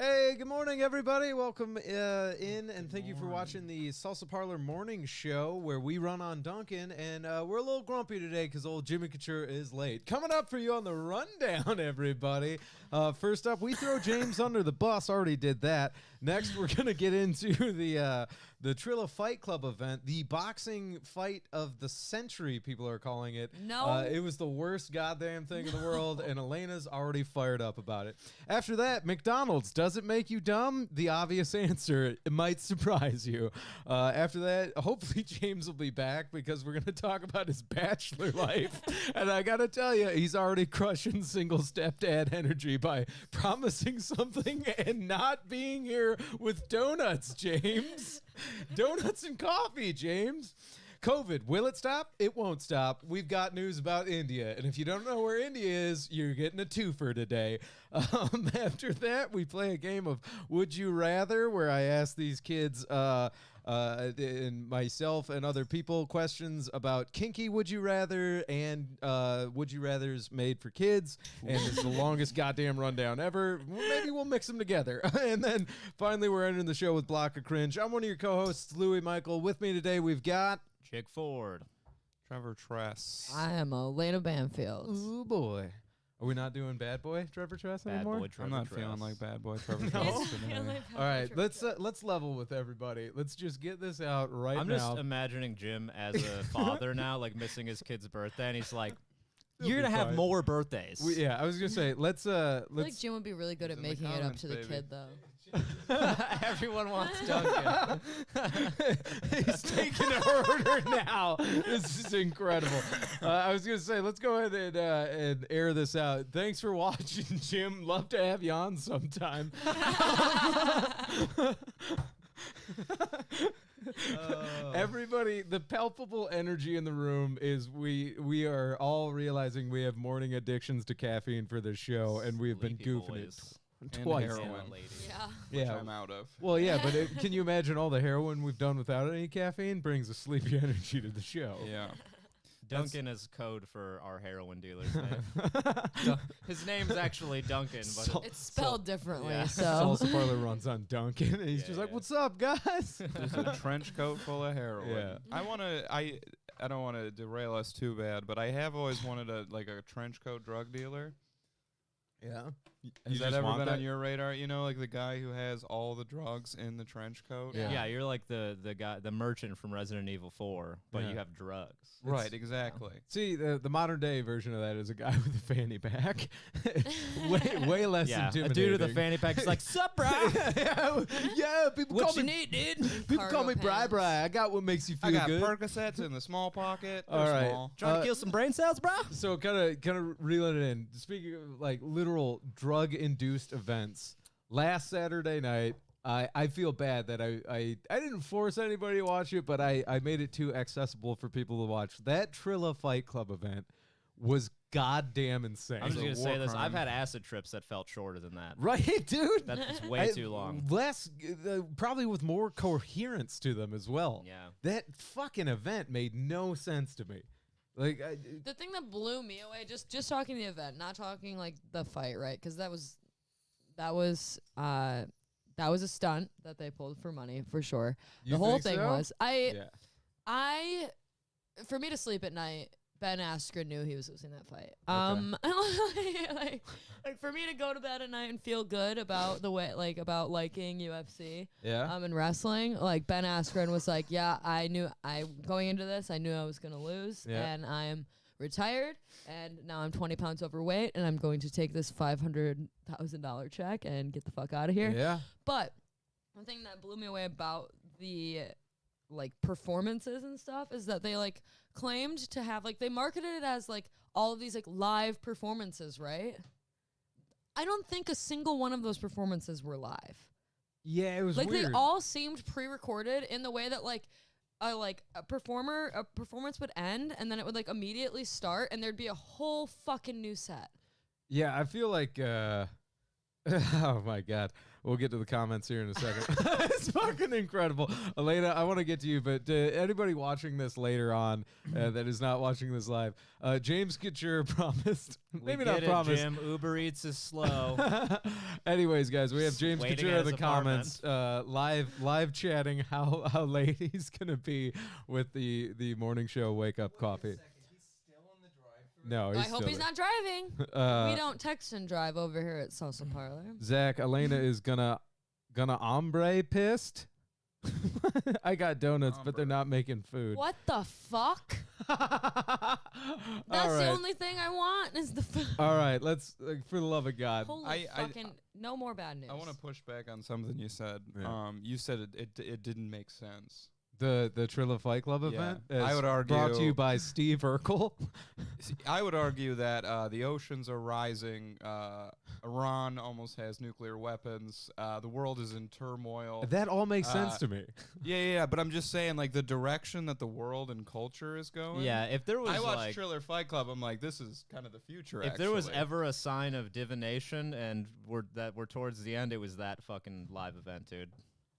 Hey, good morning, everybody. Welcome in, and thank you for watching the Salsa Parlor morning show where we run on Dunkin, and we're a little grumpy today because old Jimmy Couture is late. Coming up for you on the rundown, everybody. First up, we throw James under the bus. Already did that. Next, we're going to get into the Trilla Fight Club event, the boxing fight of the century, people are calling it. No. It was the worst goddamn thing in the world, and Elena's already fired up about it. After that, McDonald's. Does it make you dumb? The obvious answer. It might surprise you. After that, hopefully James will be back because we're going to talk about his bachelor life. And I got to tell you, he's already crushing single stepdad energy by promising something and not being here with donuts, James. Donuts and coffee, James. COVID, will it stop? It won't stop. We've got news about India. And if you don't know where India is, you're getting a twofer today. After that, we play a game of Would You Rather, where I ask these kids and myself and other people questions about kinky Would You Rather and Would You Rathers made for kids. And it's the longest goddamn rundown ever. Maybe we'll mix them together. And then finally, we're ending the show with Block of Cringe. I'm one of your co-hosts, Louie Michael. With me today, we've got Chick Ford. Trevor Tress. I am Elena Banfield. Ooh, boy. Are we not doing Bad Boy Trevor Tress anymore? I'm not feeling like Bad Boy Trevor No. Tress today. All right, let's level with everybody. Let's just get this out right now. I'm just imagining Jim as a father now, like missing his kid's birthday, and he's like, He'll "You're be gonna have fine. more birthdays." Yeah, I was gonna say let's I feel like Jim would be really good at in the making it up comments, to the baby. kid, though. Everyone wants Dunkin. He's taking a order now. This is incredible. I was gonna say let's go ahead and air this out. Thanks for watching, Jim. Love to have you on sometime. Everybody, the palpable energy in the room is we are all realizing we have morning addictions to caffeine for this show, and we have been Sleepy goofing boys. it And twice. heroin. Yeah. Which I'm out of. Well, yeah, but can you imagine all the heroin we've done without any caffeine brings a sleepy energy to the show? Yeah. Dunkin is code for our heroin dealer's name. His name's actually Dunkin, but It's spelled differently, yeah. so. Salsa Parlor runs on Dunkin', and he's just like, yeah. "What's up, guys?" There's a trench coat full of heroin. Yeah. I don't want to derail us too bad, but I have always wanted a trench coat drug dealer. Yeah. Has that ever been on your radar? You know, like the guy who has all the drugs in the trench coat? yeah, you're like the guy, the merchant from Resident Evil 4, but Yeah. you have drugs. Right, exactly. See, the modern day version of that is a guy with a fanny pack. way less Yeah, a intimidating. dude with a fanny pack is like, "Sup, bro? yeah, people What call you me need, dude? people call me Cargo Bri pants. Bri. I got what makes you feel I got good. Percocets in the small pocket. All They're right. small. Trying to kill some brain cells, bro?" So kind of reeling it in. Speaking of like literal drug-induced events, last Saturday night, I feel bad that I didn't force anybody to watch it, but I made it too accessible for people to watch. That Trilla Fight Club event was goddamn insane. I'm just going to say this. crime. I've had acid trips that felt shorter than that. Right, dude? That's way too long. Less, probably with more coherence to them as well. Yeah. That fucking event made no sense to me. Like, The thing that blew me away, just talking the event, not talking like the fight, right? Because that was a stunt that they pulled for money for sure. You The whole think thing so? was yeah. for me to sleep at night. Ben Askren knew he was losing that fight. Like for me to go to bed at night and feel good about the way, like about liking UFC, Yeah. and wrestling. Like Ben Askren was like, yeah, going into this, I knew I was gonna lose, Yeah. and I'm retired, and now I'm 20 pounds overweight, and I'm going to take this $500,000 check and get the fuck out of here. Yeah. But the thing that blew me away about the like performances and stuff is that they like claimed to have like they marketed it as like all of these like live performances, right? I don't think a single one of those performances were live. Yeah, it was Like weird. they all seemed pre-recorded in the way that like a performance would end and then it would like immediately start and there'd be a whole fucking new set. Yeah, I feel like Oh my God. We'll get to the comments here in a second. It's fucking incredible. Elena, I want to get to you, but anybody watching this later on that is not watching this live, James Couture promised. Maybe not promised. Jim. Uber Eats is slow. Anyways, guys, we have James Waiting Couture at in the his comments, live chatting how late he's gonna be with the morning show wake up coffee. No, he's I hope still he's there. not driving. We don't text and drive over here at Salsa Parlor. Zach, Elena is gonna hombre pissed. I got donuts, but they're not making food. What the fuck? That's the only thing I want is the food. All right, let's for the love of God. Holy fucking no more bad news. I want to push back on something you said. Yeah. You said it didn't make sense. The Trilla Fight Club Yeah. event. I would argue brought to you by Steve Urkel. I would argue that the oceans are rising. Iran almost has nuclear weapons. The world is in turmoil. That all makes sense to me. Yeah. But I'm just saying, like, the direction that the world and culture is going. Yeah, if there was I watched like, Triller Fight Club. I'm like, this is kind of the future. if there was actually. ever a sign of divination and we're towards the end, it was that fucking live event, dude.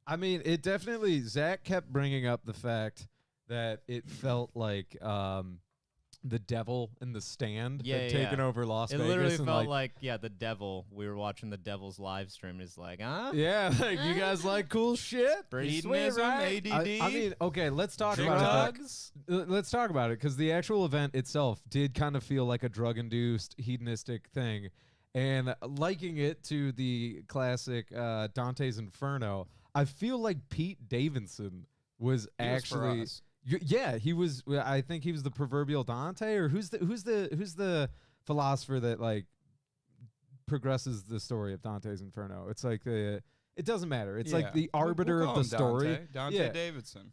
I mean, it definitely. Zach kept bringing up the fact that it felt like the devil in the stand had taken over Las It Vegas. literally and felt like the devil. We were watching the devil's live stream. He's like, huh? yeah, like you guys like cool shit. Pretty sweet, Hedonism, right? ADD. I mean, okay, let's talk Drug about it. dogs? Let's talk about it because the actual event itself did kind of feel like a drug-induced hedonistic thing, and liking it to the classic Dante's Inferno. I feel like Pete Davidson was He was for actually. us. Yeah, he was. I think he was the proverbial Dante, or who's the philosopher that like progresses the story of Dante's Inferno? It's like it doesn't matter. It's like the arbiter We'll of call the him story. Dante Yeah. Davidson.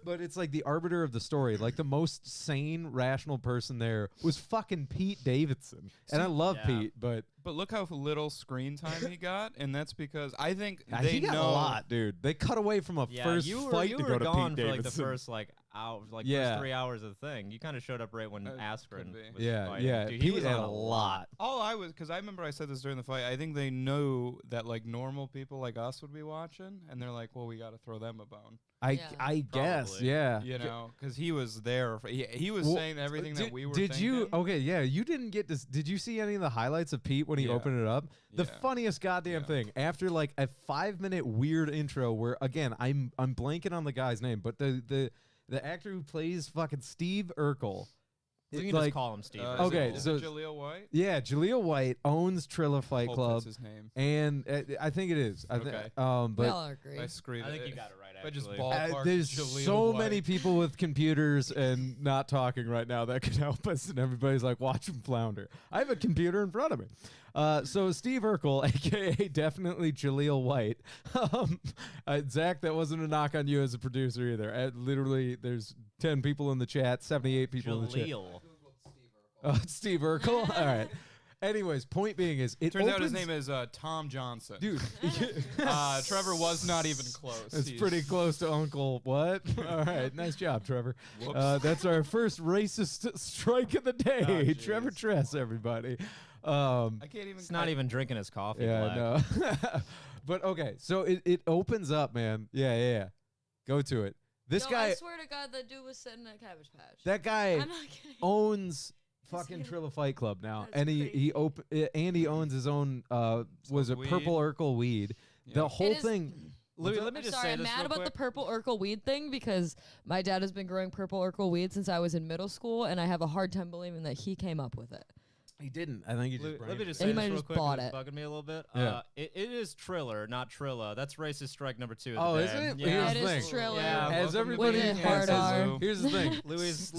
But it's like the arbiter of the story. Like the most sane, rational person there was fucking Pete Davidson. And I love Yeah. Pete, but But look how little screen time he got, and that's because I think he they got know a lot, dude. They cut away from a Yeah, first you were, fight you to were go to gone Pete for like the Davidson. first hour, Yeah. first 3 hours of the thing. You kind of showed up right when Could Askren be. was Yeah, fighting. yeah. Dude, he Pete was had on a lot. all I was because I remember I said this during the fight. I think they knew that like normal people like us would be watching, and they're like, "Well, we got to throw them a bone," I guess, Probably. yeah. you know, because he was there. He was Well, saying everything that we were. Did you? thinking. Okay, yeah. You didn't get this. Did you see any of the highlights of Pete when he Yeah. opened it up? The Yeah. funniest goddamn Yeah. thing. After like a 5-minute weird intro, where again I'm blanking on the guy's name, but the actor who plays fucking Steve Urkel. You it, can like, just call him Steve. Okay, is so- it Jaleel White? yeah, Jaleel White owns Trilla Fight Hope Club, that's his name. and I think it is. Okay. We But all agree. I screwed I think it. you got it right. If I just Actually, ballparked there's Jaleel so White. many people with computers and not talking right now that could help us, and everybody's like, watch him flounder. I have a computer in front of me. So Steve Urkel, a.k.a. definitely Jaleel White. Zach, that wasn't a knock on you as a producer either. Literally, there's 10 people in the chat, 78 people in the chat. Jaleel. It's Steve Urkel? All right. Anyways, point being is, it Turns out his opens- name is Tom Johnson. Dude, Trevor was not even close. it's He's- pretty close to Uncle what? All right, nice job, Trevor. That's our first racist strike of the day. Oh, Trevor jeez. Tress, everybody. I can't even. It's not even drinking his coffee. Yeah, black. no. But okay, so it opens up, man. Yeah. Go to it. This Yo, guy, I swear to God, that dude was sitting in a Cabbage Patch. that guy I'm not kidding. owns fucking kidding. Trilla Fight Club now, That's and he crazy. and he owns his own. Was it Weed. Purple Urkel weed? The Yeah. whole It is- thing. Let me I'm just sorry, say I'm this mad real about quick. the purple Urkel weed thing because my dad has been growing purple Urkel weed since I was in middle school, and I have a hard time believing that he came up with it. He didn't. I think he just. Let me branded just it. And say he this might have real just quick. 'cause bought it's it. bugging me a little bit. Yeah. It is Triller, not Trilla. That's racist strike number 2. Of Oh, the is day. it? Yeah. Here's It the is thing. Triller. Yeah, As welcome everybody to the hard R. Here's the thing. Louis'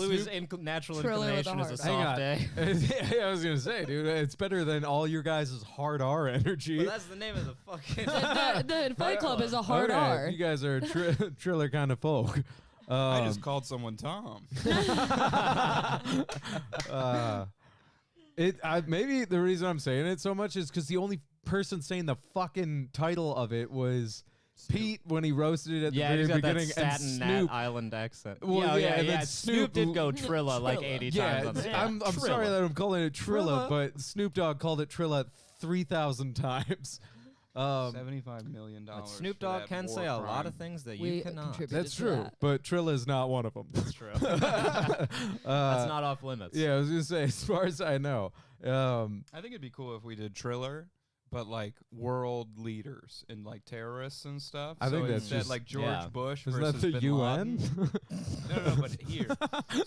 natural Triller with a inclination is a hard soft Hang day. yeah, I was gonna say, dude, it's better than all your guys' hard R energy. Well, that's the name of the fucking. The Fight Club is a hard Okay, R. You guys are Triller kind of folk. I just called someone Tom. Maybe the reason I'm saying it so much is because the only person saying the fucking title of it was Pete when he roasted it at the Yeah, very he's got beginning, that and satin Nat Snoop. Island accent. Well, yeah, and then Snoop Snoop did go Trilla like Trilla. 80 Yeah, times on the I'm sorry that I'm calling it Trilla, Trilla. but Snoop Dogg called it Trilla 3,000 times. $75 million. But Snoop for Dogg that can war say a lot crime. of things that We you cannot. contribute- That's to true, that. but Trilla is not one of them. That's true. That's That's not off limits. Yeah, I was gonna say, as far as I know. I think it'd be cool if we did Triller, but like world leaders and like terrorists and stuff. I so think that's instead, just- like George yeah. Bush Isn't versus that the Bin UN? Laden. No, but here.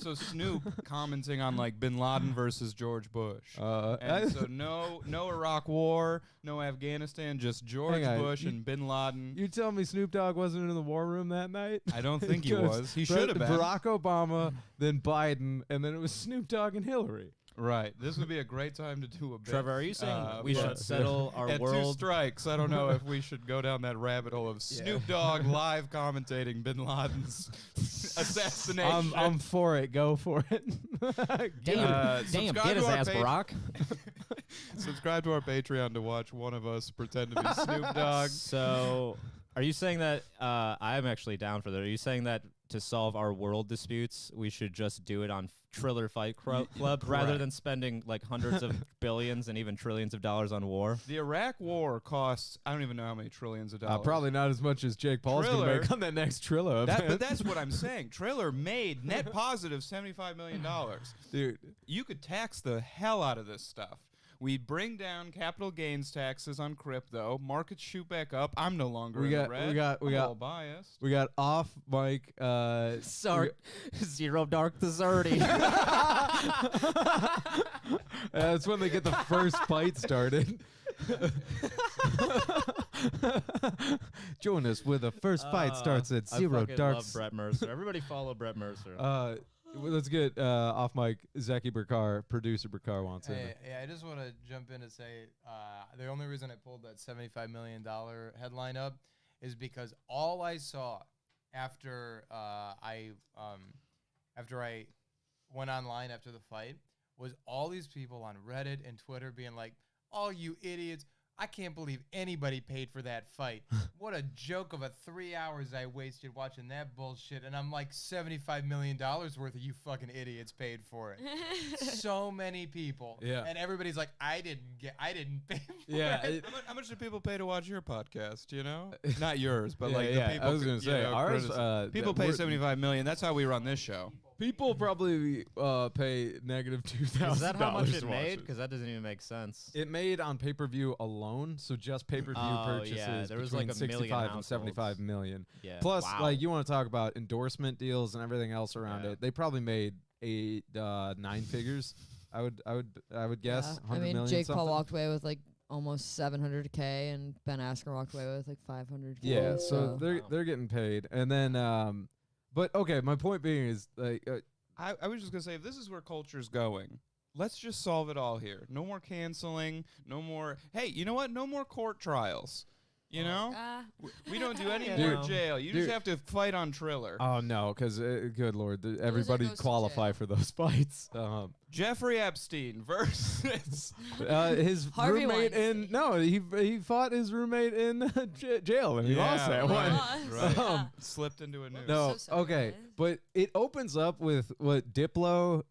So Snoop commenting on like Bin Laden versus George Bush. And so no Iraq War, no Afghanistan, just George Hang on, Bush and Bin Laden. You telling me Snoop Dogg wasn't in the war room that night? I don't think he 'Cause was. He should have been. Barack Obama, then Biden, and then it was Snoop Dogg and Hillary. Right. This would be a great time to do a bit. Trevor, are you saying we yeah. should settle our At 2 world? strikes, I don't know if we should go down that rabbit hole of Snoop Dogg live commentating Bin Laden's assassination. I'm for it. Go for it. Damn, subscribe get his to our ass, Barack. Subscribe to our Patreon to watch one of us pretend to be Snoop Dogg. So, are you saying that I'm actually down for that? Are you saying that to solve our world disputes, we should just do it on Triller Fight Club rather correct. than spending like hundreds of billions and even trillions of dollars on war? The Iraq War costs, I don't even know how many trillions of dollars. Probably not as much as Jake Paul's going to Triller- make on that next Trilla. But that's what I'm saying. Triller made net positive $75 million. Dude. You could tax the hell out of this stuff. We bring down capital gains taxes on crypto. Markets shoot back up. I'm no longer in the red. we got I'm a little biased. We got off mic. Sorry, Zero Dark to 30. That's when they get the first fight started. Join us where the first fight starts at I Zero fucking Dark. love Brett Mercer. Everybody follow Brett Mercer. Let's get off mic. Zaki Burkar, producer Burkar wants in. I just want to jump in and say the only reason I pulled that $75 million headline up is because all I saw after I went online after the fight was all these people on Reddit and Twitter being like, "Oh, you idiots. I can't believe anybody paid for that fight. What a joke of a 3 hours I wasted watching that bullshit." And I'm like, $75 million worth of you fucking idiots paid for it. So many people. Yeah. And everybody's like, I didn't pay for Yeah, it. How much do people pay to watch your podcast? You know, not yours, but Yeah, like yeah, the people. I was gonna say, ours, people pay $75 million. That's how we run this show. People probably pay negative $2,000. Is that how much to it watch made? it. Because that doesn't even make sense. It made on pay-per-view alone, so just pay-per-view Oh, purchases yeah, there was between like a million 65 and households. 75 million. Yeah. Plus, wow. like you want to talk about endorsement deals and everything else around Yeah. it. They probably made 9 figures. I would guess. I 100 mean, million Jake Paul something. walked away with like almost 700K, and Ben Askren walked away with like 500K. Yeah, so Wow. they're getting paid, and then but okay, my point being is like I was just gonna say, if this is where culture's going, let's just solve it all here. No more canceling. No more. Hey, you know what? No more court trials. You know, we don't do any Dude, more jail. You dude. just have to fight on Triller. oh no, because good lord, everybody goes to qualify jail. for those fights. Jeffrey Epstein versus His Harvey roommate Weinstein. he fought his roommate in jail and he lost that right, one. right. Slipped into a noose. No, So sorry, okay, guys. but it opens up with what Diplo,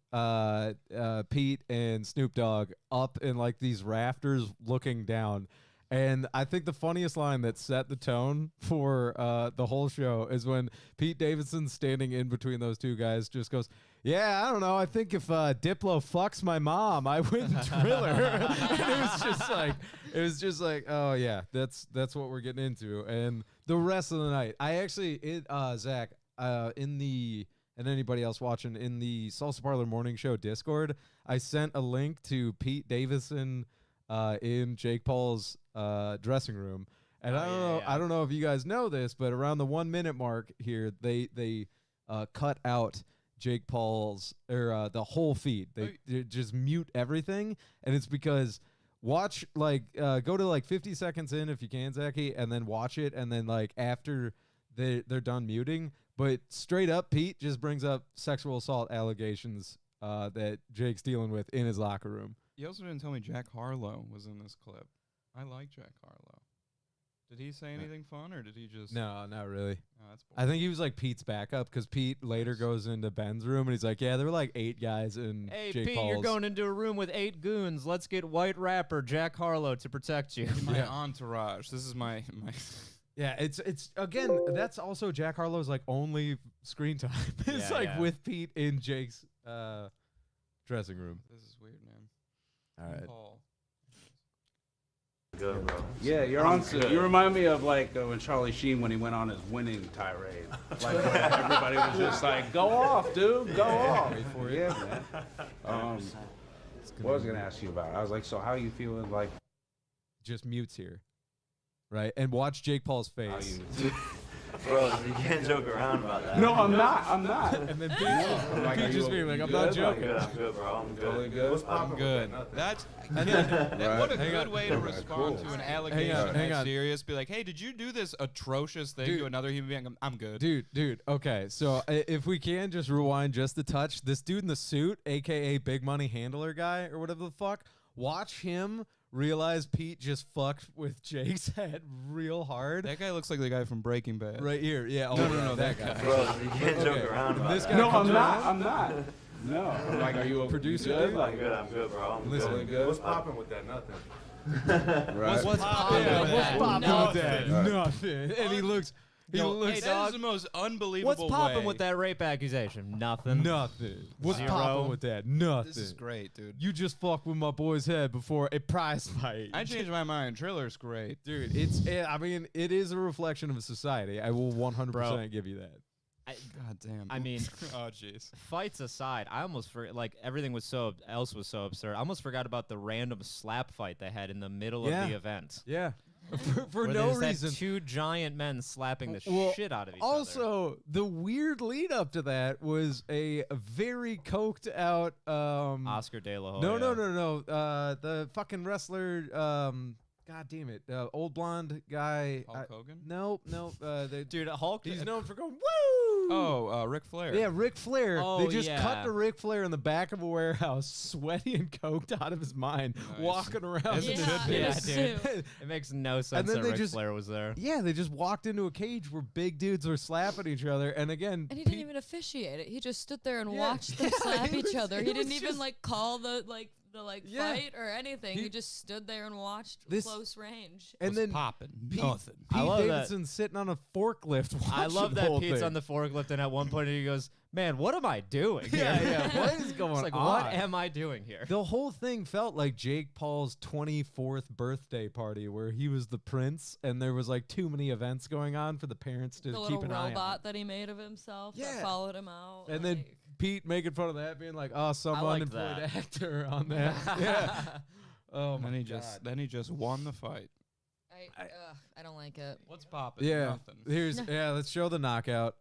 Pete, and Snoop Dogg up in like these rafters looking down. And I think the funniest line that set the tone for the whole show is when Pete Davidson's standing in between those two guys, just goes, "Yeah, I don't know. I think if Diplo fucks my mom, I win Thriller." And it was just like, oh yeah, that's what we're getting into. And the rest of the night, I actually, Zach, and anybody else watching in the Salsa Parlor Morning Show Discord, I sent a link to Pete Davidson in Jake Paul's dressing room, and I don't know if you guys know this, but around the 1 minute mark here, they cut out Jake Paul's or the whole feed. They just mute everything, and it's because watch go to like 50 seconds in if you can, Zachy, and then watch it, and then like after they're done muting. But straight up, Pete just brings up sexual assault allegations that Jake's dealing with in his locker room. You also didn't tell me Jack Harlow was in this clip. I like Jack Harlow. Did he say anything fun, or did he just? No, not really. Oh, that's I think he was like Pete's backup because Pete later goes into Ben's room and he's like, yeah, there were like 8 guys in Hey, Jake Pete, Paul's. you're going into a room with 8 goons. Let's get white rapper Jack Harlow to protect you. my Yeah. entourage. This is my. Yeah, it's again, that's also Jack Harlow's like only screen time. It's Yeah, like yeah. with Pete in Jake's dressing room. This is weird, man. All right. Paul. Good, bro. Yeah, you're on. You remind me of like when Charlie Sheen when he went on his winning tirade. Like everybody was just like, "Go off, dude, go off." Wait for it. Yeah, man. What was I gonna ask you about? I was like, so how you feeling? Like, Just mutes here. Right? And watch Jake Paul's how face. you? Bro, you can't joke around about that. No, I'm not. I'm not. And then Pete, I'm like, Pete are just you being like, I'm good? not Like, joking. Good, I'm good, bro. I'm Totally good. good. I'm good. That's And what a Hang good on. way to respond Cool. to an allegation hang that's on. serious. Be like, hey, did you do this atrocious thing Dude. to another human being? I'm good. Dude, okay. So if we can just rewind just a touch, this dude in the suit, aka Big Money Handler guy or whatever the fuck, watch him realize Pete just fucked with Jake's head real hard. That guy looks like the guy from Breaking Bad. Right here. Yeah. Oh, No, that that guy. Bro, you can't joke Okay. around about This that. guy No, comes I'm not. around. I'm not. No. I'm like, are you a Producer, Good? dude? Like, I'm good, I'm good, bro. I'm Listen, totally good. What's popping with that? Nothing. Right. What's poppin' Yeah, with what's that? poppin' with that? Right. Nothing. And he looks. He Yo, looks. hey, that is the most unbelievable What's popping way. with that rape accusation? Nothing. Nothing. What's Zero. popping with that? Nothing. This is great, dude. You just fucked with my boy's head before a prize fight. I changed my mind. Triller's great. Dude, I mean, it is a reflection of society. I will 100% give you that. God damn. I mean, oh jeez. fights aside, I almost forgot. Like everything was else was so absurd. I almost forgot about the random slap fight they had in the middle Yeah. of the event. Yeah. For Where no there's that reason. 2 giant men slapping the Well, shit out of each other. Also, the weird lead up to that was a very coked out. Oscar De La Hoya. No. The fucking wrestler. God damn it. Old blonde guy. Hulk Hogan? No. Dude, Hulk. He's known for going woo. Oh, Ric Flair. Yeah, Ric Flair. Oh, they just yeah. cut to Ric Flair in the back of a warehouse, sweaty and coked out of his mind, Nice. walking around. As in it his should be. in a Yeah, suit. dude. It makes no sense then that they Ric just- Flair was there. Yeah, they just walked into a cage where big dudes were slapping each other, and again, And he Pete- didn't even officiate it. He just stood there and Yeah. watched them Yeah, slap he each was- other. he He didn't was even just- like call the Yeah. fight or anything. He- He just stood there and watched This- close range. and then popping. Pete, Nothing. Pete I love that. Davidson sitting on a forklift. I watching love the that whole Pete's thing. on the forklift, and at one point he goes, "Man, what am I doing?" Yeah, here?" yeah. What is going It's like, on? what am I doing here? The whole thing felt like Jake Paul's 24th birthday party where he was the prince and there was like too many events going on for the parents to The keep little an eye on. robot that he made of himself Yeah. that followed him out. And then like- Pete making fun of that, being like, "Oh, some liked unemployed that. actor on that." Yeah. Oh my god. Then he just won the fight. I don't like it. What's popping? Yeah. Nothing. Let's show the knockout.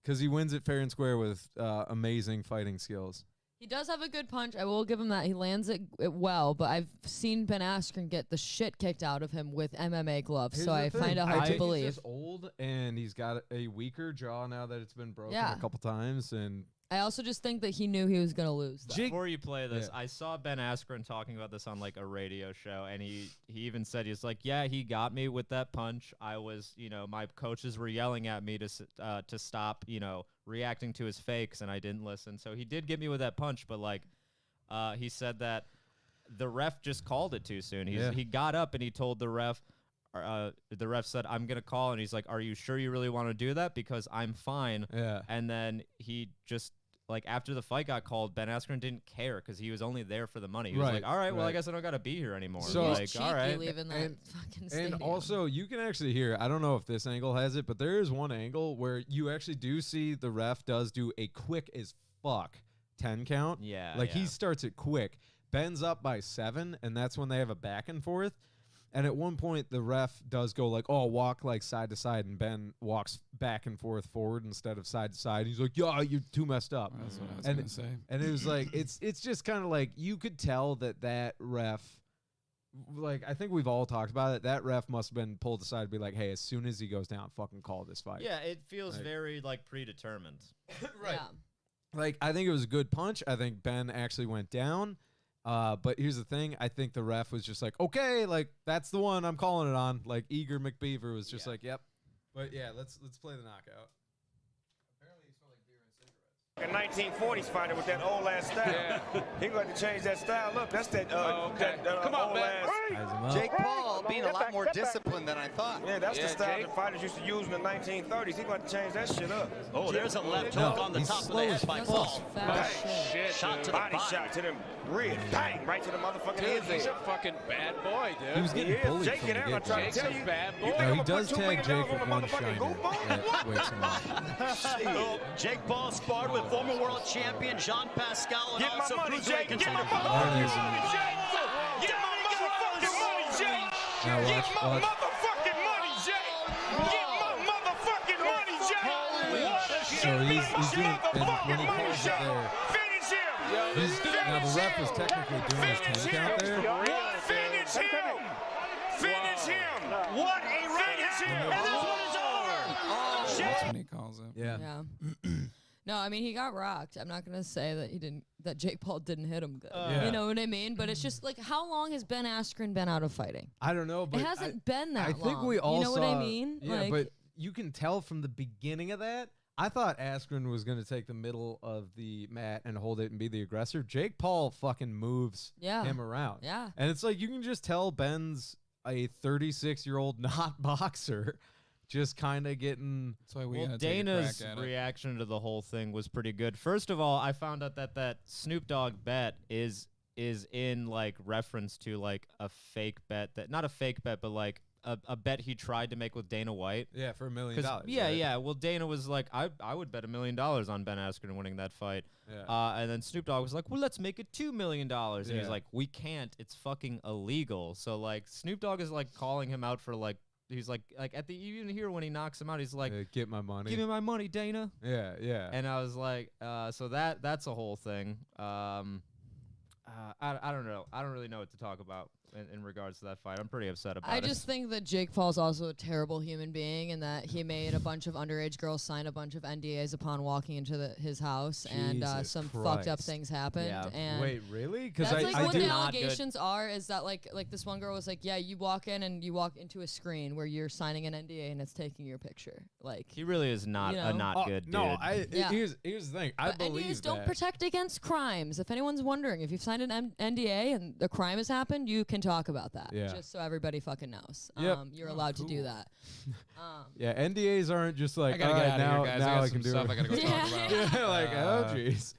Because he wins it fair and square with amazing fighting skills. He does have a good punch. I will give him that. He lands it well, but I've seen Ben Askren get the shit kicked out of him with MMA gloves, Here's so the I thing. find it I hard to think believe. He's just old and he's got a weaker jaw now that it's been broken Yeah. a couple times. And I also just think that he knew he was going to lose. though. Before you play this, Yeah. I saw Ben Askren talking about this on like a radio show, and he even said he's like, "Yeah, he got me with that punch. I was, my coaches were yelling at me to stop, reacting to his fakes, and I didn't listen. So he did get me with that punch, but like, he said that the ref just called it too soon. He got up and he told the ref." The ref said, "I'm gonna call," and he's like, "Are you sure you really want to do that? Because I'm fine." yeah. And then he just, like, after the fight got called, Ben Askren didn't care because he was only there for the money. He was Right, like, "All right, well, I right. guess I don't got to be here anymore." So- He was like, cheeky all right. leaving that fucking stadium. And also, you can actually hear, I don't know if this angle has it, but there is one angle where you actually do see the ref does do a quick as fuck 10 count. Yeah. Like, he yeah. starts it quick. Ben's up by 7, and that's when they have a back and forth. And at one point, the ref does go like, "Oh, walk like side to side," and Ben walks back and forward instead of side to side. He's like, "Yeah, you're too messed up." That's what I was And- gonna say. And it was like, it's just kind of like, you could tell that ref, like, I think we've all talked about it. That ref must have been pulled aside to be like, "Hey, as soon as he goes down, fucking call this fight." Yeah, it feels Like- very, like, predetermined. Yeah. Like, I think it was a good punch. I think Ben actually went down. But here's the thing. I think the ref was just like, okay, like that's the one I'm calling it on. Like Eager McBeaver was just like, yep. But yeah, let's play the knockout. A 1940s fighter with that old ass style. Yeah. He going to change that style. Look, that's that. Okay. Come on, old man. ass. Jake Paul being a lot more disciplined than I thought. Yeah, that's the style Jake. that fighters used to use in the 1930s. He going to change that shit up. Oh, there's a left No, hook on the he's top of slow the as head by That's Paul. just fast shit. Shit, Shot dude. to the Body shot to them ribs. Bang, right to the motherfucking Dude, head. he's a fucking bad boy, dude. He was getting bullied Jake from it the out. I get-go. tried to Jake's tell a you. bad You boy. think No, I'm he gonna does put $2 million tag Jake on with a one motherfucking shiner goofball? that wakes him up. Oh, Jake Paul sparred with former world champion Jean Pascal and Get my also money, cruiserweight Jake. Get my contender. motherfucking money, Jake. Get my motherfucking money, Jake. Now Get watch, my watch. motherfucking money, Jake. Get my motherfucking money, Jake. So he's doing, and when he calls it there, Finish him. now the ref was technically doing his 10 count there. Finish him. Finish him. What a Finish him. And this one is over. That's when he calls him. Yeah. Yeah. No, I mean he got rocked. I'm not gonna say that he didn't. That Jake Paul didn't hit him good. Yeah. You know what I mean? But it's just like, how long has Ben Askren been out of fighting? I don't know, but It hasn't been that I long. think we all You know saw, what I mean? Yeah, Like, but you can tell from the beginning of that. I thought Askren was going to take the middle of the mat and hold it and be the aggressor. Jake Paul fucking moves Yeah. him around. Yeah. And it's like you can just tell Ben's a 36-year-old not boxer just kind of getting. That's why we Well, gotta take a Dana's crack at it. reaction to the whole thing was pretty good. First of all, I found out that Snoop Dogg bet is in like reference to like a fake bet that not a fake bet, but like a bet he tried to make with Dana White. Yeah, for $1 million. 'Cause- yeah, right? yeah. Well, Dana was like, I would bet $1 million on Ben Askren winning that fight. Yeah. And then Snoop Dogg was like, well, let's make it $2 million. And Yeah. he's like, we can't. It's fucking illegal. So like Snoop Dogg is like calling him out for like, he's like at the even here when he knocks him out, he's like, Get my money. give me my money, Dana. Yeah, yeah. And I was like, so that's a whole thing. I don't know. I don't really know what to talk about in regards to that fight. I'm pretty upset about it. I just think that Jake Paul's also a terrible human being, and that he made a bunch of underage girls sign a bunch of NDAs upon walking into his house, and Jesus some fucked up Christ. things happened. Yeah. And Wait, really? Because that's like I what did the not good. allegations are. Is that like this one girl was like, yeah, you walk in and you walk into a screen where you're signing an NDA and it's taking your picture. Like, he really is not You a know? not good dude. No, Yeah. here's the thing. I but believe NDAs don't that. protect against crimes. If anyone's wondering, if you've signed an NDA and the crime has happened, you can talk about that. Yeah. Just so everybody fucking knows. Yep. You're allowed to do that. Yeah, NDAs aren't just like, I gotta all get right, out of now, here, guys. now I got I some can do stuff it. I gotta go talk about. Yeah, like, oh, jeez.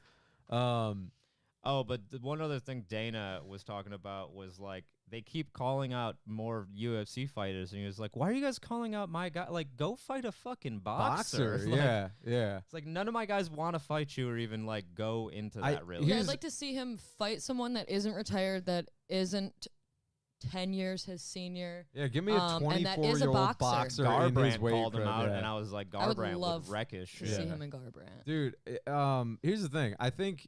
Oh, but the one other thing Dana was talking about was like they keep calling out more UFC fighters, and he was like, "Why are you guys calling out my guy? Like, go fight a fucking boxer." Like, yeah, yeah. It's like none of my guys want to fight you or even like go into that really. Yeah, I'd Here's- like to see him fight someone that isn't retired, that isn't 10 years his senior. Yeah, give me a and that is a 24-year-old boxer. boxer in his Garbrandt weight called him group, out, yeah. and I was like, I would Garbrandt love would wreck his to shit. see him in Garbrandt. Dude, here's the thing. I think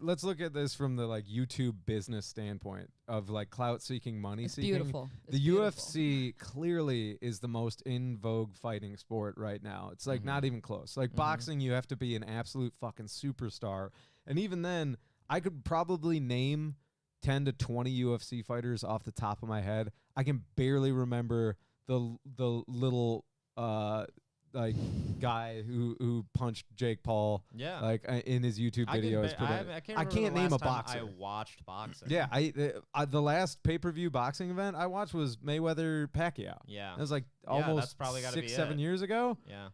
let's look at this from the like YouTube business standpoint of like clout seeking, money It's seeking. beautiful. It's The beautiful. UFC clearly is the most in vogue fighting sport right now. It's like not even close. Like boxing, you have to be an absolute fucking superstar, and even then, I could probably name 10 to 20 UFC fighters off the top of my head. I can barely remember the little like guy who punched Jake Paul. Yeah. Like in his YouTube I video. can't, I can't, I remember can't the name a last time boxer. I watched boxing. Yeah, the last pay-per-view boxing event I watched was Mayweather Pacquiao. Yeah. That was like Yeah, almost that's probably gotta 6-7 be it. years ago. Yeah.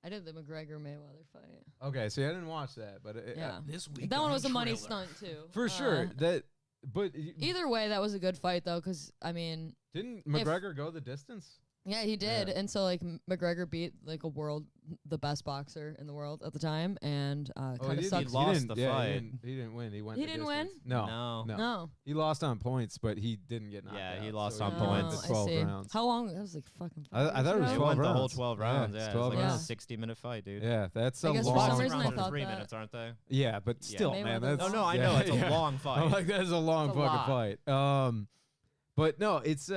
I did the McGregor Mayweather fight. Okay, see, I didn't watch that, but Yeah. This week That one on was a money Trailer. stunt too. for sure that. But Either way, that was a good fight though, because I mean, didn't McGregor go the distance? yeah, he did, Yeah. and so like McGregor beat like the best boxer in the world at the time, and kind of did? sucks. He lost didn't- the yeah, fight. He didn't win. He went. He the didn't win? distance. No, No. no, No. He lost on points, but he didn't get knocked Yeah, out. he lost so on he went points. the I 12 see. rounds. How long? That was like fucking. I thought it was He 12 went the whole rounds. 12 Yeah, rounds. it's Yeah, 12 it's like rounds. a 60-minute fight, dude. Yeah, that's I a guess for long. some reason I rounds are thought 3 that- minutes, aren't they? Yeah, but still, Mayweather man, was that's Oh no, I yeah, know it's yeah. a long fight. I'm like, that is a long It's a fucking lot. fight. But no, it's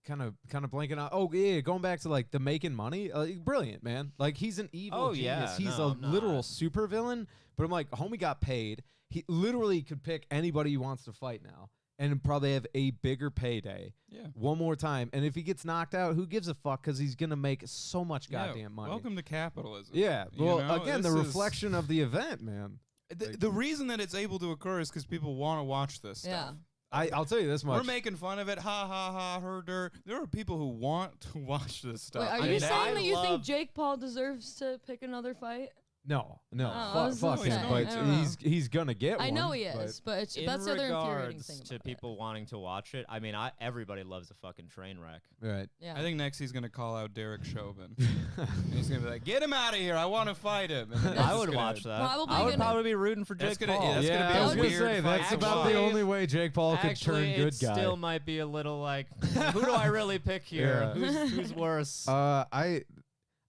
kind of blanking out. Oh yeah, going back to like the making money. Brilliant, man. Like he's an evil genius. He's a literal super villain. But I'm like, homie got paid. He literally could pick anybody he wants to fight now, and probably have a bigger payday. Yeah. One more time, and if he gets knocked out, who gives a fuck? Because he's gonna make so much goddamn money. Welcome to capitalism. Yeah. You Well, know, again, the this is- reflection of the event, man. The reason that it's able to occur is because people want to watch this stuff. I'll tell you this much. We're making fun of it. Ha ha ha. Herder. There are people who want to watch this stuff. Wait, are you saying that you think Jake Paul deserves to pick another fight? No. Oh, Fuck him. saying, But he's gonna get one. I know he is, but it's, that's the other infuriating thing to about people wanting to watch it, I mean, everybody loves a fucking train wreck. Right. Yeah. I think next he's gonna call out Derek Chauvin. And he's gonna be like, "Get him out of here! I want to fight him." And then I he's would gonna- watch that. Probably I would gonna- probably be rooting for That's Jake gonna- Paul. yeah, that's gonna be I a was gonna weird say that's fight. about the only way Jake Paul could turn Actually, good it guy. still might be a little like, who do I really pick here? Yeah. Who's worse?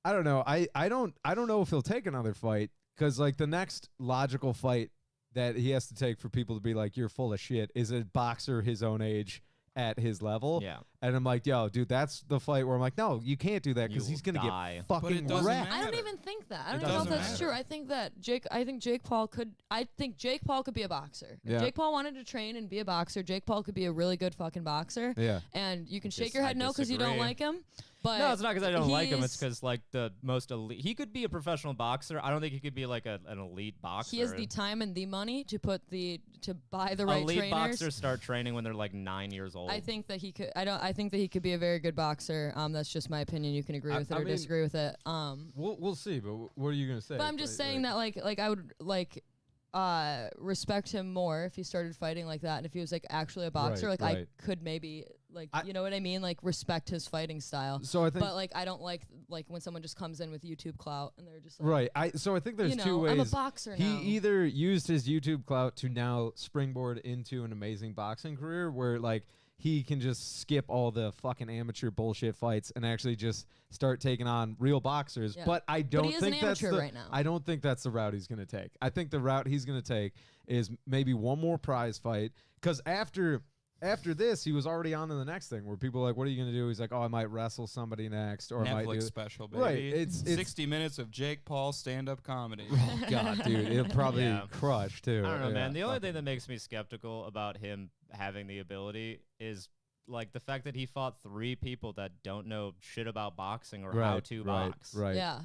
I don't know. I don't know if he'll take another fight, because like the next logical fight that he has to take for people to be like, you're full of shit, is a boxer his own age at his level. Yeah. And I'm like, yo, dude, that's the fight where I'm like, no, you can't do that, because You he's will gonna die. get But it fucking doesn't wrecked. I don't matter. even think that. I It don't know if doesn't that's matter. true. I think Jake Paul could. I think Jake Paul could be a boxer. If Yeah. Jake Paul wanted to train and be a boxer, Jake Paul could be a really good fucking boxer. Yeah. And you can shake Dis- your I head no because you don't disagree. like him. But No, it's not because I don't like him. It's he's- because like the most elite. He could be a professional boxer. I don't think he could be like an elite boxer. he has the time and the money to buy the right elite trainers. boxers start training when they're like 9 years old. I think that he could. I think that he could be a very good boxer. That's just my opinion. You can agree with it I or mean, disagree with it. We'll see. But what are you gonna say? But I'm just saying that like I would respect him more if he started fighting like that, and if he was like actually a boxer, Right, like I right. could maybe like you know what I mean, like respect his fighting style. So I think. But like I don't like when someone just comes in with YouTube clout and they're just like, Right. I think there's you know, two ways. I'm a boxer He now. either used his YouTube clout to now springboard into an amazing boxing career, where like he can just skip all the fucking amateur bullshit fights and actually just start taking on real boxers. Yeah. But I don't he is think an that's amateur the right now. I don't think that's the route he's going to take. I think the route he's going to take is maybe one more prize fight, because after this, he was already on to the next thing, where people are like, what are you going to do? He's like, oh, I might wrestle somebody next, or I might Netflix do special, baby. Right, it's 60 minutes of Jake Paul stand-up comedy. Oh God, dude, it'll probably Yeah. crush too. I don't know, Yeah, man. The only fuck thing it. that makes me skeptical about him having the ability is like the fact that he fought 3 people that don't know shit about boxing or how to box. Right. Yeah.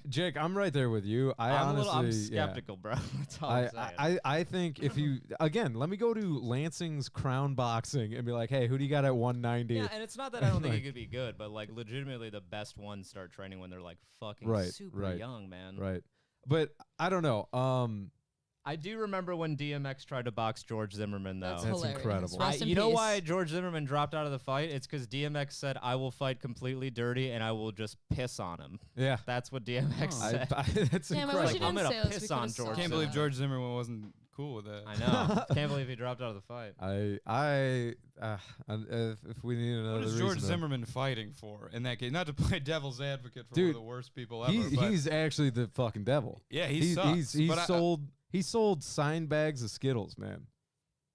Jake, I'm right there with you. I'm honestly, skeptical, bro. That's all I, I'm saying. I think if you again, let me go to Lansing's Crown Boxing and be like, hey, who do you got at 190? Yeah, and it's not that I don't think he Like- could be good, but like legitimately the best ones start training when they're like fucking Right, super right, young, man. Right. But I don't know. I do remember when DMX tried to box George Zimmerman, though. That's That's hilarious. incredible. Rest in You know peace. why George Zimmerman dropped out of the fight? It's because DMX said, I will fight completely dirty and I will just piss on him. Yeah. That's what DMX said. That's Damn, I incredible. wish you I'm didn't gonna say this. piss We could've on saw George it. Can't believe George Zimmerman wasn't cool with that. I know. Can't believe he dropped out of the fight. If we need another What is reason George to- Zimmerman fighting for in that case? Not to play devil's advocate for Dude, one of the worst people ever. He, but he's actually the fucking devil. yeah, he sucks. He but sold signed bags of Skittles, man.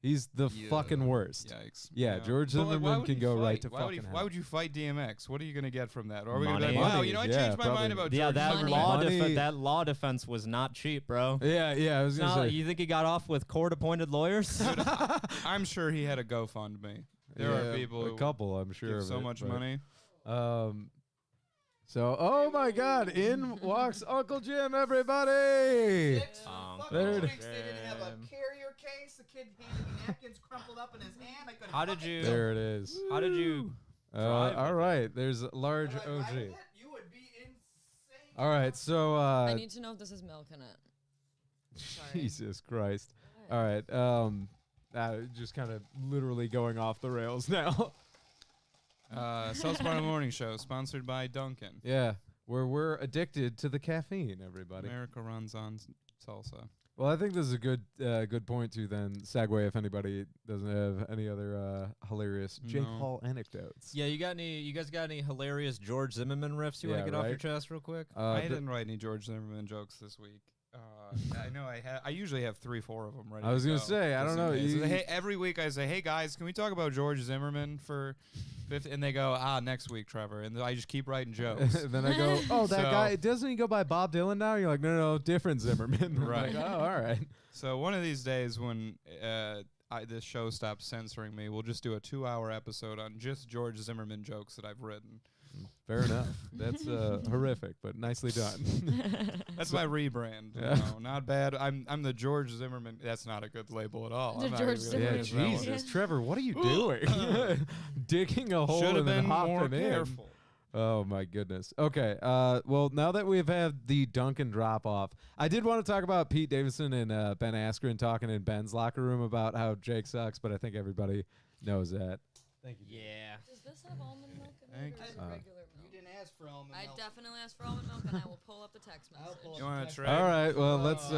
He's the Yeah, fucking worst. Yikes. Yeah, George But, like, why Zimmerman would can he go right fight? to why would, fucking why hell. would you fight DMX? What are you gonna get from that? Or are we gonna be Money. like, wow, Money, you know, I yeah, changed my mind probably. about Yeah, George that Money. Zimmerman. Money. that law defense was not cheap, bro. Yeah, I was It's gonna not- say. you think he got off with court-appointed lawyers? I'm sure he had a GoFundMe. There Yeah, are people a who couple, I'm sure. give of so it, much but, money. So, oh my God, in walks Uncle Jim, everybody. There it is. They didn't have a carrier case. The kid handed me napkins crumpled up in his hand. I couldn't How did fucking you? There it is. How did you? All right, there's a large Would I OG. ride it? You would be insane. All right, so I need to know if this is milk in it. Sorry. Jesus Christ. All right, just kind of literally going off the rails now. Salsa Parlor Morning Show, sponsored by Dunkin. Yeah, where we're addicted to the caffeine, everybody. America runs on salsa. Well, I think this is a good point to then segue if anybody doesn't have any other hilarious Jake No. Paul anecdotes. Yeah, you guys got any hilarious George Zimmerman riffs you want Yeah, to get off your right. chest real quick? I didn't write any George Zimmerman jokes this week. I know I usually have 3-4 of them ready. I was to gonna go, say, I just don't in know, case. you- Hey, every week I say, hey guys, can we talk about George Zimmerman for And they go, next week, Trevor. And I just keep writing jokes. And then I go, oh, that So- guy, doesn't he go by Bob Dylan now? You're like, no, different Zimmerman. I'm Right. like, oh, all right. So one of these days when this show stops censoring me, we'll just do a 2-hour episode on just George Zimmerman jokes that I've written. Fair enough. That's horrific, but nicely done. That's my rebrand. Yeah. Not bad. I'm the George Zimmerman. That's not a good label at all. The I'm not George even gonna Yeah, Zimmerman. finish that one. Jesus. Trevor, what are you doing? Digging a hole Should have and then been more hopping in. careful. Oh my goodness. Okay. Well, now that we've had the Dunkin drop off, I did want to talk about Pete Davidson and Ben Askren talking in Ben's locker room about how Jake sucks, but I think everybody knows that. Thank you. Yeah. Does this have almond milk in Thank it or is it you. regular milk? You didn't ask for almond I milk. definitely asked for almond milk, and I will pull up the text I'll message. pull You up want the to text. trade? All right. Well, let's.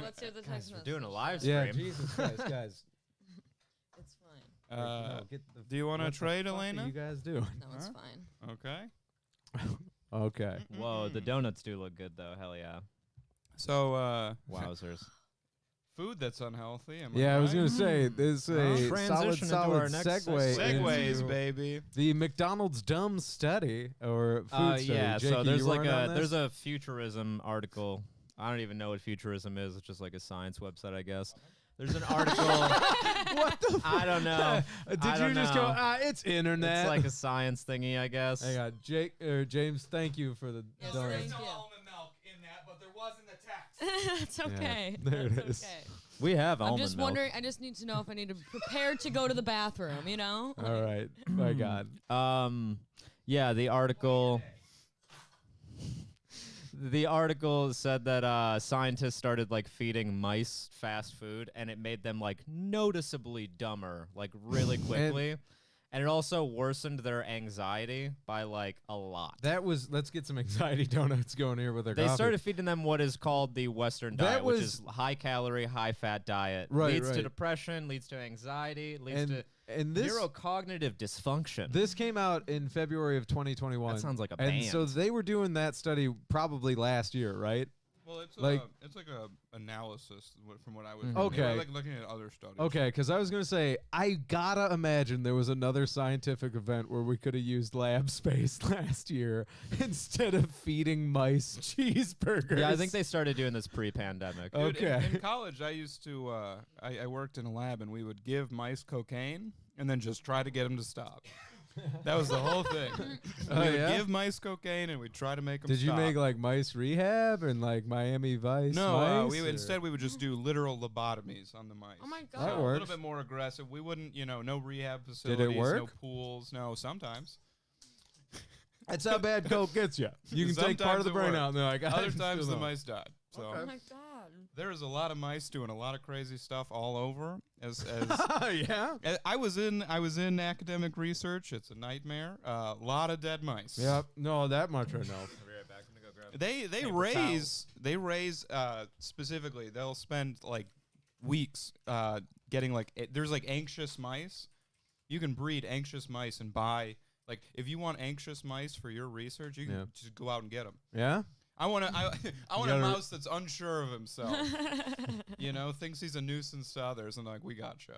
Let's hear the text message. We're doing a live stream. Yeah, Jesus Christ, guys. It's fine. Do you want to trade, Elena? You guys do. No, it's fine. Okay. Okay. Whoa, the donuts do look good though. Hell yeah. So, Wowzers. food that's unhealthy. Am Yeah, I was right? gonna say this is a Transition into our solid next segue. Segways, into baby. The McDonald's dumb study or food study. Yeah, so Jakey, there's you like weren't on there's this? a futurism article. I don't even know what futurism is. It's just like a science website, I guess. There's an article. What the? I don't know. Did I you don't just know. go? It's internet. It's like a science thingy, I guess. Hang on, James. Thank you for the. Yes, donut. thank you. almond milk in that, but there wasn't a text. That's okay. there it That's is. okay. We have I'm almond just milk. wondering. I just need to know if I need to prepare to go to the bathroom. You know. All right. My God. Yeah, the article. The article said that scientists started like feeding mice fast food, and it made them like noticeably dumber, like really quickly, and it also worsened their anxiety by like a lot. That was. Let's get some anxiety donuts going here with our They coffee. started feeding them what is called the Western That diet, which was- is high calorie, high fat diet. Right, Leads to right. depression, leads to anxiety, leads to and this neurocognitive dysfunction. this came out in February of 2021. That sounds like a and band. so they were doing that study probably last year, right? Well, it's Like- like a analysis from what I was. Mhm. They were, Okay. like looking at other studies. Okay, because I was gonna say I gotta imagine there was another scientific event where we could have used lab space last year instead of feeding mice cheeseburgers. Yeah, I think they started doing this pre-pandemic. Oh. Dude, in- Okay. In, college, I used to. I worked in a lab, and we would give mice cocaine, and then just try to get them to stop. That was the whole thing. Oh, we would yeah? give mice cocaine, and we'd try to make them. Did you stop. make like mice rehab and like Miami Vice? No, mice, we or- would, instead we would just do literal lobotomies on the mice. Oh my That god. A little works. bit more aggressive. We wouldn't, no rehab facilities, no work? pools, no. Sometimes. That's how bad coke gets you. You can take part of Sometimes the it brain worked. out, and they're like, Other "I'm times still the on." mice died. So Oh my god. there is a lot of mice doing a lot of crazy stuff all over. As Yeah. I was in academic research. It's a nightmare. A lot of dead mice. Yep. No, that much I know. They raise specifically. They'll spend like weeks getting like there's like anxious mice. You can breed anxious mice and buy like if you want anxious mice for your research, you can Yeah. just go out and get them. Yeah. I want a gotta- mouse that's unsure of himself. Thinks he's a nuisance to others, and like we gotcha.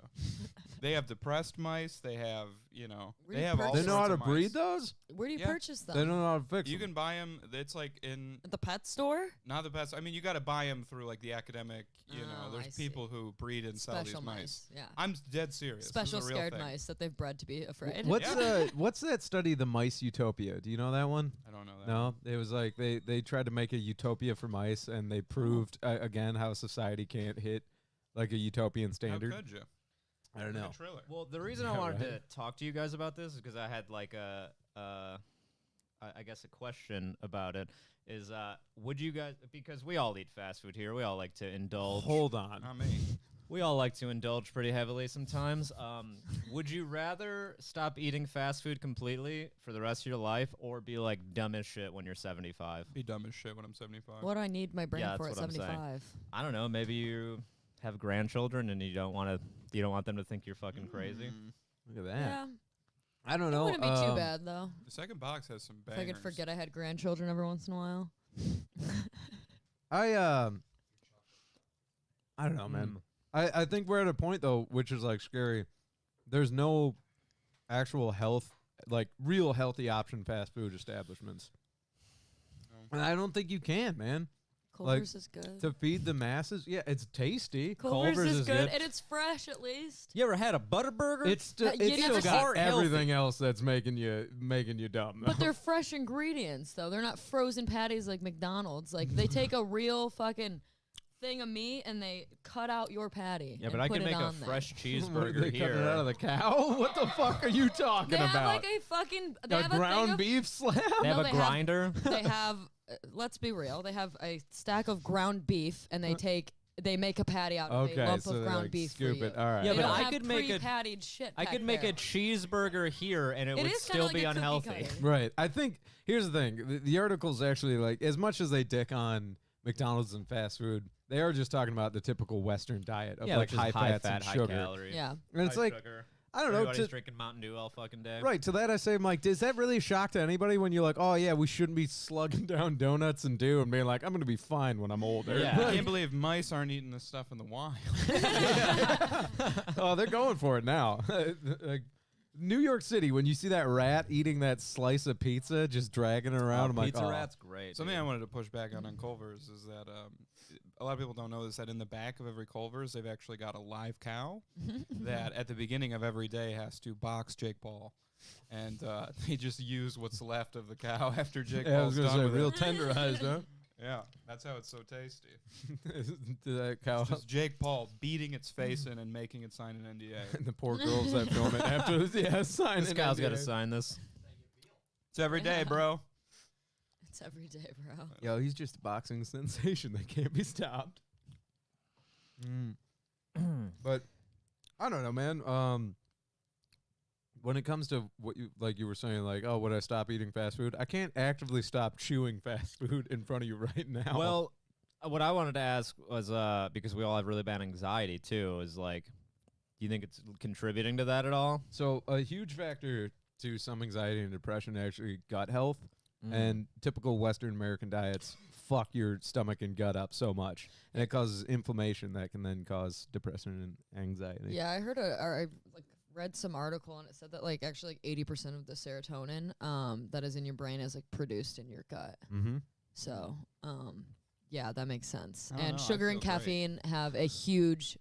They have depressed mice. They have Where do they you have all They know how sorts to of breed mice. those. Where do you Yeah. purchase them? They don't know how to fix You them. can buy them. It's like in At the pet store? not the best. I mean, you got to buy them through like the academic. Oh, I There's see. people who breed and sell Special these mice. mice. Yeah. I'm dead serious. Special this is a real scared thing. mice that they've bred to be afraid. What's that study, the Mice Utopia? Do you know that one? I don't know that. No, it was like they tried to make a utopia for mice, and they proved again how society can't hit like a utopian standard. How could you? I don't know. Like a trailer. Well, the reason I Yeah, wanted right. to talk to you guys about this is because I had like I guess a question about it. Is would you guys, because we all eat fast food here, we all like to indulge. Hold on. Not me. We all like to indulge pretty heavily sometimes. Would you rather stop eating fast food completely for the rest of your life, or be like dumb as shit when you're 75? Be dumb as shit when I'm 75. What do I need my brain Yeah, for at that's what I'm saying. 75? I don't know. Maybe you have grandchildren and you don't want them to think you're fucking crazy. Look at that. Yeah. I don't It know. wouldn't be too bad though. The second box has some If bangers. I could forget I had grandchildren every once in a while. I don't know, man. I think we're at a point though, which is like scary. There's no actual health, like real healthy option fast food establishments. And I don't think you can, man. Culver's is good. To feed the masses, yeah, it's tasty. Culver's is good, and it's fresh at least. You ever had a Butterburger? It's still, You it's never still got heart everything else that's making you dumb. But they're fresh ingredients, though. They're not frozen patties like McDonald's. Like, they take a real fucking thing of meat and they cut out your patty. Yeah, and but I put can it make a on there. fresh They cheeseburger cut here. it out of the cow? What the fuck are you talking They have about? like a fucking a have a ground thing of, beef slab? They have No, a grinder. They have. Let's be real. They have a stack of ground beef, and they make a patty out of Okay, a lump so of they, ground like, beef scoop for it. you. All right. Yeah, They but don't I have could make a pre-pattied shit. I back could make there. a cheeseburger here, and it It would is still kinda be like a cookie unhealthy. cutter. Right. I think here's the thing. The article's actually like, as much as they dick on McDonald's and fast food, they are just talking about the typical Western diet of Yeah, like which is high high fats fat, and high sugar. calorie. Yeah. And it's High like, sugar. I don't know. Everybody's To, drinking Mountain Dew all fucking day. right. To that I say, Mike, is that really a shock to anybody when you're like, oh yeah, we shouldn't be slugging down donuts and Dew and being like, I'm gonna be fine when I'm older. Yeah. I can't believe mice aren't eating this stuff in the wild. Oh, they're going for it now. Like, New York City, when you see that rat eating that slice of pizza, just dragging it around, I'm like, Pizza oh. Rat's great. Something dude. I wanted to push back on Culver's is that a lot of people don't know this, that in the back of every Culver's, they've actually got a live cow that at the beginning of every day has to box Jake Paul. And they just use what's left of the cow after Jake Yeah, I Paul's was gonna done say with real it. tenderized, huh? Yeah, that's how it's so tasty. To that cow. It's just Jake Paul beating its face in and making it sign an NDA. And the poor girls that film it after, sign This an guy's got to NDA. sign this. It's every day, bro. It's every day, bro. Yo, he's just a boxing sensation that can't be stopped. But I don't know, man. When it comes to what you were saying, like, oh, would I stop eating fast food? I can't actively stop chewing fast food in front of you right now. Well, what I wanted to ask was because we all have really bad anxiety too. Is like, do you think it's contributing to that at all? so a huge factor to some anxiety and depression actually gut health, and typical Western American diets fuck your stomach and gut up so much, and it causes inflammation that can then cause depression and anxiety. Yeah, I heard I read some article and it said that like actually like 80% of the serotonin that is in your brain is like produced in your gut. Mm-hmm. So yeah, that makes sense. I don't And know, I sugar and feel great. caffeine have a huge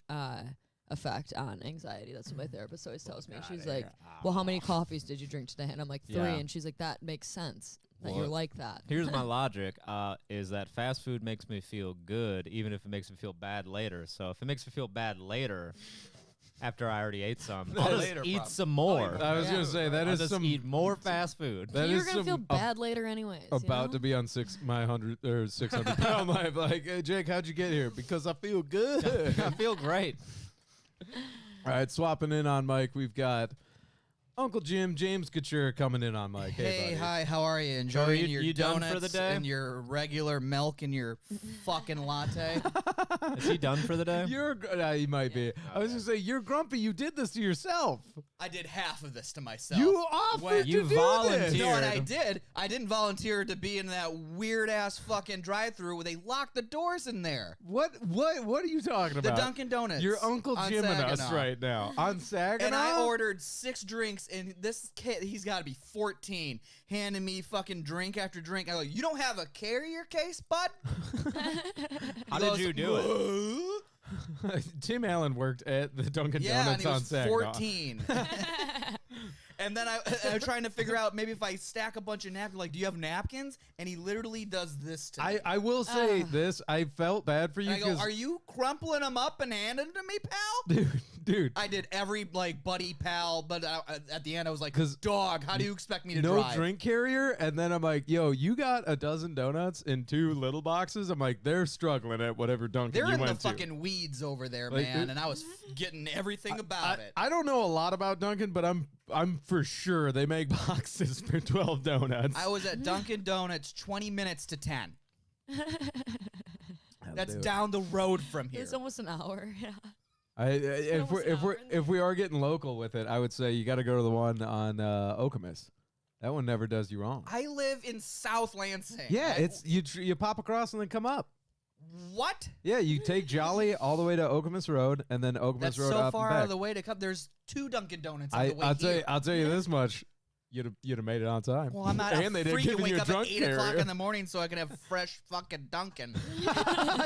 effect on anxiety. That's what my therapist always tells me. She's like, well, how many coffees did you drink today? And I'm like, 3. Yeah. And she's like, that makes sense that Well, you're like that. Here's my logic: is that fast food makes me feel good, even if it makes me feel bad later. So if it makes me feel bad later, after I already ate some, I'll just Later eat problem. some more. I was Yeah. gonna say that I'll is just some eat more fast food. that You're is gonna some feel bad later anyways. about to be on my 100 or 600 pound life. Like, hey, Jake, how'd you get here? Because I feel good. I feel great. All right, swapping in on Mike, we've got Uncle Jim, James Couture coming in on Mike. Hey, buddy. hi, how are you? Enjoying you- your you done donuts for the day? and your regular milk and your fucking latte? Is he done for the day? You're he might be. I was gonna say you're grumpy. You did this to yourself. I did half of this to myself. You offered When- to You do this. volunteered. No, and I did. I didn't volunteer to be in that weird ass fucking drive-through where they lock the doors in there. What are you talking The about? Dunkin' Donuts. You're Uncle on Jim and us Saginaw. right now on Saginaw. And I ordered 6 drinks, and this kid, he's got to be 14, handing me fucking drink after drink. I go, you don't have a carrier case, bud? How did you do it? Tim Allen worked at the Dunkin' Yeah, and Donuts he on was Saginaw. 14. And then I was trying to figure out maybe if I stack a bunch of napkins, like, do you have napkins? And he literally does this to me. I will say this. I felt bad for you And I go, because, are you crumpling them up and handing them to me, pal? dude. I did every, like, buddy, pal, but at the end I was like, 'Cause dog, how do you expect me to no drive? drink carrier, and then I'm like, yo, you got a dozen donuts in 2 little boxes. I'm like, they're struggling at whatever Dunkin' They're you in the went to. fucking weeds over there, Like, man, and I was getting everything about it. I don't know a lot about Dunkin', but I'm for sure they make boxes for 12 donuts. I was at Dunkin' Donuts 20 minutes to 10. That's down the road from here. It's almost an hour. Yeah. If we are getting local with it, I would say you got to go to the one on Okemos. That one never does you wrong. I live in South Lansing. Yeah, it's you pop across and then come up. What? Yeah, you take Jolly all the way to Okemos Road, and then Okemos That's Road so up far and back. out of the way to come. There's 2 Dunkin' Donuts on the way here. I'll tell you this much: you'd have made it on time. Well, I'm not and they didn't freaking give you wake a up drunk at 8 o'clock carrier. in the morning so I can have fresh fucking Dunkin'.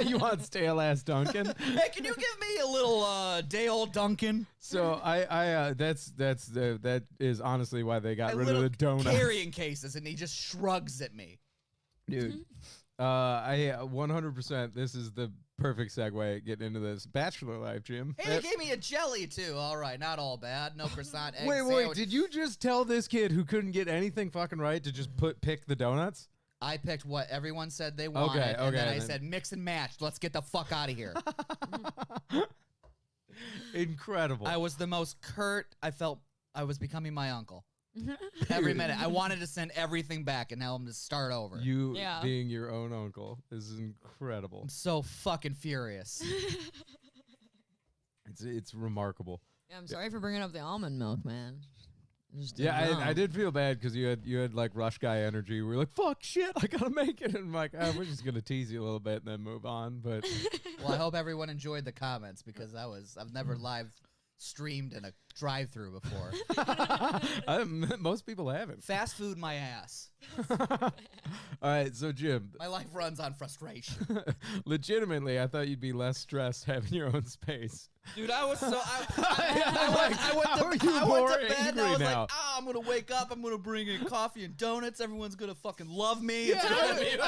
You want stale ass Dunkin'? Hey, can you give me a little day old Dunkin'? So that is honestly why they got rid of the donuts. Carrying cases, and he just shrugs at me. Dude. I 100%. This is the perfect segue getting into this bachelor life, Jim. Hey, they gave me a jelly too. All right, not all bad. No croissant, egg Wait, sandwich. did you just tell this kid who couldn't get anything fucking right to just pick the donuts? I picked what everyone said they wanted, Okay, and then I then. said mix and match. Let's get the fuck out of here. Incredible. I was the most curt. I felt I was becoming my uncle. Every minute. I wanted to send everything back, and now I'm going to start over. You being your own uncle is incredible. I'm so fucking furious. It's remarkable. Yeah, I'm sorry for bringing up the almond milk, man. Yeah, I did feel bad because you had like rush guy energy. We were like, fuck shit, I gotta make it. And I'm like, we're just gonna tease you a little bit and then move on. But Well, I hope everyone enjoyed the comments because I've never live streamed in a drive-through before. Most people haven't. Fast food my ass. All right, so Jim, My life runs on frustration. legitimately, I thought you'd be less stressed having your own space. Dude, I was so How I went are to you bed more and I angry was now? like, I'm gonna wake up, I'm gonna bring in coffee and donuts, everyone's gonna fucking love me. Yeah,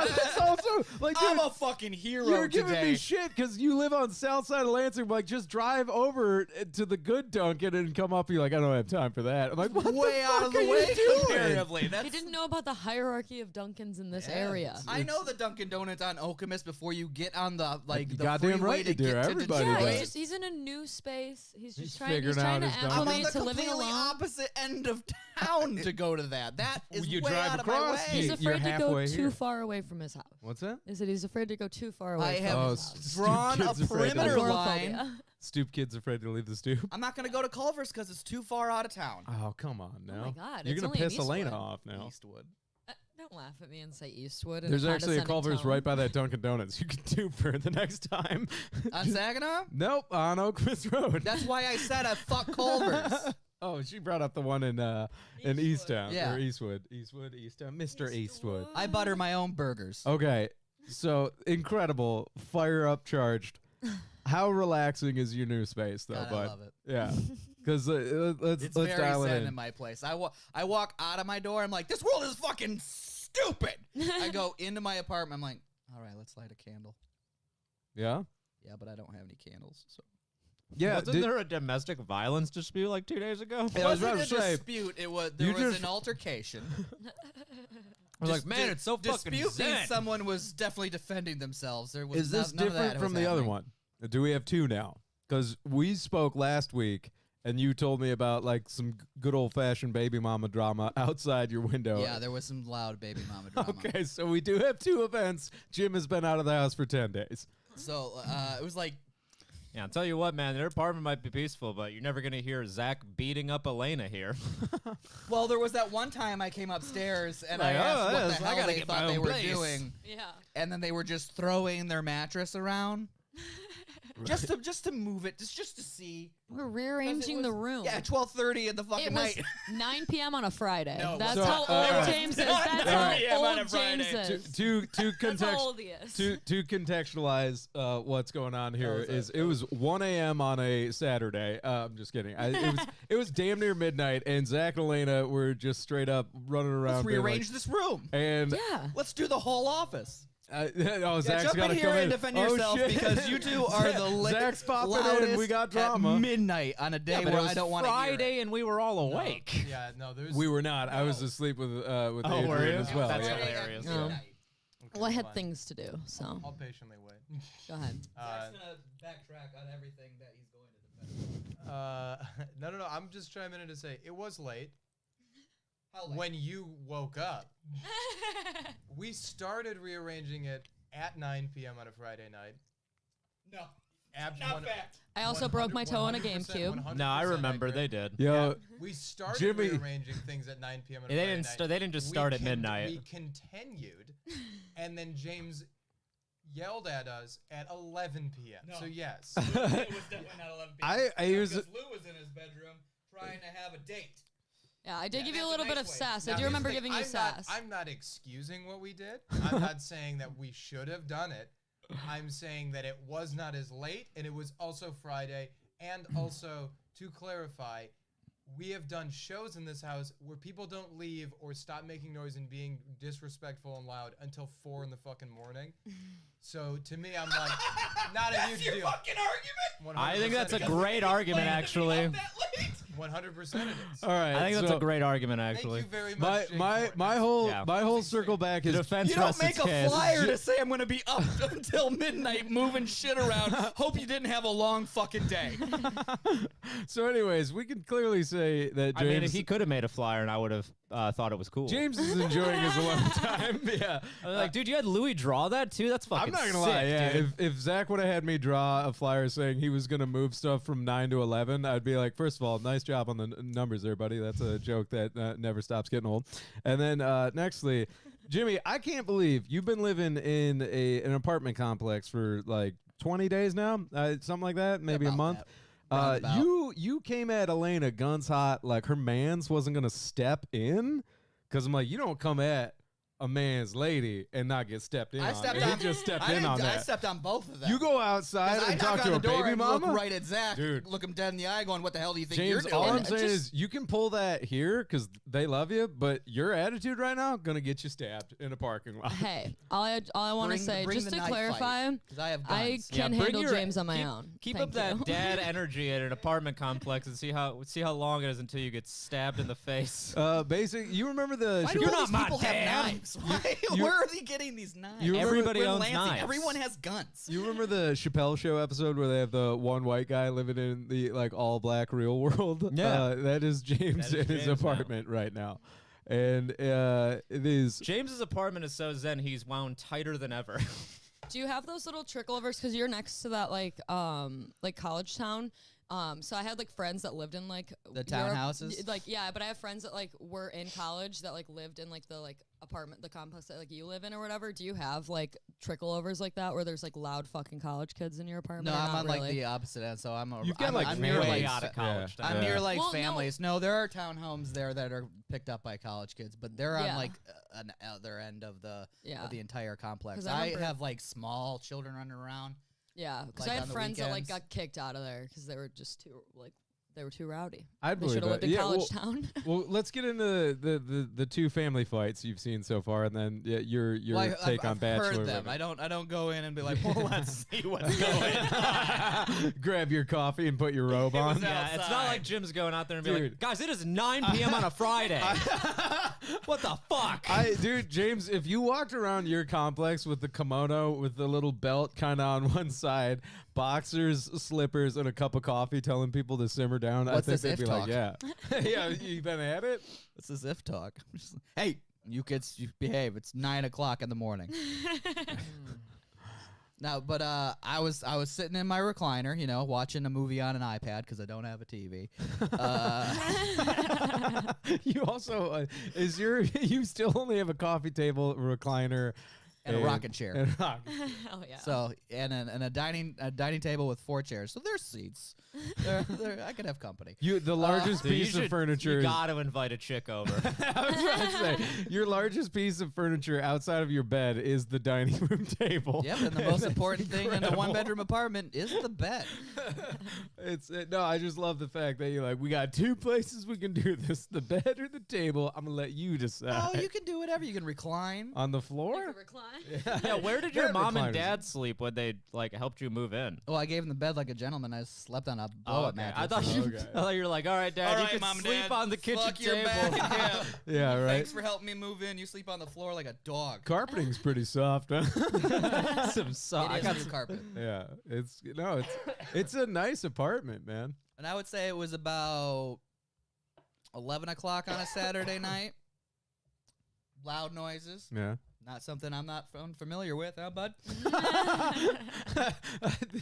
that's also like I'm dude, a fucking hero you're giving today. me shit because you live on south side of Lansing. Like, just drive over to the good Dunkin' and come up. You're like, I don't have time for that. I'm like, what Way the out fuck of the are you way doing? comparatively. He That's didn't know about the hierarchy of Dunkins in this area. I know the Dunkin' Donuts on Okemos before you get on the the goddamn freeway right to you do. get to Everybody Yeah, Detroit. does. he's in a new space. He's just trying. figuring He's trying out to his Dunkin'. I'm on acclimate the to living completely alone. opposite end of town to go to that. That is You way drive out of my across, way. He's you're afraid to go halfway too here. far away from his house. What's that? He said he's afraid to go too far away. I from have his house. drawn a Stupid kids afraid to perimeter leave. line. Agoraphobia. Stoop kid's afraid to leave the stoop. I'm not gonna go to Culver's because it's too far out of town. Oh, come on now. my God, You're it's gonna only in piss Elena Eastwood. off now. Eastwood. Don't laugh at me and say Eastwood. in There's a actually a condescending Culver's tone. right by that Dunkin' Donuts. You can do for the next time. On Saginaw? Nope, on Okemos Road. That's why I said I fuck Culver's. Oh, she brought up the one in Easttown Yeah. or Eastwood, Easttown, Mr. Eastwood. I butter my own burgers. Okay, so incredible, fire up, charged. How relaxing is your new space, though, God, I bud? love it. Yeah, because let's It's let's very dial it zen in. in my place. I walk out of my door. I'm like, this world is fucking stupid. I go into my apartment. I'm like, all right, let's light a candle. Yeah, Yeah, but I don't have any candles. So yeah. Wasn't there a domestic violence dispute like 2 days ago? Yeah, I was wasn't about a to say, dispute. It was there you was just- an altercation. I was like, man, it's so fucking dispute zen. means someone was definitely defending themselves. There was Is this none of that different from was the other happening. one? Do we have two now? Because we spoke last week, and you told me about like some good old fashioned baby mama drama outside your window. Yeah, there was some loud baby mama drama. Okay, so we do have two events. Jim has been out of the house for 10 days. So it was like, Yeah, I'll tell you what, man, their apartment might be peaceful, but you're never going to hear Zach beating up Elena here. well, there was that one time I came upstairs and Like, I asked oh, what yes, the I hell gotta they get my thought they own were place. doing, Yeah. and then they were just throwing their mattress around. Just to move it, just to see. We're rearranging the room. Yeah, 12:30 in the fucking It was night. 9 p.m. on a Friday. No, That's so, how old alright. James is. Not That's 9 how p.m. on a old Friday. James is. To That's how old he is. to contextualize what's going on here was that? is it was 1 a.m. on a Saturday. I'm just kidding. It was damn near midnight, and Zach and Elena were just straight up running around. Let's being rearrange like, this room. and Yeah. Let's do the whole office. oh, Yeah, Zach's jump got in to here come and in. defend Oh, yourself shit. because you two are the Zach's popping in. loudest We got at drama. midnight on a day Yeah, but where it was I don't want to hear it. Friday and we were all awake. Yeah, no, there's. We were not. I was asleep with Oh, were Adrian you? as well. That's yeah. hilarious. No. Okay, Well, I had fine. things to do, so I'll patiently wait. go ahead. Zach's gonna backtrack on everything that he's going to defend. No. I'm just chiming in to say it was late How late? when you woke up. We started rearranging it at 9 p.m. on a Friday night. No, Abs- not one- fact. I also broke my toe on a 100%, GameCube. 100% No, I remember agree. they did. Yo, We started Jimmy- rearranging things at 9 p.m. on a They Friday didn't night. st- they didn't just We start at midnight. We continued, and then James yelled at us at 11 p.m. No. So yes. It was definitely not 11 p.m. I use because Lou was in his bedroom trying to have a date. Yeah, I did give you a that's a little bit nice of way. sass. Now, I do here's remember the thing, giving you I'm sass. I'm not excusing what we did. I'm not saying that we should have done it. I'm saying that it was not as late, and it was also Friday. And also, to clarify, we have done shows in this house where people don't leave or stop making noise and being disrespectful and loud until 4 in the fucking morning. So to me, I'm like, not a huge deal. Fucking argument. I think that's a 100% great argument, actually. 100% it is. All right. I think that's so a great argument, actually. Thank you very My much. Jake my Ford. my whole Yeah. my whole circle back The is defense You don't rests make its a case. flyer to say I'm going to be up until midnight moving shit around. Hope you didn't have a long fucking day. So, anyways, we can clearly say that I mean, James he could have made a flyer, and I would have thought it was cool. James is enjoying his alone time. Yeah. I was like, dude, you had Louis draw that too? That's fucking I'm not gonna sick, lie. Yeah, dude. if Zach would have had me draw a flyer saying he was gonna move stuff from 9 to 11, I'd be like, first of all, nice job on the numbers there, buddy. That's a joke that never stops getting old. And then nextly, Jimmy, I can't believe you've been living in an apartment complex for like 20 days now, something like that, maybe a About month. that. Roundabout. You came at Elena guns hot, like her man's wasn't gonna step in, because I'm like, you don't come at a man's lady and not get stepped in. I on. stepped And on. he just stepped I in didn't- on I that. stepped on both of them. You go outside 'Cause I and knock talk to on a the door baby and mama. look right at Zach, Dude. look him dead in the eye, going, "What the hell do you think you're James, doing?" all I'm It's saying just- is you can pull that here because they love you, but your attitude right now gonna get you stabbed in a parking lot. Hey, all I want to Bring- say, bring just the to knife clarify, fight, 'cause I have I guns. can bring handle your- James on my keep- own. Keep Thank up that you. dad energy at an apartment complex and see how long it is until you get stabbed in the face. Basic. You remember the? Why do You're all not these my people have dad. knives? Why? you- Where are they getting these knives? you remember- Everybody We're in owns Lansing. knives. Everyone has guns. You remember the Chappelle Show episode where they have the one white guy living in the like all black real world? Yeah. That is James That is in his James now. apartment right now, and it is. James's apartment is so zen, he's wound tighter than ever. Do you have those little trickleovers? Because you're next to that like college town. So I had like friends that lived in like The Europe- townhouses? Like yeah, but I have friends that like were in college that like lived in like the like apartment, the complex that like you live in or whatever. Do you have like trickleovers like that where there's like loud fucking college kids in your apartment? No, or I'm not on really? like the opposite end, so I'm. You've got I'm, like I'm near way like out of college. Yeah. I'm near like Well, no. families. No, there are townhomes there that are picked up by college kids, but they're on Yeah. like an other end of the Yeah. entire complex. 'Cause I I remember- have like small children running around. Yeah, because like, I on had the friends that like weekends. got kicked out of there because they were just too like they were too rowdy. I'd They believe should have that. lived in Yeah, college well- town. Well, let's get into the two family fights you've seen so far, and then your Well, take on I've Bachelor. heard them. women. I don't go in and be like, well, let's see what's going. Grab your coffee and put your robe It on. was Yeah, it's not outside. like Jim's going out there and be Dude. like, guys, it is 9 p.m. on a Friday. What the fuck? Dude, James, if you walked around your complex with the kimono with the little belt kind of on one side, boxers, slippers, and a cup of coffee, telling people to simmer down, What's I think this they'd if be talk? like, yeah, yeah, you been at it. What's this if talk? Hey, you kids, you behave. It's 9 o'clock in the morning. No, but I was sitting in my recliner, you know, watching a movie on an iPad because I don't have a TV. You also you still only have a coffee table, recliner, And a rocking chair. and a rock- Hell yeah. So and a dining table with 4 chairs. So there's seats. I could have company. The largest Dude, you piece of should- furniture. You is- got to invite a chick over. I was about to say, your largest piece of furniture outside of your bed is the dining room table. Yep, and the most important thing in a incredible. 1-bedroom apartment is the bed. No, I just love the fact that you're like, we got 2 places we can do this: the bed or the table. I'm gonna let you decide. Oh, you can do whatever. You can recline. on the You floor. could recline. Yeah, where did They your have mom and recliners. dad sleep when they like helped you move in? Well, I gave him the bed like a gentleman. I slept on a Oh, blow-up okay. mattress. I thought you. Okay. I thought you were like, all right, Dad, All you right, can Mom and sleep Dad, on the kitchen fuck your table. back and yeah. Yeah, right. Thanks for helping me move in. You sleep on the floor like a dog. Carpeting's pretty soft, huh? Some sauce. It is new carpet. Yeah, it's a nice apartment, man. And I would say it was about 11 o'clock on a Saturday night. Loud noises. Yeah. Not something I'm not familiar with, huh, bud?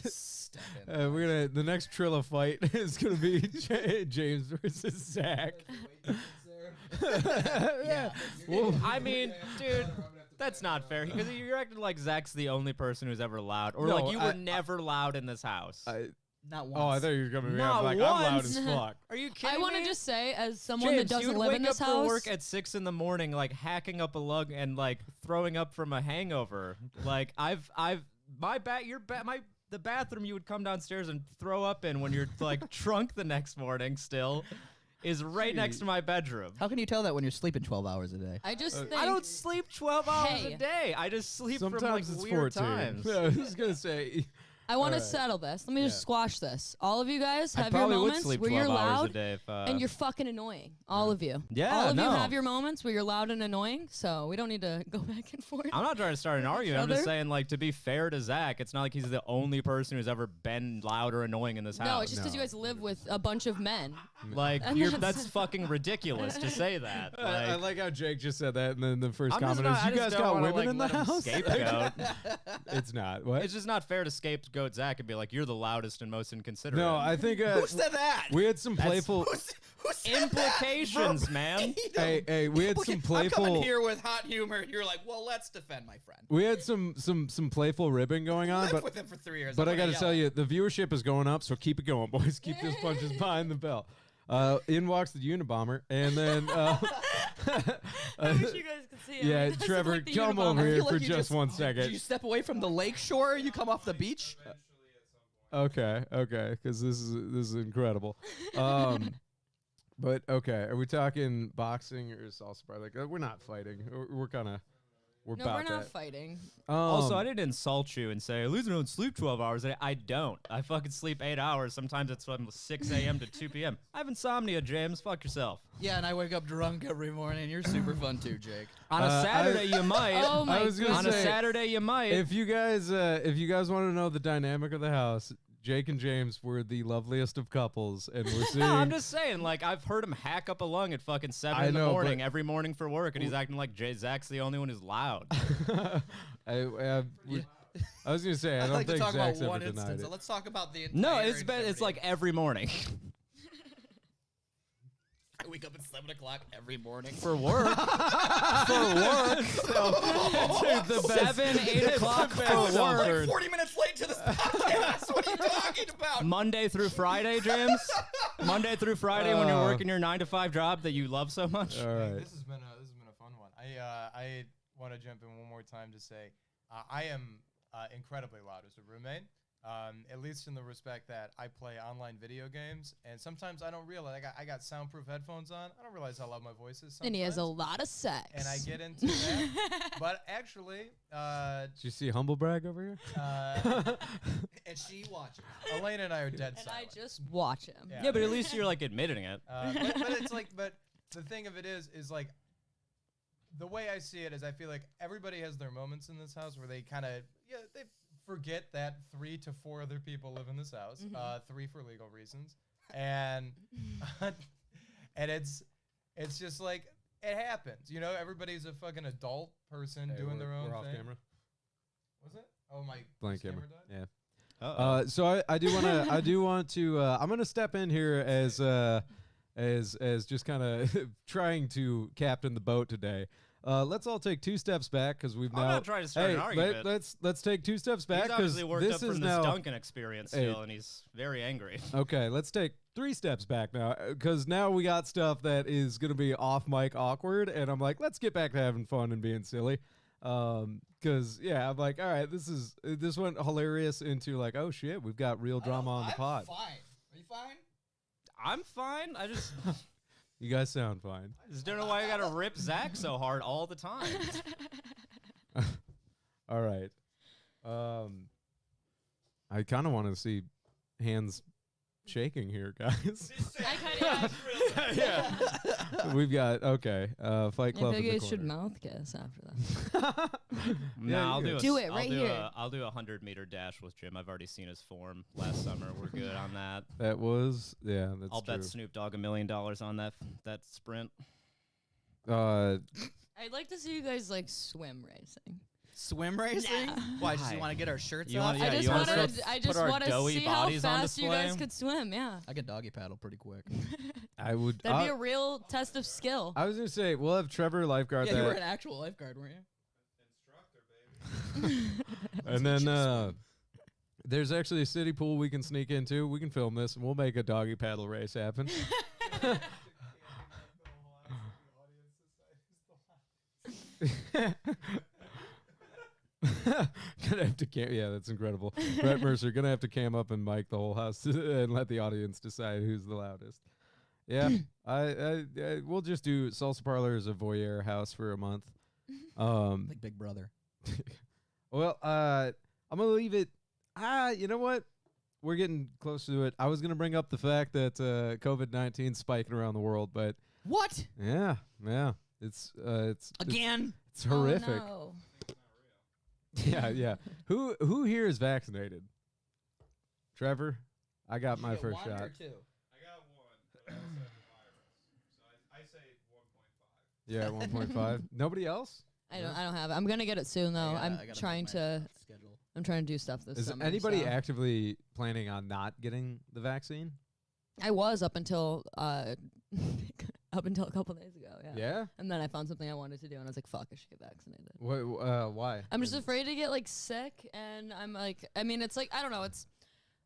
Step in. The next Trilla fight is gonna be James versus Zach. Yeah. Well, I mean, dude, That's not fair because you're acting like Zach's the only person who's ever loud, or No, like you were never loud in this house. Not once. Oh, I thought you were coming to me. Not I'm like, I'm loud once. as fuck. Are you kidding I want to me? just say, as someone James, that you doesn't would live wake in this up house, for work at 6 a.m, like hacking up a lung and like throwing up from a hangover. Like the bathroom you would come downstairs and throw up in when you're like drunk the next morning still is right next to my bedroom. How can you tell that when you're sleeping 12 hours a day? I just think I don't sleep 12 hours Hey. a day. I just sleep Sometimes from like it's weird 14. times. Yeah, I was gonna say. I want to Alright. settle this. Let me just squash this. All of you guys I have your probably would moments sleep where 12 you're hours a loud day if, and you're fucking annoying. All of you. Yeah, all of no. you have your moments where you're loud and annoying. So we don't need to go back and forth. I'm not trying to start an argument. I'm just Other? saying, like, to be fair to Zach, it's not like he's the only person who's ever been loud or annoying in this house. No, it's just because you guys live with a bunch of men. Like, And that's fucking ridiculous to say that. I like how Jake just said that, and then the first I'm just comment not- I is, "You just guys don't got wanna, women like, in the let him house." scapegoat. It's not. What? It's just not fair to scapegoat Zach and be like, you're the loudest and most inconsiderate. No, I think Who said that? we had some playful Who said implications, that? man. Hey, we had some I'm playful. coming here with hot humor. You're like, well, let's defend my friend. We had some playful ribbing going on, Lived but with him for 3 years. but I'm I got to gonna tell yell you, the viewership is going up, so keep it going, boys. Keep those punches behind the bell. In walks the Unabomber, and then I wish you guys could see him. yeah, He does Trevor, like the come Unabomber. over I here feel for like you just 1 Did second. you step away from the lake shore? You come off the beach? Okay, because this is incredible. But okay, are we talking boxing or salsa bar? Like, we're not fighting. We're kind of No, about we're not that. fighting. Also, I didn't insult you and say, at least I don't sleep 12 hours a day. I don't. I fucking sleep 8 hours. Sometimes it's from 6 a.m. to 2 p.m. I have insomnia, James. Fuck yourself. Yeah, and I wake up drunk every morning. You're super fun too, Jake. On a Saturday, you might. Oh my I was gonna On a say, Saturday, you might. if you guys want to know the dynamic of the house, Jake and James were the loveliest of couples, and we're seeing. No, I'm just saying, like, I've heard him hack up a lung at fucking 7 I in the know, morning but- every morning for work, and he's acting like Zach's the only one who's loud. I was gonna say I I'd don't like to think talk Zach's about one ever denied instance. it. So let's talk about the entire No, it's like every morning. I wake up at 7 o'clock every morning. For work. For work. the best. 7, 8 o'clock for I'm work. like 40 minutes late to this podcast. What are you talking about? Monday through Friday, James? Monday through Friday when you're working your 9 to 5 job that you love so much? All right. This has been a fun one. I want to jump in one more time to say I am incredibly loud as a roommate. At least in the respect that I play online video games, and sometimes I don't realize I got soundproof headphones on. I don't realize how loud my voice is. And he has a sometimes. lot of sex. And I get into that. But actually, Did you see humble brag over here? And she watches. Elena and I are dead and I silent. just watch him. Yeah, but at least you're like admitting it. But it's like, but the thing of it is like, the way I see it is I feel like everybody has their moments in this house where they kind of, they forget that 3 to 4 other people live in this house, 3 for legal reasons. And, and it's just like, it happens, you know, everybody's a fucking adult person doing their own We're off thing. camera. Was it? Oh, my Blank this camera. died? Yeah. So I do want to I'm gonna step in here as just kind of trying to captain the boat today. Let's all take 2 steps back because we've I'm now. not trying to start an argument. Let's take 2 steps back He's because obviously worked this up from is this now. Dunkin experience still, and he's very angry. Okay, let's take 3 steps back now because now we got stuff that is gonna be off mic awkward, and I'm like, let's get back to having fun and being silly. Because yeah, I'm like, all right, this went hilarious into like, oh shit, we've got real drama on the pod. I'm fine. Are you fine? I'm fine. I just You guys sound fine. don't know why I gotta rip Zach so hard all the time. All right. I kind of want to see hands shaking here, guys. Yeah. We've got Fight I Club. feel like in you the guys should corner. mouth kiss after that. No, I'll you do Do a, it I'll right do here. I'll do a 100-meter dash with Jim. I've already seen his form last summer. We're good on that. That was that's I'll true. bet Snoop Dogg $1 million on that sprint. Uh, I'd like to see you guys like swim racing. Swim racing? Nah. Why? Just Why? you want to get our shirts You off? wanna- Yeah, I just you wanna wanted. start- I put just our want to doughy see how bodies on fast you guys display? could swim. Yeah, I can doggy paddle pretty quick. I would. that'd be a real test of skill. I was gonna say we'll have Trevor lifeguard Yeah, you were that. an actual lifeguard, weren't you? And then there's actually a city pool we can sneak into. We can film this, and we'll make a doggy paddle race happen. Gonna have to yeah, that's incredible. Brett Mercer gonna have to cam up and mic the whole house and let the audience decide who's the loudest. Yeah, I we'll just do Salsa Parlor as a voyeur house for a month. Like Big Brother. Well, I'm gonna leave it. You know what? We're getting close to it. I was gonna bring up the fact that COVID-19 spiking around the world, but What? yeah, it's Again? It's horrific. Oh, no. Yeah. Who here is vaccinated? Trevor, I got my first shot. I got one, but I also have the virus. So I say 1.5. Yeah, 1.5. Nobody else? I don't have it. I'm gonna get it soon though. I I'm gotta trying make my to. schedule. I'm trying to do stuff this Is summer. anybody so. actively planning on not getting the vaccine? I was up until a couple days ago. Yeah. Yeah? And then I found something I wanted to do, and I was like, "Fuck, I should get vaccinated." Why? I'm just afraid to get like sick, and I'm like, I mean, it's like I don't know. It's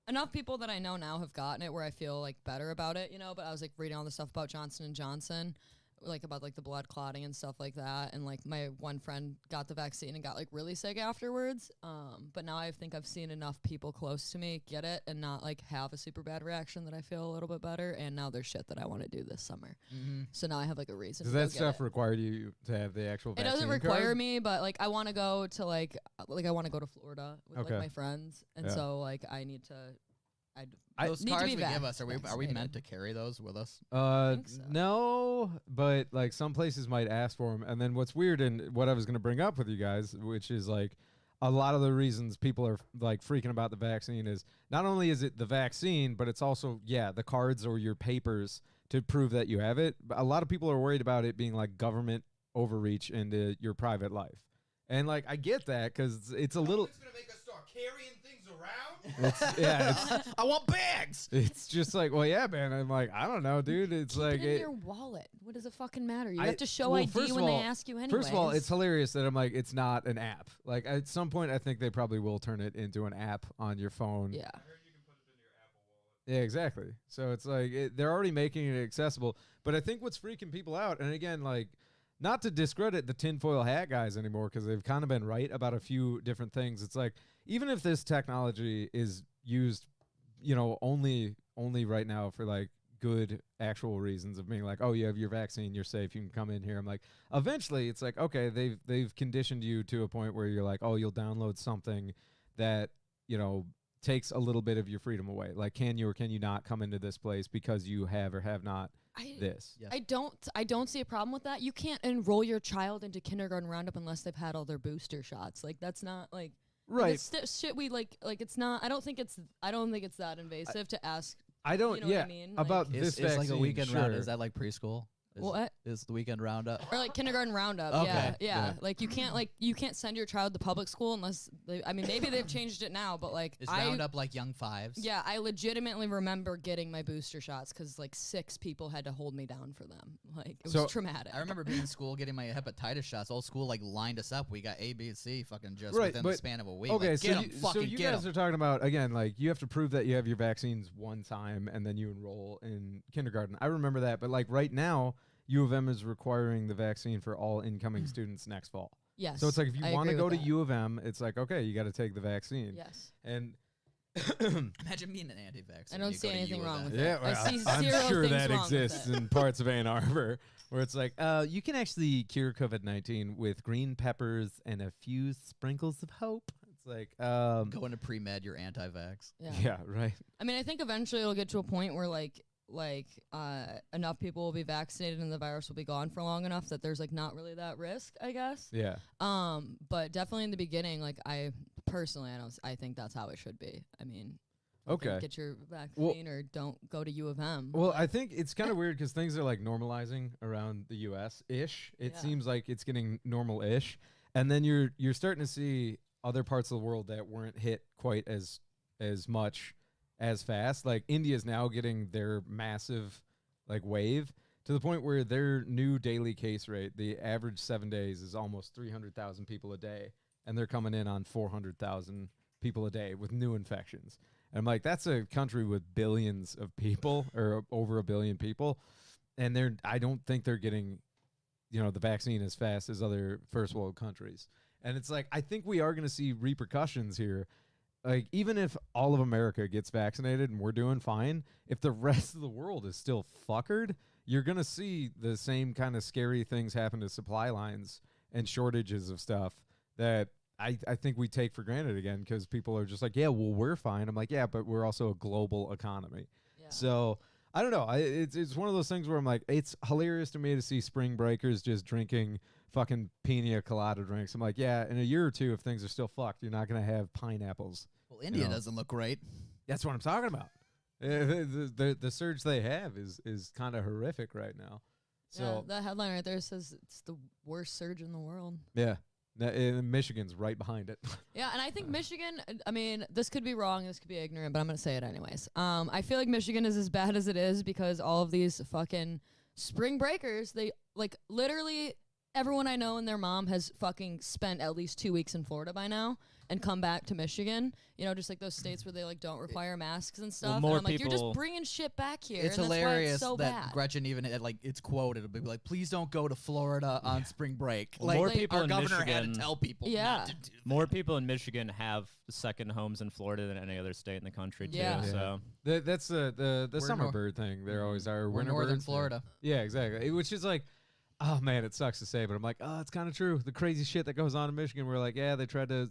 enough people that I know now have gotten it where I feel like better about it, you know. But I was like reading all the stuff about Johnson and Johnson, like about like the blood clotting and stuff like that, and like my one friend got the vaccine and got like really sick afterwards. But now I think I've seen enough people close to me get it and not like have a super bad reaction that I feel a little bit better. And now there's shit that I want to do this summer. So now I have like a reason. Does to go that get stuff it. require you to have the actual It vaccine doesn't require card? me, but like I want to go to like I want to go to Florida with Okay. like my friends, and Yeah. so like I need to. Those need to cards be we give us, are we vaccinated. meant to carry those with us? think so. No, but like some places might ask for them. And then what's weird and what I was going to bring up with you guys, which is like a lot of the reasons people are like freaking about the vaccine is not only is it the vaccine, but it's also, the cards or your papers to prove that you have it. But a lot of people are worried about it being like government overreach into your private life. And like, I get that because it's a little. It's gonna make us start carrying things around. I want bags. It's just like, well, yeah, man. I'm like, I don't know, dude. It's Keep like it in your wallet. What does it fucking matter? You I- have to show well, ID first of when they all- ask you anyway. First of all, it's hilarious that I'm like, it's not an app. Like at some point, I think they probably will turn it into an app on your phone. yeah. Yeah, exactly. So it's like they're already making it accessible. But I think what's freaking people out, and again, like, not to discredit the tinfoil hat guys anymore, because they've kind of been right about a few different things. It's like even if this technology is used, only right now for like good actual reasons of being like, oh, you have your vaccine, you're safe, you can come in here. I'm like, eventually, it's like, okay, they've conditioned you to a point where you're like, oh, you'll download something that takes a little bit of your freedom away. Like, can you or can you not come into this place because you have or have not this? Yes. I don't see a problem with that. You can't enroll your child into kindergarten roundup unless they've had all their booster shots. Like that's not like Right. It's shit we like it's not. I don't think it's that invasive to ask. I don't. You know what yeah. I mean? About Like- this Is like a vaccine, weekend sure. round. Is that like preschool? What? Is the weekend roundup? Or like kindergarten roundup. Okay. Yeah. Like you can't send your child to public school unless maybe they've changed it now, but like Is roundup like young fives? Yeah, I legitimately remember getting my booster shots because like 6 people had to hold me down for them. Like it was traumatic. I remember being in school getting my hepatitis shots. Old school like lined us up. We got A, B, and C fucking just Right, within but- the span of a week. Okay, like, so get 'em, you, fucking you get guys 'em. are talking about again, like you have to prove that you have your vaccines one time and then you enroll in kindergarten. I remember that, but like right now, U of M is requiring the vaccine for all incoming students next fall. Yes. So it's like if you I want to agree go to with that. U of M, it's like okay, you got to take the vaccine. Yes. And Imagine being an anti-vaxxer. I don't see anything wrong with yeah, it. well, I see I'm zero sure things that wrong with exists it. in parts of Ann Arbor where it's like, you can actually cure COVID-19 with green peppers and a few sprinkles of hope. It's like, Going to pre-med, you're anti-vax. yeah, right. I mean, I think eventually it'll get to a point where like enough people will be vaccinated and the virus will be gone for long enough that there's like not really that risk, I guess. Yeah. But definitely in the beginning, like I think that's how it should be. I mean, Okay. get your vaccine or don't go to U of M. Well, I think it's kind of weird because things are like normalizing around the U.S.-ish. It Yeah. seems like it's getting normal-ish, and then you're starting to see other parts of the world that weren't hit quite as much as fast. Like India's now getting their massive like wave to the point where their new daily case rate, the average 7 days, is almost 300,000 people a day and they're coming in on 400,000 people a day with new infections. And I'm like, that's a country with billions of people, or over a billion people, and I don't think they're getting, the vaccine as fast as other first world countries. And it's like, I think we are going to see repercussions here. Like, even if all of America gets vaccinated and we're doing fine, if the rest of the world is still fuckered, you're going to see the same kind of scary things happen to supply lines and shortages of stuff that I think we take for granted again, because people are just like, yeah, well, we're fine. I'm like, yeah, but we're also a global economy. Yeah. So I don't know. It's one of those things where I'm like, it's hilarious to me to see spring breakers just drinking fucking pina colada drinks. I'm like, yeah, in a year or two, if things are still fucked, you're not going to have pineapples. Well, India doesn't look great. That's what I'm talking about. The surge they have is kind of horrific right now. So the headline right there says it's the worst surge in the world. Yeah. Michigan's right behind it. Yeah, and I think Michigan, I mean, this could be wrong, this could be ignorant, but I'm going to say it anyways. I feel like Michigan is as bad as it is because all of these fucking spring breakers, they, like, literally everyone I know and their mom has fucking spent at least 2 weeks in Florida by now and come back to Michigan. Just like those states where they, like, don't require masks and stuff. more and I'm like, you're people- just bringing shit back here. It's and hilarious that's why it's so that bad. Gretchen even had, like, it's quoted. It'll be like, please don't go to Florida on spring break. Well, like, more people our in governor had Michigan- to tell people not to do More people in Michigan have second homes in Florida than any other state in the country, too. Yeah. So That's the We're summer nor- bird thing. There always are We're winter northern birds. Florida. Yeah, exactly. Which is like, oh man, it sucks to say, but I'm like, oh, it's kind of true. The crazy shit that goes on in Michigan. We're like, yeah, they tried to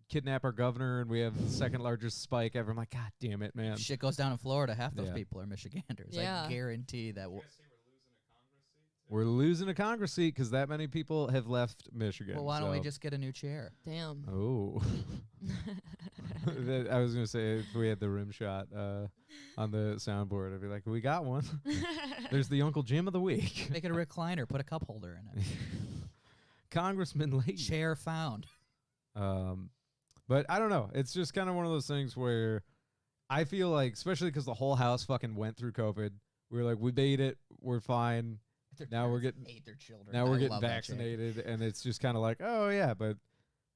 kidnap our governor, and we have the second largest spike ever. I'm like, God damn it, man. Shit goes down in Florida. Half those Yeah. people are Michiganders. Yeah. I guarantee that. We're losing a Congress seat because that many people have left Michigan. Well, why don't we so- just get a new chair? Damn. Oh. I was going to say, if we had the rim shot on the soundboard, I'd be like, we got one. There's the Uncle Jim of the week. Make it a recliner. Put a cup holder in it. Congressman Lee. Chair found. But I don't know. It's just kind of one of those things where I feel like, especially because the whole house fucking went through COVID, we were like, we beat it. We're fine. Now we're getting hate their children. Now we're I getting love that chick. vaccinated, and it's just kind of like, oh yeah, but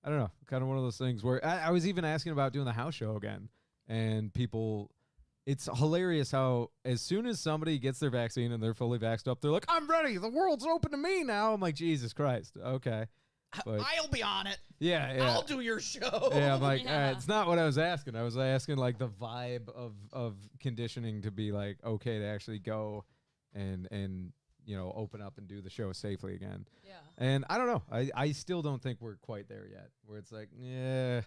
I don't know, kind of one of those things where I was even asking about doing the house show again, and people, it's hilarious how as soon as somebody gets their vaccine and they're fully vaxxed up, they're like, I'm ready, the world's open to me now. I'm like, Jesus Christ, okay. But I'll be on it. yeah, I'll do your show. yeah, I'm like, Yeah. it's not what I was asking. I was asking like the vibe of conditioning to be like okay to actually go and open up and do the show safely again. Yeah. And I don't know. I still don't think we're quite there yet. Where it's like, yeah,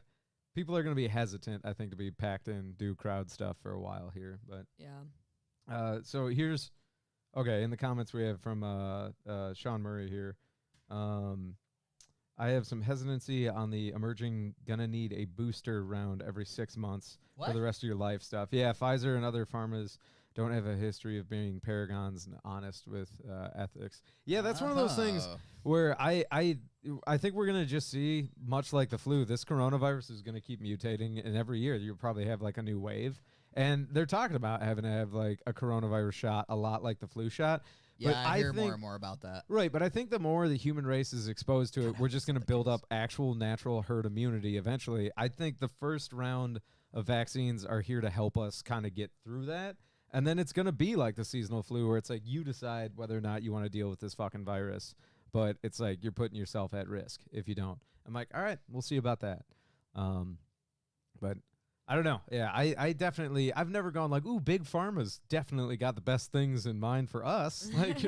people are going to be hesitant, I think, to be packed in, do crowd stuff for a while here. But Yeah. so here's in the comments we have from Sean Murray here. I have some hesitancy on the emerging gonna need a booster round every 6 months for What? the rest of your life stuff. Yeah, Pfizer and other pharmas don't have a history of being paragons and honest with ethics. Yeah, that's one of those things Oh. where I think we're gonna just see, much like the flu, this coronavirus is gonna keep mutating, and every year you'll probably have like a new wave. And they're talking about having to have like a coronavirus shot, a lot like the flu shot. Yeah, But I hear more think- and more about that. Right, but I think the more the human race is exposed to it, we're just going to build up actual natural herd immunity eventually. I think the first round of vaccines are here to help us kind of get through that. And then it's going to be like the seasonal flu where it's like you decide whether or not you want to deal with this fucking virus. But it's like you're putting yourself at risk if you don't. I'm like, all right, we'll see about that. But I don't know. Yeah, I definitely, I've never gone like, ooh, Big Pharma's definitely got the best things in mind for us. Like,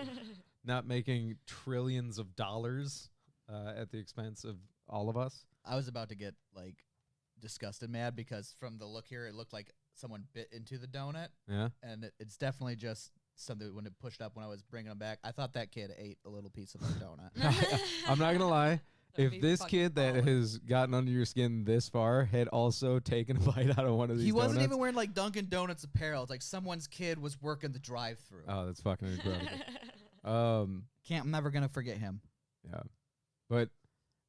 not making trillions of dollars at the expense of all of us. I was about to get like disgusted mad because from the look here, it looked like someone bit into the donut. Yeah. And it's definitely just something when it pushed up when I was bringing them back. I thought that kid ate a little piece of the donut. I'm not going to lie. That'd If be this fucking kid that baller. has gotten under your skin this far had also taken a bite out of one of these He wasn't donuts- even wearing like Dunkin' Donuts apparel. It's like someone's kid was working the drive-through. Oh, that's fucking incredible. I'm never gonna forget him. Yeah. But,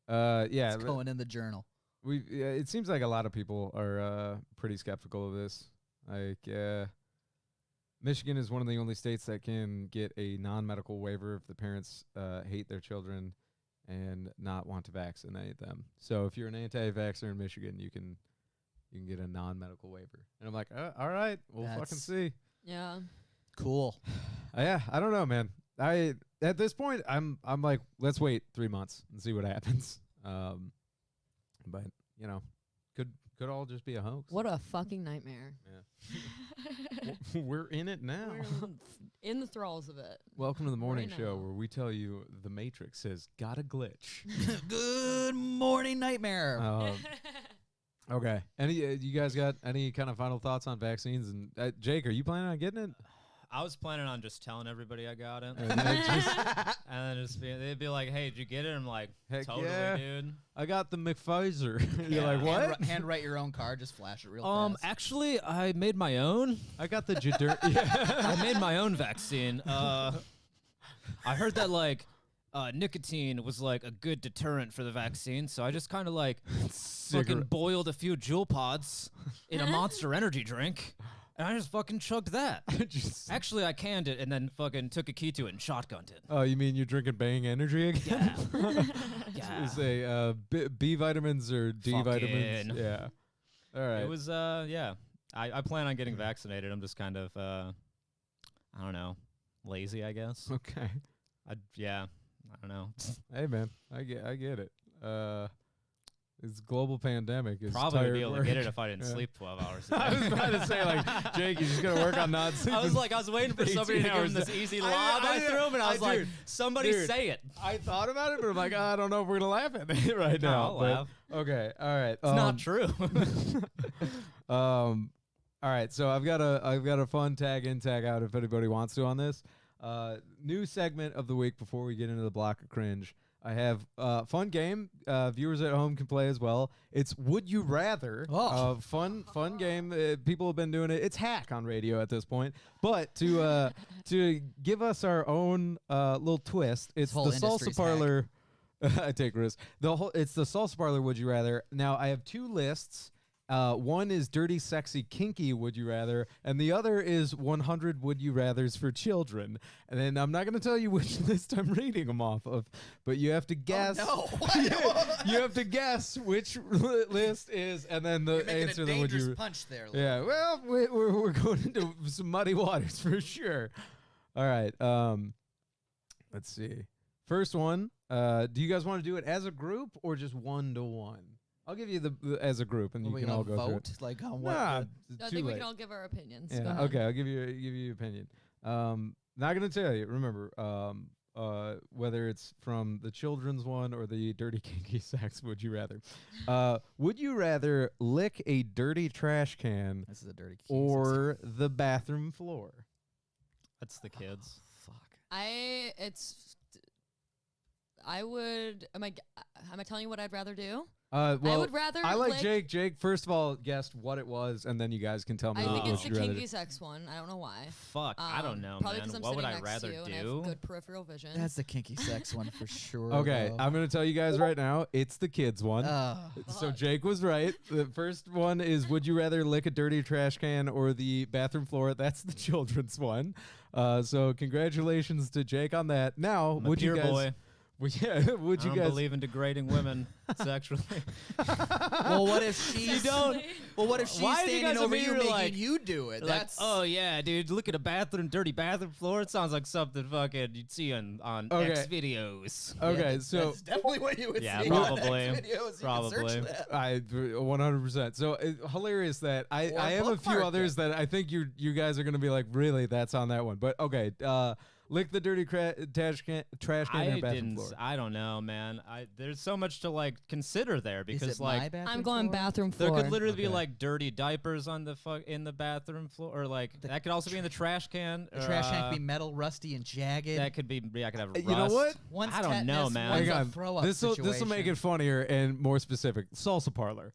yeah. It's going in the journal. It seems like a lot of people are pretty skeptical of this. Like, Michigan is one of the only states that can get a non-medical waiver if the parents hate their children and not want to vaccinate them. So if you're an anti-vaxxer in Michigan, you can get a non-medical waiver. And I'm like, all right, we'll fucking That's- see. Yeah. Cool. Yeah, I don't know, man. At this point, I'm like, let's wait 3 months and see what happens. But you know, could all just be a hoax. What a fucking nightmare. Yeah. We're in it now. We're in the thralls of it. Welcome to the morning Right show now. where we tell you the Matrix has got a glitch. Good morning, nightmare. Okay. Any you guys got any kind of final thoughts on vaccines? And Jake, are you planning on getting it? I was planning on just telling everybody I got it. And then And then they'd be like, hey, did you get it? I'm like, Heck totally, yeah. dude. I got the McPfizer. You're like, what? Handwrite your own card. Just flash it real fast. Actually, I made my own. I got the yeah. I made my own vaccine. I heard that like nicotine was like a good deterrent for the vaccine, so I just kind of like fucking boiled a few Juul pods in a Monster Energy drink, and I just fucking chugged that. Actually, I canned it and then fucking took a key to it and shotgunned it. Oh, you mean you're drinking Bang Energy again? Yeah. Is a B vitamins or D vitamins? Fucking. Yeah. All right. It was yeah. I plan on getting vaccinated. I'm just kind of I don't know, lazy, I guess. Okay. Yeah. I don't know. Hey man, I get it. It's global pandemic. It's Probably would tired be able to work. get it if I didn't Yeah. sleep 12 hours a I was day. about to say, like, Jake, you're just gonna work on not sleeping. I was waiting for somebody to 18 give hours him this a- easy I- lob I, I- threw him, and I was like, dude, somebody dude, say it. I thought about it, but I'm like, I don't know if we're gonna laugh at it right No, now. I'll but- laugh. Okay, all right. It's not true. All right, so I've got a fun tag in, tag out if anybody wants to on this. New segment of the week before we get into the block of cringe. I have fun game. Viewers at home can play as well. It's Would You Rather. Fun game. People have been doing it. It's hack on radio at this point. But to give us our own little twist, it's the whole Salsa industry's hack. Parlor. I take risks. It's the Salsa Parlor Would You Rather. Now I have two lists. One is dirty, sexy, kinky Would You Rather, and the other is 100 Would You Rathers for children. And then I'm not going to tell you which list I'm reading them off of, but you have to guess. no. You have to guess which list is, and then the You're making answer. a Then would dangerous you? punch there. Yeah. Well, we're going into some muddy waters for sure. All right. Let's see. First one. Do you guys want to do it as a group or just 1-to-1? I'll give you the as a group, and Are you we can gonna all go through vote it. like on what? Nah, the- I too think we late. can all give our opinions. Go Yeah. ahead. Okay, I'll give you opinion. Not gonna tell you. Remember, whether it's from the children's one or the dirty kinky sex. Would you rather? Would you rather lick a dirty trash can This is a dirty. or the bathroom floor? That's the kids. Fuck. Am I telling you what I'd rather do? Well, I would rather I like lick- Jake. Jake, first of all, guessed what it was, and then you guys can tell me. I think what it's the you'd rather do. kinky sex one. I don't know why. Fuck, I don't know, Probably man. because I'm What would sitting I next rather to you and I do? have good peripheral vision. That's the kinky sex one for sure. Okay, though. I'm gonna tell you guys right now. It's the kids one. So Fuck. Jake was right. The first one is would you rather lick a dirty trash can or the bathroom floor? That's the children's one. So congratulations to Jake on that. Now, I'm a would you pure guys? boy. Would you I don't guys? believe in degrading women sexually. Well, what if she's Well, what if she's Why are you standing guys over you immediately making like- you do it? Like, That's oh yeah, dude, look at a dirty bathroom floor. It sounds like something fucking you'd see on Okay. X videos. Okay, yeah, so that's definitely what you would Yeah, see probably. on X videos. You can Probably. search that. I 100%. So hilarious that I Or have a few bookmark others that I think you guys are gonna be like, really, that's on that one. But okay, lick the dirty trash can or bathroom floor. I don't know, man. There's so much to like consider there Is because it my like bathroom I'm going floor? bathroom there floor. could literally be Okay. like dirty diapers on the in the bathroom floor, or like that could also be in the trash can. The or, trash can could be metal, rusty, and jagged. that could be. Yeah, I could have. Rust. You know what? One's I don't know, tetanus, man. one's Hang a on. throw-up This will make situation. it funnier and more specific. Salsa Parlor.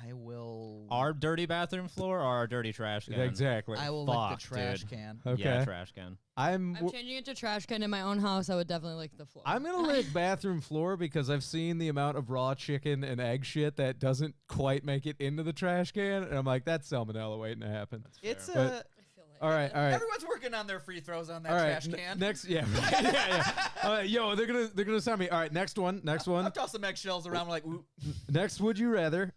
I will. Our dirty bathroom floor or our dirty trash can? Exactly. I will lick Fuck, the trash dude. can. Okay. Yeah, trash can. I'm changing it to trash can in my own house. I would definitely lick the floor. gonna lick bathroom floor because I've seen the amount of raw chicken and egg shit that doesn't quite make it into the trash can, and I'm like, that's salmonella waiting to happen. It's But- a. All right. Everyone's working on their free throws on that All right. trash can. Next, yeah, yeah. Yo, they're gonna sign me. All right, next one. I've tossed some eggshells around. Like, ooh. Next, would you rather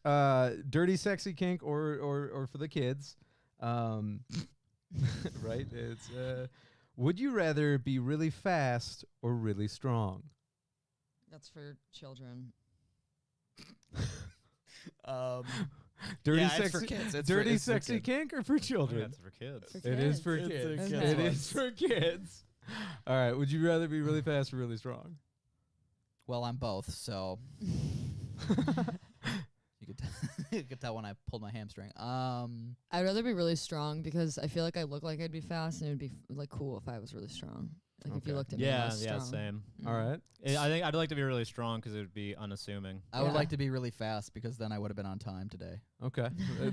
dirty sexy kink or for the kids? Right? It's would you rather be really fast or really strong? That's for children. Dirty yeah, sexy, it's for kids. It's dirty for sexy kids. kink or for children? That's for kids. For It is for kids. kids. Okay. It is for kids. All right. Would you rather be really fast or really strong? Well, I'm both, so you could tell when I pulled my hamstring. I'd rather be really strong because I feel like I look like I'd be fast, and it'd be like cool if I was really strong. Like if you Okay. looked at me, Yeah, less yeah, strong. same. All right. I think I'd like to be really strong because it would be unassuming. I would Yeah. like to be really fast because then I would have been on time today. Okay.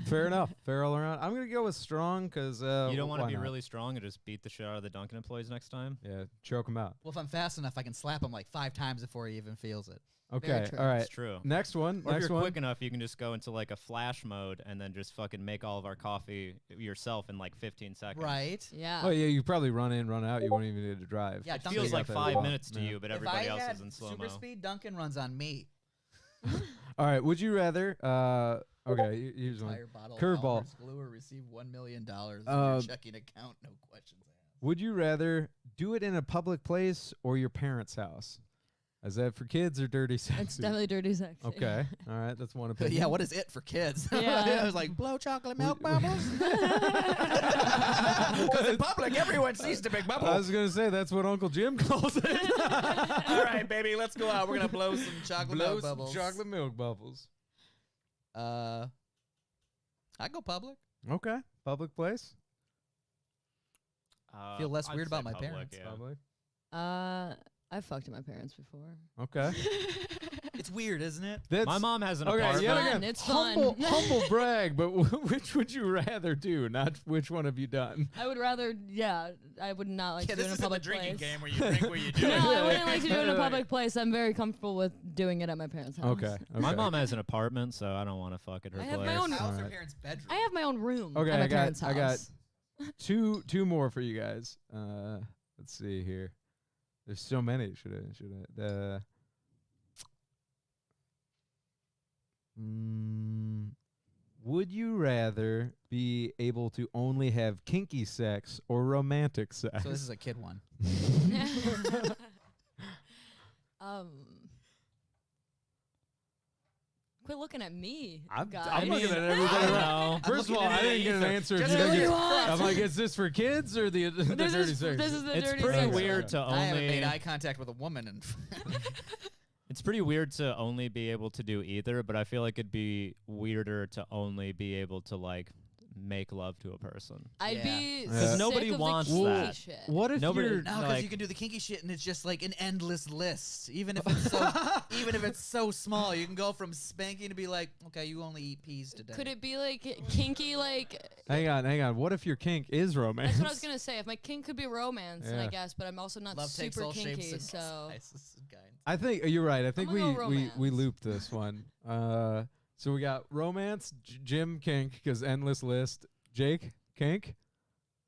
Fair enough. Fair all around. I'm gonna go with strong because You don't want to why be not? really strong and just beat the shit out of the Dunkin' employees next time. Yeah, choke them out. Well, if I'm fast enough, I can slap him like 5 times before he even feels it. Okay. true. All right. It's true. Next one. Or if Next you're one. quick enough, you can just go into like a flash mode and then just fucking make all of our coffee yourself in like 15 seconds. Right? Yeah. Oh yeah, you probably run in, run out. You won't even need to drive. Yeah, It Dunkin' feels got like that 5 long. minutes to Yeah. you, but If everybody I else had is in slow super mo. speed, Dunkin' runs on me. All right. Would you rather? Okay. Here's one. Entire bottle of Curveball. Elmer's glue or receive $1 million in Uh, your checking account. No questions asked. Would you rather do it in a public place or your parents' house? Is that for kids or dirty sexy? It's definitely dirty sexy. Okay. All right. That's one opinion. Yeah, what is it for kids? Yeah. I was like, blow chocolate milk bubbles? Because in public, everyone sees the big bubble. I was gonna say that's what Uncle Jim calls it. All right, baby, let's go out. We're going to blow some chocolate Blow milk some bubbles. chocolate milk bubbles. I go public. Okay. Public place. Feel less I'd weird say about my public, parents. yeah. Public. I've fucked at my parents before. Okay. It's weird, isn't it? That's, My mom has an okay. apartment. Yet Fun, again, it's humble, fun. humble brag. But which would you rather do? Not which one have you done? I would rather, I would not like to do it in a public place. where you drink where you do No, I wouldn't like to do it in a public place. I'm very comfortable with doing it at my parents' house. Okay. My mom has an apartment, so I don't want to fuck at her I place. have my own- House or Alright. parents' bedroom? I have my own room Okay, at my I got- parents' house. I got- two more for you guys. Let's see here. There's so many. Should I? Would you rather be able to only have kinky sex or romantic sex? So this is a kid one. Quit looking at me. I'm guys. looking at everybody. know. First of all, looking I at didn't get an ether. answer. Just You what didn't you get- want. I'm like, is this for kids or the This dirty is sex? the It's dirty pretty sex. weird to I haven't made only. eye contact with a woman in It's pretty weird to only be able to do either, but I feel like it'd be weirder to only be able to like make love to a person. I'd Yeah. be 'Cause sick nobody of the wants kinky that. shit. What if Nobody- you're No, because Like- you can do the kinky shit and it's just like an endless list. Even if it's so, even if it's so small, you can go from spanking to be like, okay, you only eat peas today. Could it be like kinky? Like Hang on. What if your kink is romance? that's what I was gonna say. If my kink could be romance, then I Yeah. guess. But I'm also not Love takes super all kinky, shapes and so sizes and kinds. I think you're right. I think I'm gonna go we romance. looped this one. So we got romance, Jim kink because endless list. Jake kink,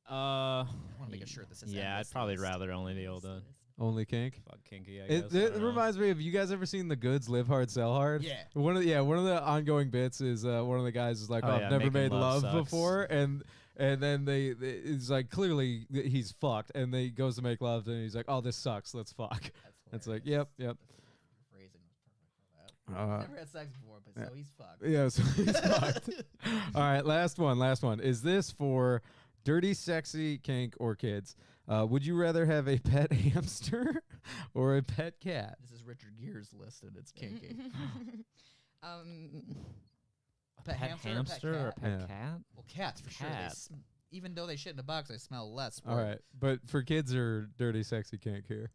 I want to make a shirt that says Yeah, I'd endless probably list. rather only be able to only kink. fuck kinky. I It, guess. I it don't know. reminds me of you guys ever seen The Goods Live Hard Sell Hard? Yeah. One of the ongoing bits is one of the guys is like, Oh, oh, yeah, I've never making made love love sucks. before, and then it's like clearly he's fucked, and he goes to make love, and he's like, oh, this sucks, let's fuck. It's like, yep. The phrasing was perfect for that. Never had sex before, but so he's fucked. Yeah, so he's fucked. All right, last one. Is this for dirty, sexy, kink, or kids? Would you rather have a pet hamster or a pet cat? This is Richard Gere's list, and it's kinky. A pet hamster or a pet Yeah. cat? Well, cats for sure. They Cat. even though they shit in a box, they smell less. All right, but for kids or dirty, sexy, kink here?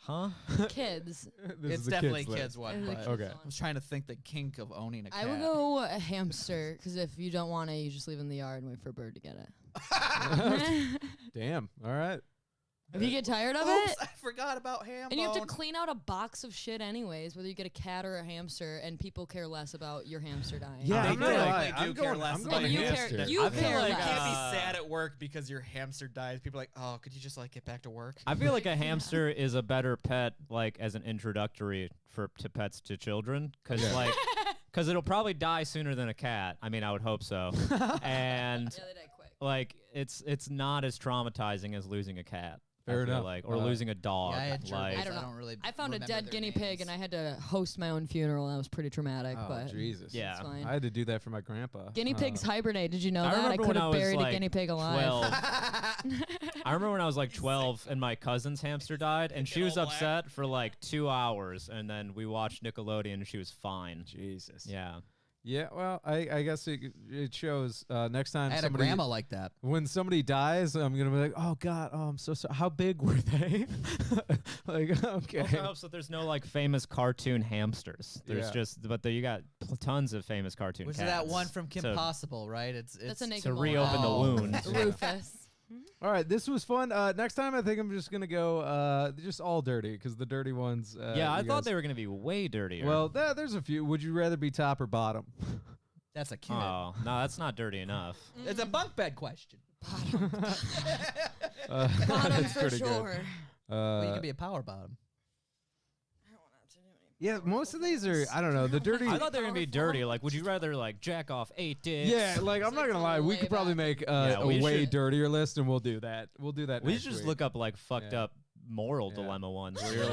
Huh? kids. This It's is the definitely kids' kids list. one. It's the But kids Okay. I was trying to think the kink of owning a cat. I would go a hamster because if you don't want it, you just leave it in the yard and wait for a bird to get it. Damn. All right. If you get tired of Oops, it, I forgot about ham and you have to bone. clean out a box of shit anyways, whether you get a cat or a hamster, and people care less about your hamster dying. Yeah, They I'm not do. gonna They lie. do I'm care going, less I'm about going And you hamster. care, you I feel care like, You less. can't be sad at work because your hamster dies. People are like, oh, could you just like get back to work? I feel like a hamster is a better pet, like as an introductory to pets to children, because it'll probably die sooner than a cat. I mean, I would hope so. And Yeah, they die quick. like it's not as traumatizing as losing a cat. Fair I feel enough. like, or losing a dog. Yeah, I had like, gerbils. I don't know. really I found a remember dead their guinea names. pig, and I had to host my own funeral. That was pretty traumatic, Oh, but Jesus. Yeah. it's fine. I had to do that for my grandpa. Guinea pigs hibernate. Did you know I that? I remember could when I have was, buried a like, guinea pig alive. 12. I remember when I was like 12 and my cousin's hamster died, and she was all black. upset for like 2 hours, and then we watched Nickelodeon, and she was fine. Jesus. Yeah. Yeah, well, I guess it shows next time I had a somebody grandma like that. when somebody dies, I'm gonna be like, oh God, oh I'm so sorry. How big were they? Like, okay. Also helps that there's no like famous cartoon hamsters. There's Yeah. just, but there you got tons of famous cartoon Was cats. that one from Kim to, Possible, right? It's That's a naked to mole. reopen the Oh. wound. Rufus. All right, this was fun. Next time, I think I'm just gonna go just all dirty because the dirty ones. Yeah, I you thought guys- they were gonna be way dirtier. Well, there's a few. Would you rather be top or bottom? That's a kid. oh no, that's not dirty enough. It's a bunk bed question. Bottom That's for pretty sure. good. Well, you can be a power bottom. Yeah, most of these are. I don't know. The dirty. I thought they were gonna be dirty. Like, would you rather like jack off 8 dicks? Yeah, like I'm not gonna lie. We could probably make a we way should- dirtier list, and we'll do that. We'll do that. We next should just week. look up like fucked Yeah. up moral Yeah. dilemma ones where you're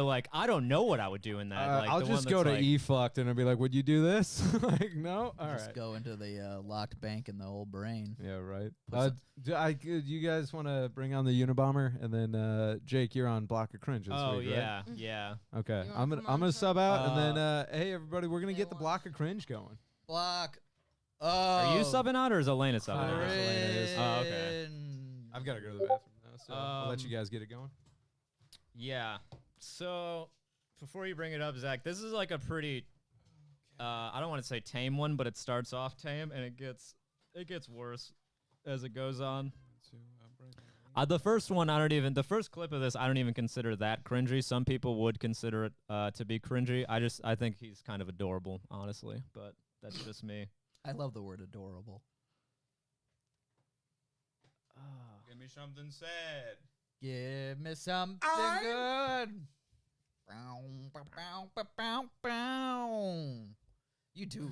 like, I don't know what I would do in that. Like, I'll the just one go that's to like, E fucked, and I'll be like, "Would you do this?" Like, no. All Just right. go into the locked bank in the old brain. Yeah, right. Put You guys want to bring on the Unabomber, and then Jake, you're on Block of Cringe this Oh week, right? yeah, yeah. Okay, You wanna I'm come gonna on, sub out, and then hey everybody, we're gonna They get the want- Block of Cringe going. Block. Oh. Are you subbing out or is Elena subbing Elena out? is. Oh, okay. I've got to go to the bathroom now, so I'll let you Um, guys get it going. Yeah. So before you bring it up, Zach, this is like a pretty I don't want to say tame one, but it starts off tame and it gets worse as it goes on. The first one, the first clip of this, I don't even consider that cringy. Some people would consider it to be cringy. I think he's kind of adorable, honestly, but that's just me. I love the word adorable. Give me something sad. Give me something good. Bow, bow, bow, bow, bow, bow. You do.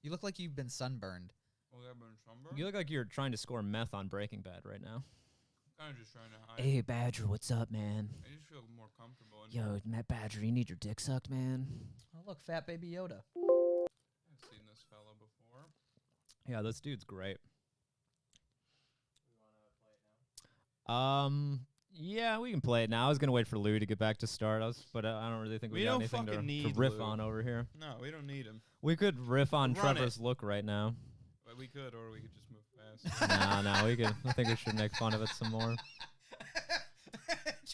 You look like you've been sunburned. You look like you're trying to score meth on Breaking Bad right now. Kind of just trying to hide. Hey, Badger, what's up, man? I just feel more comfortable. Yo, Matt Badger, you need your dick sucked, man. Oh, look, Fat Baby Yoda. I've seen this fella before. Yeah, this dude's great. Yeah, we can play it now. I was gonna wait for Lou to get back to start us, but I don't really think we We got don't anything fucking to need riff Lou. on over here. No, we don't need him. We could riff on Run Trevor's look right now. But we could, or we could just move fast. No, we could. I think we should make fun of it some more.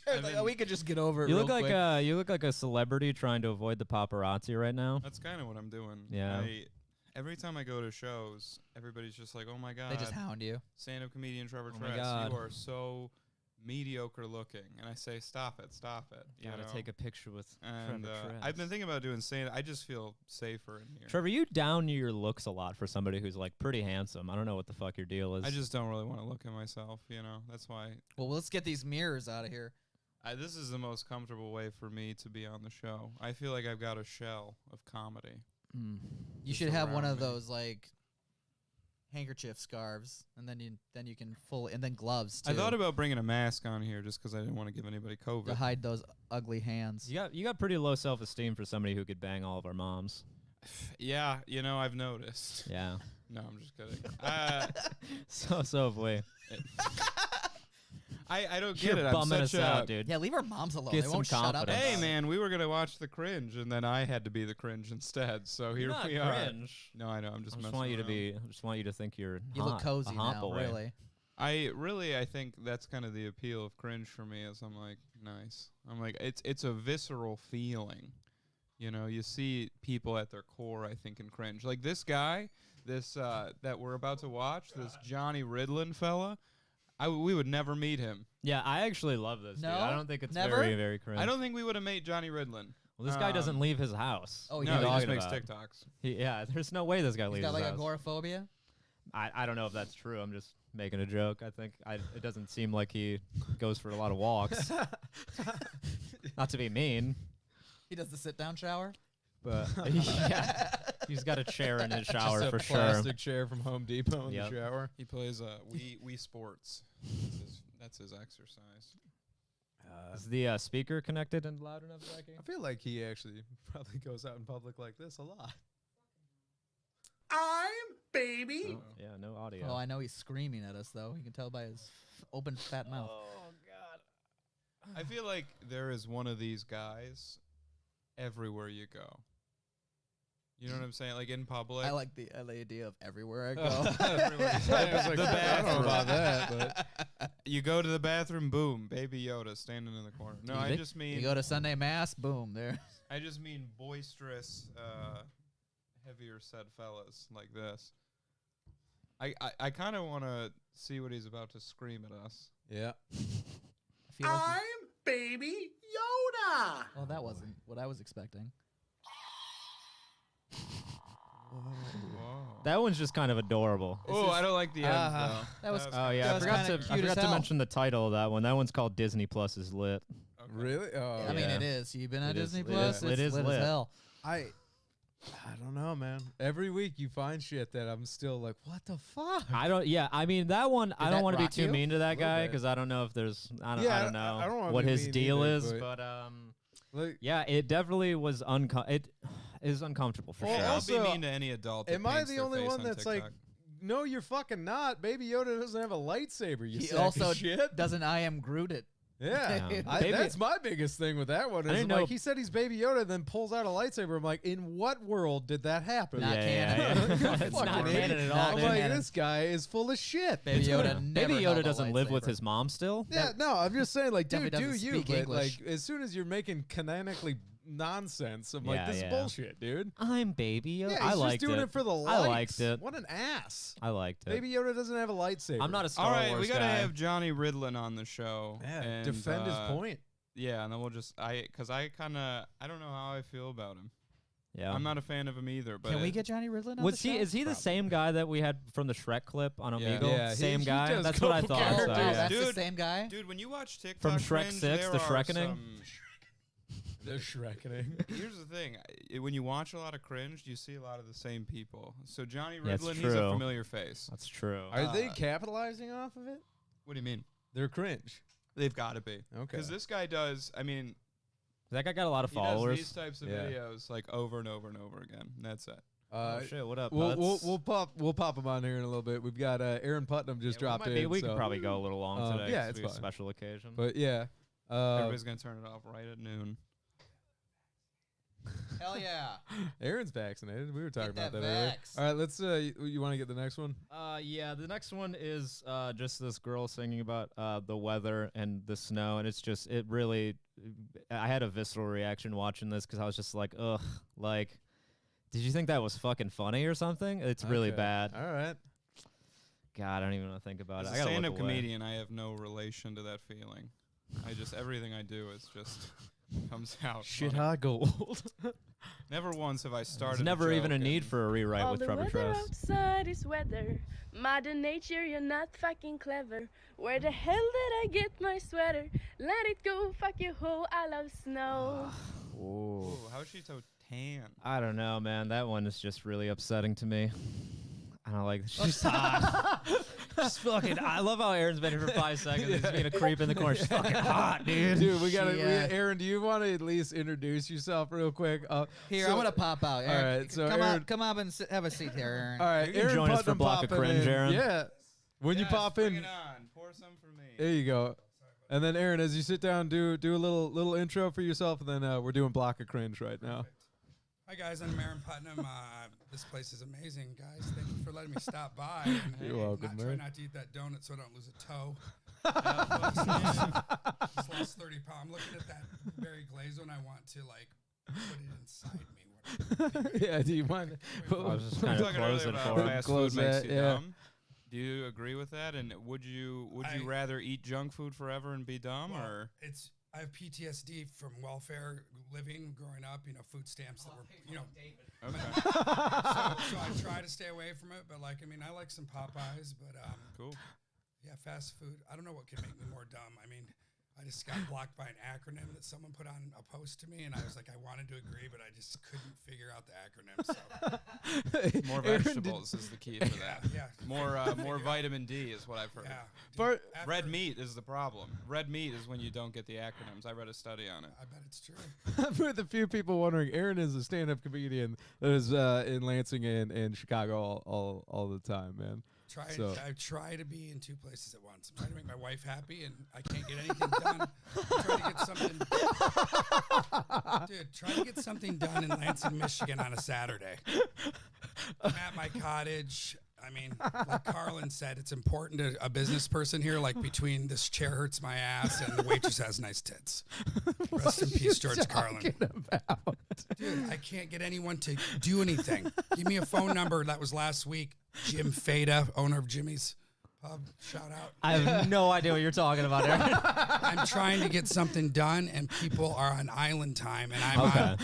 Sure, like, we could just get over it. You real look like quick. you look like a celebrity trying to avoid the paparazzi right now. That's kind of what I'm doing. Yeah. Every time I go to shows, everybody's just like, "Oh my god!" They just hound you. Stand-up comedian Trevor Oh my Tress, God. you are so mediocre looking, and I say, "Stop it, stop it." You Gotta know? take a picture with And Trevor Tress. I've been thinking about doing stand. I just feel safer in here. Trevor, you down your looks a lot for somebody who's like pretty handsome. I don't know what the fuck your deal is. I just don't really want to look at myself. You know, that's why. Well, let's get these mirrors out of here. This is the most comfortable way for me to be on the show. I feel like I've got a shell of comedy. Mm. You Just should have one around of me. those like handkerchief scarves, and then you can and then gloves too. I thought about bringing a mask on here just because I didn't want to give anybody COVID. to hide those ugly hands. You got pretty low self-esteem for somebody who could bang all of our moms. Yeah, you know, I've noticed. Yeah. No, I'm just kidding. So have we. I don't You're get it. I'm bumming such us a, out, dude. Yeah, leave our moms alone. Get They some won't shut up. confidence. Hey about it. man, we were gonna watch The Cringe, and then I had to be the cringe instead. So here Not we are. cringe. No, I know. I'm just. I just messing want you to around. be. I just want you to think you're. You hot, look cozy a hot now, boy. really. I think that's kind of the appeal of cringe for me. Is I'm like nice. I'm like it's a visceral feeling. You know, you see people at their core. I think in cringe, like this guy, this that we're about to watch, this Johnny Ridlin fella. we would never meet him. Yeah, I actually love this dude. No? I don't think it's Never? very, very cringe. I don't think we would have met Johnny Ridlin. Well, this guy doesn't leave his house. Oh, What No, are he you just talking makes about? TikToks. Yeah, there's no way this guy He's leaves got his like house. agoraphobia. I don't know if that's true. I'm just making a joke. I think it doesn't seem like he goes for a lot of walks. Not to be mean, He does the sit-down shower. but yeah, he's got a chair in his shower Just a for sure. plastic chair from Home Depot in Yep. the shower. He plays Wii Sports. That's his exercise. Is the speaker connected and loud enough, Jackie? I feel like he actually probably goes out in public like this a lot. I'm baby. Yeah, no audio. Oh, I know he's screaming at us though. You can tell by his open fat mouth. I feel like there is one of these guys everywhere you go. You know what I'm saying? Like in public. I like the idea of everywhere I go. I was like, The I don't know bathroom. about that, but You go to the bathroom, boom, Baby Yoda standing in the corner. No, I just mean you go to Sunday Mass, boom, there. I just mean boisterous, heavier set fellas like this. I kind of want to see what he's about to scream at us. yeah. I feel like I'm baby Yoda. well, that wasn't what I was expecting. Whoa. That one's just kind of adorable. Oh, I don't like the end though. That was Oh yeah, that I was forgot kinda to cute as hell. mention the title of that one. That one's called Disney Plus is lit. Okay. Really? Oh, I mean, Yeah. it is. You've been on It is- Disney it Plus. is- It's it is lit lit. as hell. I don't know, man. Every week you find shit that I'm still like, what the fuck? I don't. Yeah, I mean that one. I that don't want to be rock too you? mean to that Little guy bit. because I don't know if there's. I don't. Yeah, I don't know I don't wanna what be his mean deal either, is, but- but Like, yeah, it definitely was it is uncomfortable for Well, sure. I'll also, be mean to any adult. that am I paints the their only face one on that's like, TikTok. no, you're fucking not. Baby Yoda doesn't have a lightsaber. You He sack also of shit. doesn't I am Groot it. Yeah, Yeah. Baby, that's my biggest thing with that one. I Is didn't like know- he said he's Baby Yoda, then pulls out a lightsaber. I'm like, in what world did that happen? Not yeah, canon. yeah. It's Fucking not idiot. canon at Not all. I'm dude. like, canon. this guy is full of shit. Baby Yoda never Baby held Yoda a doesn't live with lightsaber. his mom still. Yeah, no, I'm just saying, like, dude, Definitely do doesn't you? speak But English. like, as soon as you're making canonically nonsense, I'm like, Yeah, this yeah. is bullshit, dude. I'm Baby Yoda. Yeah, I he's liked just doing it for the likes. I liked it. What an ass. I liked it. Baby Yoda doesn't have a lightsaber. I'm not a Star All right, Wars we gotta guy. have Johnny Ridlin on the show. Yeah, and, defend his point. Yeah, and then we'll just because I don't know how I feel about him. Yeah. I'm not a fan of him either. But Can we get Johnny Ridlin on Was the he? show? Is he the same guy that we had from the Shrek clip on Yeah. Omegle? Yeah, Same he guy. does That's what I couple thought. So, Oh, characters. yeah. that's the Dude. same guy. Dude, when you watch TikTok From Shrek cringe, 6, there The are Shrekkening? some- The Shrekkening. Here's the thing: when you watch a lot of cringe, you see a lot of the same people. So Johnny Yeah, it's Ridlin, he's a true. familiar face. That's true. Are they capitalizing off of it? What do you mean? They're cringe. They've got to be. Okay. Because this guy does. I mean, That guy got a lot of he does followers. these types of Yeah. videos like over and over and over again. And that's it. Oh shit! What up, We'll Butts? we'll pop him on here in a little bit. We've got Aaron Putnam just dropped in. We so- could probably go a little long today. yeah, 'cause it's we have a fine. special occasion. But yeah, Everybody's gonna turn it off right at noon. Hell yeah. Aaron's vaccinated. We were talking Get about that that earlier. vax. All right, let's. You want to get the next one? Yeah, the next one is just this girl singing about the weather and the snow, and it really, I had a visceral reaction watching this because I was just like, ugh, like, did you think that was fucking funny or something? It's really Okay. bad. All right. God, I don't even want to think about As it. a I gotta stand-up look away. comedian, I have no relation to that feeling. Everything I do is just comes out. Shit funny. hot gold. Never once have I started. There's never even a joke need and- for a rewrite All with the Trevor weather Trust. outside is weather. Mother Nature, you're not fucking clever. Where the hell did I get my sweater? Let it go, fuck you, ho, I love snow. Ooh. Ooh, how is she so tan? I don't know, man. That one is just really upsetting to me. I don't like. She's hot. She's fucking. I love how Aaron's been here for 5 seconds. He's being a creep in the corner. She's fucking hot, dude. Dude, we gotta. She, Aaron, do you want to at least introduce yourself real quick? Here, so- I'm gonna pop out. Aaron, right, so come Aaron- on, come up and have a seat here, Aaron. All right, You can Aaron join us for Putnam Block of popping Cringe, in. Aaron. Yeah. When you Yes, pop bring in, it on. Pour some for me. there you go. And then Aaron, as you sit down, do a little intro for yourself, and then we're doing Block of Cringe right now. Hi guys, I'm Aaron Putnam. This place is amazing, guys. Thank you for letting me stop by. And You're welcome, try man. not to eat that donut so I don't lose a toe. Just lost 30 pounds. I'm looking at that very glazed one. I want to like put it inside me. Yeah, do you mind? I was just kind We of were talking earlier closing about for him. fast Close food makes that, you yeah. dumb. Do you agree with that? And would you rather eat junk food forever and be dumb, or? I have PTSD from welfare living, growing up. Food stamps that were, Okay. so I try to stay away from it. But I like some Popeyes. But Cool. Yeah, fast food. I don't know what can make me more dumb. I just got blocked by an acronym that someone put on a post to me, and I was like, I wanted to agree, but I just couldn't figure out the acronym. So More vegetables is the key for that. Yeah. More vitamin D is what I've heard. Yeah. Red meat is the problem. Red meat is when you don't get the acronyms. I read a study on it. I bet it's true. With a few people wondering, Aaron is a stand-up comedian that is in Lansing and Chicago all the time, man. I try to be in two places at once. I'm trying to make my wife happy, and I can't get anything done. I'm trying to get something. Dude, try to get something done in Lansing, Michigan on a Saturday. I'm at my cottage. Like Carlin said, it's important to a business person here. Between this chair hurts my ass and the waitress has nice tits. Rest in peace, George Carlin. Dude, I can't get anyone to do anything. Give me a phone number. That was last week. Jim Fada, owner of Jimmy's Pub. Shout out. I have no idea what you're talking about, Aaron. I'm trying to get something done, and people are on island time, and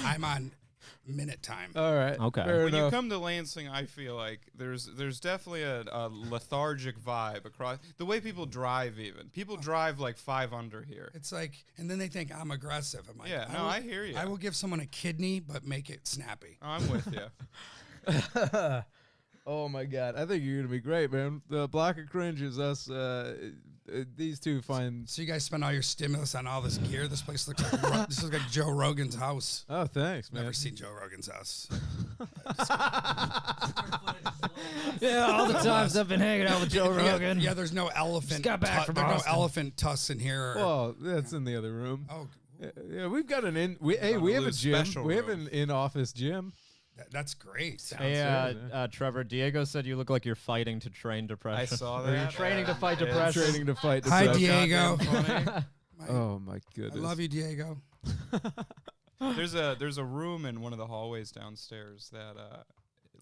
I'm on minute time. All right. Okay. When you come to Lansing, I feel like there's definitely a lethargic vibe across the way people drive. Even people drive 5 under here. It's and then they think I'm aggressive. I'm like, yeah, I hear you. I will give someone a kidney, but make it snappy. Oh, I'm with you. Oh my God, I think you're gonna be great, man. The Block of Cringe is us. These two find. So you guys spend all your stimulus on all this gear. This place looks like this looks like Joe Rogan's house. Oh, thanks, man. Never seen Joe Rogan's house. Yeah, all the times I've been hanging out with Joe Rogan. Yeah, there's no elephant. Got back from there's no Austin. elephant tusks in here. Well, that's in the other room. Oh, yeah, we've got an in. We have a gym. We have an in-office gym. That's great. Hey, Trevor, Diego said you look like you're fighting to train depression. I saw Or that. you're training to fight depression. Training to fight Hi, depression. Diego. Oh my goodness. I love you, Diego. There's a room in one of the hallways downstairs that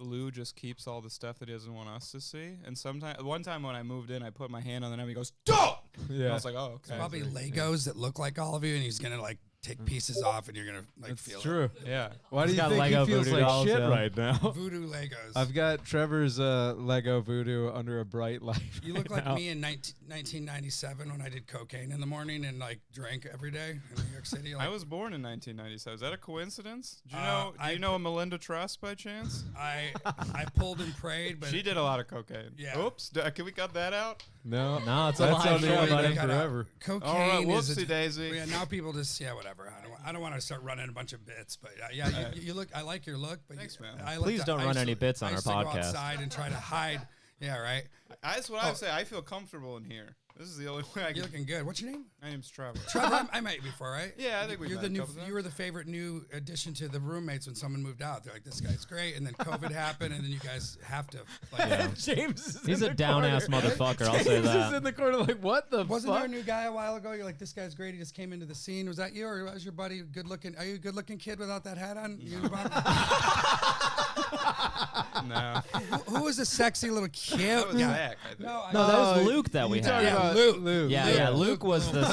Lou just keeps all the stuff that he doesn't want us to see. And one time when I moved in, I put my hand on the knob. He goes, "Don't!" Yeah. And I was like, "Oh, okay." It's probably Legos that look like all of you, and he's gonna take pieces off, and you're gonna feel true. it. Yeah. Why do He's you got think Lego he feels voodoo like dolls, shit yeah. right now? Voodoo Legos. I've got Trevor's Lego voodoo under a bright light. You right look like now. me in 1997 when I did cocaine in the morning and drank every day in New York City. I was born in 1997. Is that a coincidence? Do you I know a Melinda Truss by chance? I pulled and prayed, but She did a lot of cocaine. Yeah. Oops. Can we cut that out? No, No, it's a that's live on the show, internet buddy. forever. cocaine All right. is Whoopsie daisy. Yeah, now people just whatever. I don't want to start running a bunch of bits, but you look. I like your look, but Thanks, man. Please don't run any bits on I our used to go podcast. outside and try to hide. Yeah, right. That's what I would say. I feel comfortable in here. This is the only way I You're can. looking good. What's your name? My name's Trevor. Trevor. I met you before, right? Yeah, I think we You're met the a new. couple times. You were the favorite new addition to the roommates when someone moved out. They're like, this guy's great, and then COVID happened, and then you guys have to. James is He's in a the down corner. ass motherfucker. I'll say James is that. in the corner like, what the Wasn't fuck? there a new guy a while ago? You're like, this guy's great. He just came into the scene. Was that you, or was your buddy good looking? Are you a good looking kid without that hat on? No. Who was the sexy little kid? That was Zach, I think. No, that was Luke that we you had. talking about Luke. Yeah, Luke was the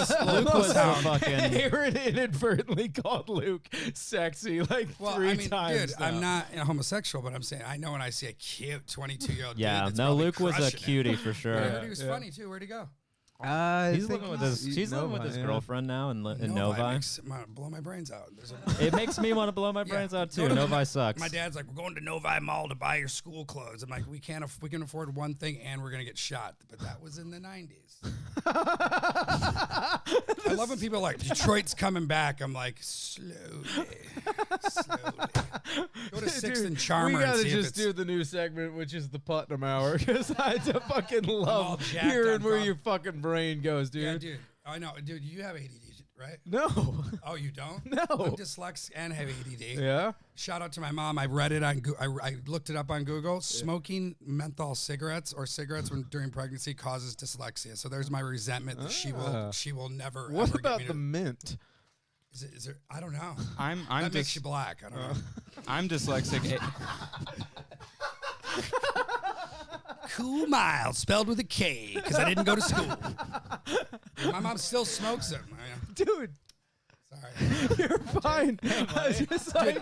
fucking. Aaron inadvertently called Luke sexy like three times. Dude, now. I'm not homosexual, but I'm saying I know when I see a cute 22-year-old. Yeah, dude that's no, probably Luke was a crushing it. cutie for sure. I heard he was funny too. Where'd he go? He's living with his. She's living with his girlfriend now in Novi. Makes, blow my brains out. It makes me want to blow my brains out too. Novi sucks. My dad's like, we're going to Novi Mall to buy your school clothes. I'm like, we can afford one thing, and we're gonna get shot. But that was in the 90s. I love when people are like, Detroit's coming back. I'm like, slowly. Go to Sixth and Charmer. We gotta and see just do the new segment, which is the Putnam Hour, because I fucking love jacked hearing on where coffee. your fucking brain goes, dude. Yeah, dude. I know, dude. You have ADD, right? No. Oh, you don't? No. I'm dyslexic and have ADD. Yeah. Shout out to my mom. I read it on. I looked it up on Google. Smoking menthol cigarettes or cigarettes during pregnancy causes dyslexia. So there's my resentment that she will never. What ever about get me the mint? Is there? I don't know. I'm that makes you black. I don't know. I'm dyslexic. Cool Miles, spelled with a K, because I didn't go to school. My mom still smokes them. Dude. Sorry. You're fine. I was just like,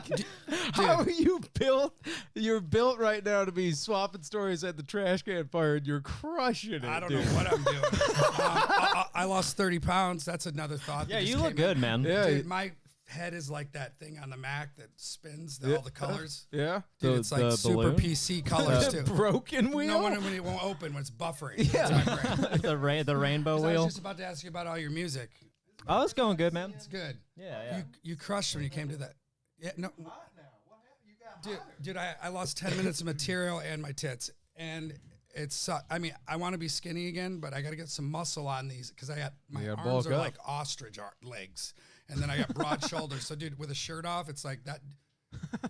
how are you built? You're built right now to be swapping stories at the trash can fire, and you're crushing it. I don't dude. know what I'm doing. I lost 30 pounds. That's another thought. Yeah, that you just look came in. good, man. Yeah. Dude, my head is like that thing on the Mac that spins all the colors. Yeah. Dude, it's like super balloon? PC colors too. Broken wheel. No, when it won't open, when it's buffering. Yeah. That's my brain. the rainbow 'Cause I wheel. was just about to ask you about all your music. Oh, it's going good, man. It's good. Yeah. You crushed when you came to that. Yeah, no. Dude, I lost 10 minutes of material and my tits. And it's, I mean, I want to be skinny again, but I got to get some muscle on these because I got, my You gotta arms bulk are up. like ostrich legs. And then I got broad shoulders. So, dude, with a shirt off, it's like that.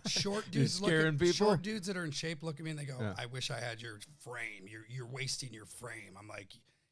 Short dudes scaring people? Short dudes that are in shape look at me and they go, Yeah. I wish I had your frame. You're wasting your frame. I'm like,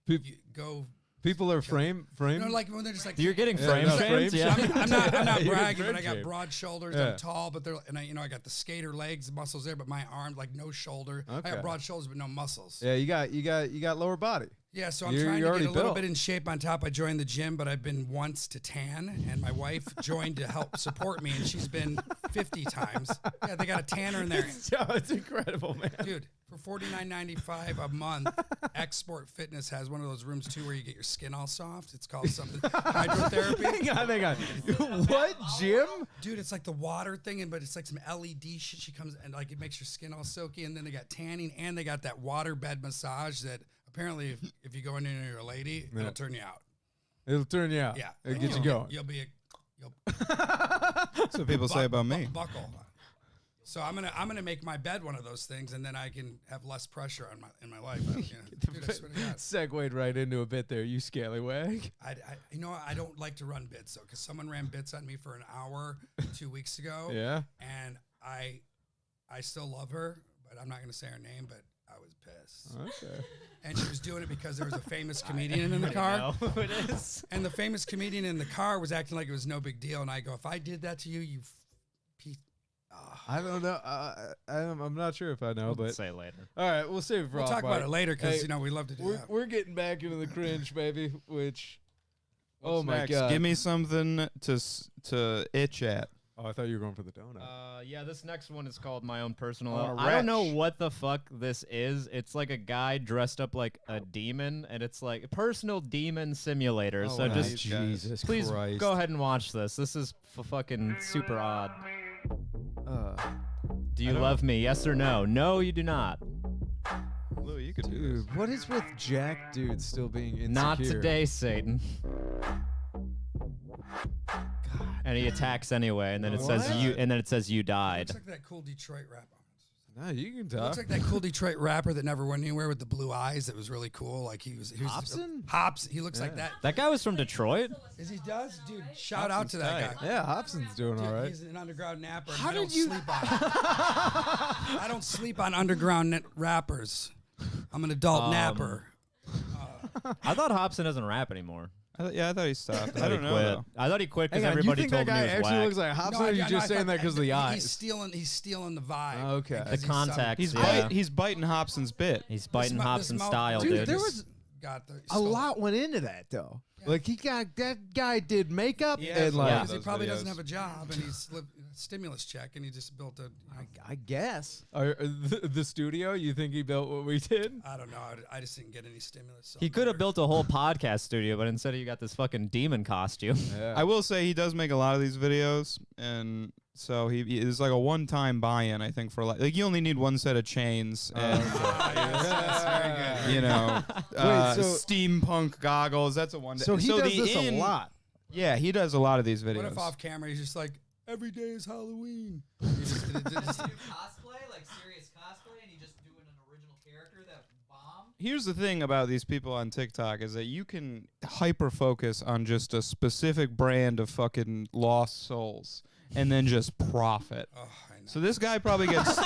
Peop- you go. People are frame. You know, like when they're just like You're getting Yeah, frame no, shamed? frame Yeah. shamed. I'm not You're getting bragging, but frame I got shamed. broad shoulders. Yeah. I'm tall, but I got the skater legs, muscles there, but my arm, like no shoulder. I Okay. got broad shoulders, but no muscles. Yeah, you got lower body. Yeah, so I'm You're trying to already get a little built. bit in shape on top. I joined the gym, but I've been once to tan, and my wife joined to help support me, and she's been 50 times. Yeah, they got a tanner in there. It's incredible, man. Dude, for $49.95 a month, Export Fitness has one of those rooms too where you get your skin all soft. It's called something hydrotherapy. Hang on. What gym? Dude, it's like the water thing, but it's like some LED shit. She comes and like it makes your skin all soaky, and then they got tanning, and they got that water bed massage that apparently if you go in there and you're a lady, it'll turn you out. It'll turn you out. Yeah, It'll get you going. You'll be That's what people say about me. buckle. So I'm gonna make my bed one of those things, and then I can have less pressure on in my life. Dude, I swear to God. Segued right into a bit there, you scallywag. I don't like to run bits though, because someone ran bits on me for an hour 2 weeks ago. Yeah. And I still love her, but I'm not gonna say her name, but I was pissed. Okay. And she was doing it because there was a famous comedian in the car. know who it is. And the famous comedian in the car was acting like it was no big deal. And I go, if I did that to you, you piece. I don't know. I'm not sure if I know, but say later. All right, we'll save it for We'll off talk about mic. it later because Hey, we love to do that. We're getting back into the cringe, baby. Which, What's my next? God, Give me something to itch at. Oh, I thought you were going for the donut. Yeah, this next one is called My Own Personal. Oh, I don't know wretch. what the fuck this is. It's like a guy dressed up like a demon, and it's like a personal demon simulator. so wow. just Jesus please Christ. go ahead and watch this. This is fucking super odd. Do you love me? Yes or no? No, you do not. Lou, you could do this. Dude, what is with Jack dude still being insecure? Not today, Satan. And he attacks anyway, and then it says What? you, and then it says you died. Looks like that cool Detroit rapper. No, you can It talk. looks like that cool Detroit rapper that never went anywhere with the blue eyes. That was really cool. Like he was Hobson? Hops. He looks like that. That guy was from Detroit. Is he does? Dude, shout out to Hobson's that tight. guy. Yeah, Hobson's doing Dude, all right. he's an underground napper. How I don't did you- sleep on I don't sleep on underground rappers. I'm an adult napper. I thought Hobson doesn't rap anymore. I thought he stopped. I He don't know quit. though. I thought he quit because Hang on, you everybody think told that me guy he was actually whack. looks like Hobson, or are you just saying that because of the He's eyes? stealing the vibe. Okay. because The he's contact. He's Yeah. he's biting Hobson's bit. He's biting this Hobson mo- style, Dude, dude. there was got the a lot went into that though. Like that guy did makeup Yeah, and like because he those probably videos. doesn't have a job and he's stimulus check and he just built a. I guess the studio. You think he built what we did? I don't know. I just didn't get any stimulus. So He could have built a whole podcast studio, but instead you got this fucking demon costume. Yeah. I will say he does make a lot of these videos, and so he is like a one-time buy-in. I think for like you only need one set of chains and That's very good. you know so- steampunk goggles. That's a one. So he does the this a lot. Yeah, he does a lot of these videos. What if off camera he's just like every day is Halloween? He just- do cosplay, like serious cosplay, and you just do an original character that bombed? Here's the thing about these people on TikTok is that you can hyper focus on just a specific brand of fucking lost souls and then just profit. Oh, I know. So this guy probably gets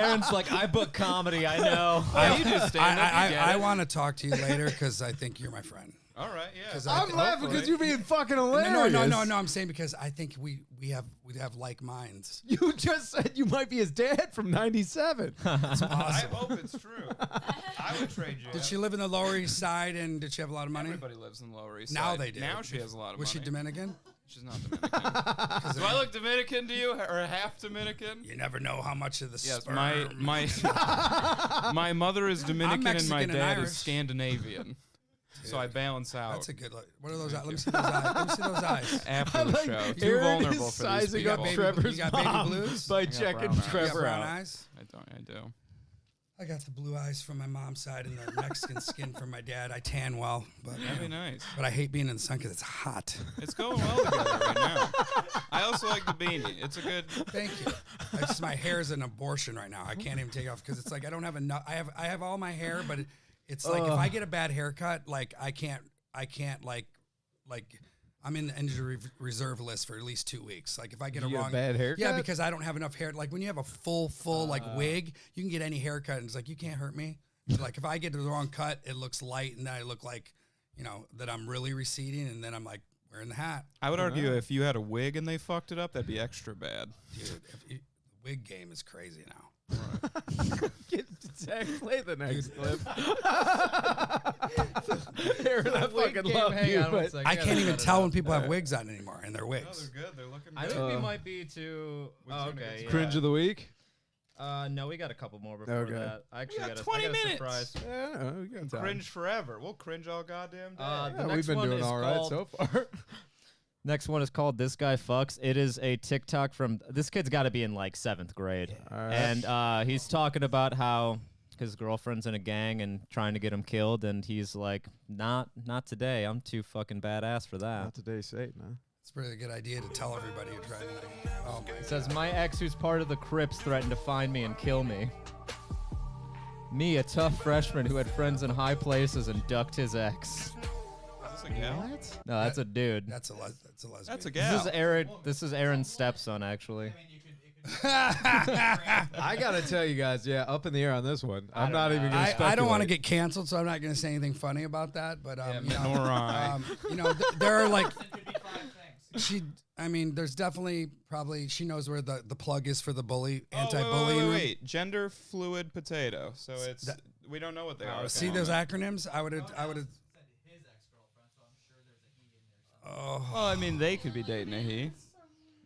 Aaron's like, I book comedy. I know. You just stand up. You get I it. want to talk to you later because I think you're my friend. All right, yeah. I'm laughing because you're being fucking hilarious. No. I'm saying because I think we have like minds. You just said you might be his dad from '97. It's I awesome. hope it's true. I would trade you. Did she live in the Lower East Side and did she have a lot of money? Everybody lives in the Lower East Side. Now they do. Now she has a lot of Was money. she Dominican? She's not Dominican. Do I look Dominican to you, or half Dominican? You never know how much of the Yes, sperm. my mother is Dominican and my Mexican and dad Irish. is Scandinavian. So I balance out. That's a good look. What are those eyes? Let me see those eyes. Let me see those eyes. After the show. Too Aaron vulnerable is for these sizing people. up Trevor's you got baby mom blues? by I got checking brown eyes. You got Trevor brown out. eyes? I do. I got the blue eyes from my mom's side and the Mexican skin from my dad. I tan well, but That'd be nice. But I hate being in the sun because it's hot. It's going well together right now. I also like the beanie. It's a good. Thank you. It's just my hair is an abortion right now. I can't even take off because it's like I don't have enough. I have all my hair, but it's like if I get a bad haircut, like I can't like I'm in the injury reserve list for at least 2 weeks. Like if I get You a get a wrong bad haircut? yeah, because I don't have enough hair. Like when you have a full like wig, you can get any haircut, and it's like you can't hurt me. Like if I get the wrong cut, it looks light, and then I look like that I'm really receding, and then I'm like wearing the hat. I would argue if you had a wig and they fucked it up, that'd be extra bad. Dude, the wig game is crazy now. Zach, play the next clip. Aaron, I fucking love you, but I can't even tell when people have wigs on anymore, and they're No, wigs. they're good. They're looking good. I think we might be too. Oh, okay. Yeah. cringe of the week. No, we got a couple more before Okay. that. I actually got got 20 a minutes. surprise. Yeah, we got time. Cringe forever. We'll cringe all goddamn day. The Yeah, we've next been one doing is all right called- so far. Next one is called "This Guy Fucks." It is a TikTok from this kid's got to be in like 7th grade, All right. and he's talking about how his girlfriend's in a gang and trying to get him killed, and he's like, "Not today. I'm too fucking badass for that." Not today, Satan, huh? It's a really good idea to tell everybody you're trying to. Oh my! It says, "My ex, who's part of the Crips, threatened to find me and kill me. Me, a tough freshman who had friends in high places and ducked his ex." Is this a gal? No, that's a dude. That's a lesbian. That's a This gal. is Aaron. This is Aaron's stepson, actually. I gotta tell you guys, yeah, up in the air on this one. I'm not even gonna speculate. I don't want to get canceled, so I'm not going to say anything funny about that. But nor I. There are like there's definitely probably she knows where the plug is for the bully anti-bullying room. Wait. Gender fluid potato. So it's we don't know what they are. See those acronyms? I would have. Well, I mean, they could be dating a he.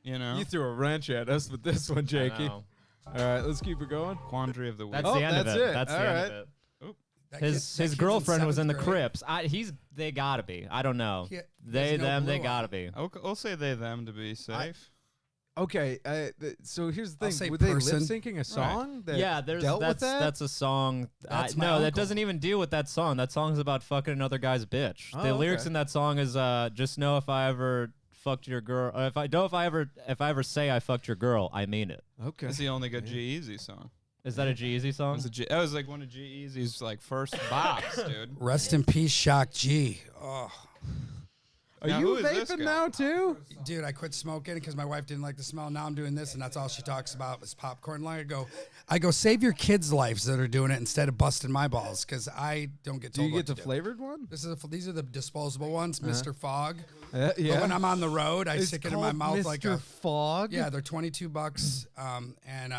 You know. You threw a wrench at us with this one, Jakey. know. All right, let's keep it going. Quandary of the week. That's Oh, the end of that's it. it. That's All the end right. of it. That kid's His in girlfriend was in the 7th grade. Crips. They gotta be. I don't know. Yeah, They there's no them. They blue gotta on be. Okay, we'll say they them to be safe. Okay, so here's the I'll thing: say were they lip person. syncing a song that Yeah, there's dealt with that? that's a song. That's my no, that uncle. doesn't even deal with that song. That song's about fucking another guy's bitch. Oh, The lyrics okay. in that song is just know if I ever fucked your girl. If I ever say I fucked your girl, I mean it. Okay. It's the only good G-Eazy song. Is that a G-Eazy song? That was like one of G-Eazy's like first bops, dude. Rest in peace, Shock G. Oh, Are Now, you who is this vaping guy? now too? dude, I quit smoking because my wife didn't like the smell. Now I'm doing this, and that's all she talks about is popcorn. Like I go, save your kids' lives that are doing it instead of busting my balls because I don't get Do told you what get the to do. flavored one? These are the disposable ones, Mr. Fog. Yeah. But when I'm on the road, I It's stick it in my called mouth Mr. like a Fog. Yeah, they're $22. And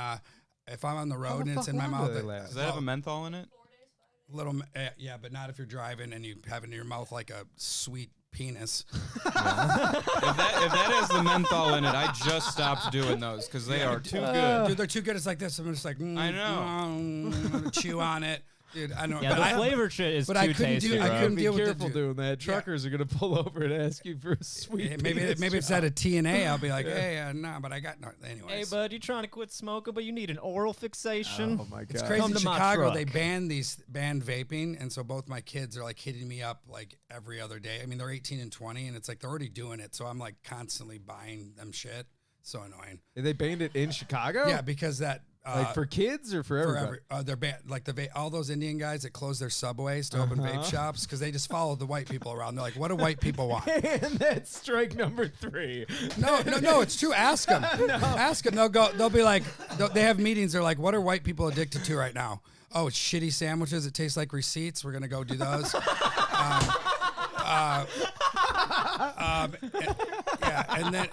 if I'm on the road the and it's fuck in my long do mouth, they last? Does that have a menthol in it? yeah, but not if you're driving and you have it in your mouth like a sweet penis. If that has the menthol in it, I just stopped doing those because they are too good. Dude, they're too good. It's like this. I'm just like, I know. chew on it. Dude, I know. Yeah, but the I, flavored shit is but too I couldn't tasty. do. I bro. couldn't Be deal with careful the doing that. Truckers are gonna pull over and ask you for a sweet. Maybe penis it's job. at a TNA. I'll be like, hey, no, but I got no. Anyways, Hey, bud, you trying to quit smoking, but you need an oral fixation. Oh my god! it's crazy. Come In to my Chicago, they truck. banned vaping, and so both my kids are like hitting me up like every other day. I mean, they're 18 and 20, and it's like they're already doing it. So I'm like constantly buying them shit. So annoying. They banned it in Chicago. Yeah, because that Like for kids or for everybody? They're like all those Indian guys that close their subways to open vape shops because they just follow the white people around. They're like, what do white people want? And that's strike number 3. No, it's true. Ask them. Ask them. They'll be like, they have meetings. They're like, what are white people addicted to right now? Oh, it's shitty sandwiches that taste like receipts. We're going to go do those.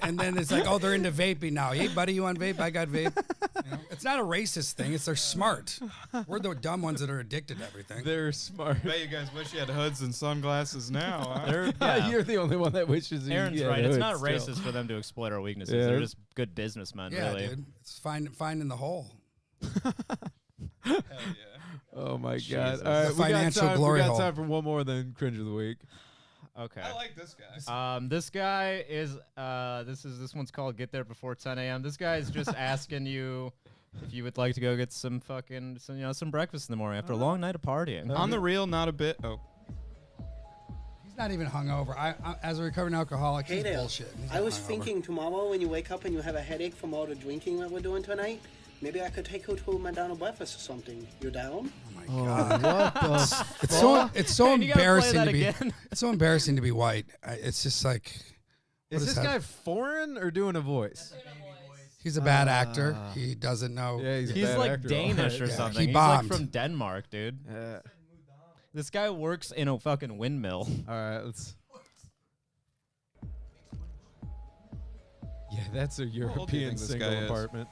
And then it's like, oh, they're into vaping now. Hey, buddy, you want vape? I got vape. It's not a racist thing. It's they're smart. We're the dumb ones that are addicted to everything. They're smart. Bet you guys wish you had hoods and sunglasses now. Yeah. You're the only one that wishes. Aaron's you right. It's not still. racist for them to exploit our weaknesses. Yeah. They're just good businessmen, Yeah, really. dude. It's finding the hole. Hell yeah. Oh my Jesus. God! All right, The financial we got glory time hole. for one more than cringe of the week. Okay. I like this guy. This guy is this one's called Get There Before 10 a.m. This guy is just asking you if you would like to go get some some breakfast in the morning after a long night of partying. On the real, not a bit. Oh. He's not even hungover. I as a recovering alcoholic, Hey he's there. bullshit. He's I not was hungover. thinking tomorrow when you wake up and you have a headache from all the drinking that we're doing tonight, maybe I could take you to a McDonald's breakfast or something. You down? God. What the It's so Man, you gotta play embarrassing that to be. again. It's so embarrassing to be white. It's just like. Is what this that? guy foreign or doing a voice? He's a bad actor. He doesn't know. Yeah, he's a He's bad like actor. Danish or Yeah, something. he He's bombed. like from Denmark, dude. Yeah. This guy works in a fucking windmill. All right, let's. Yeah, that's a old do you European think this single guy is? apartment.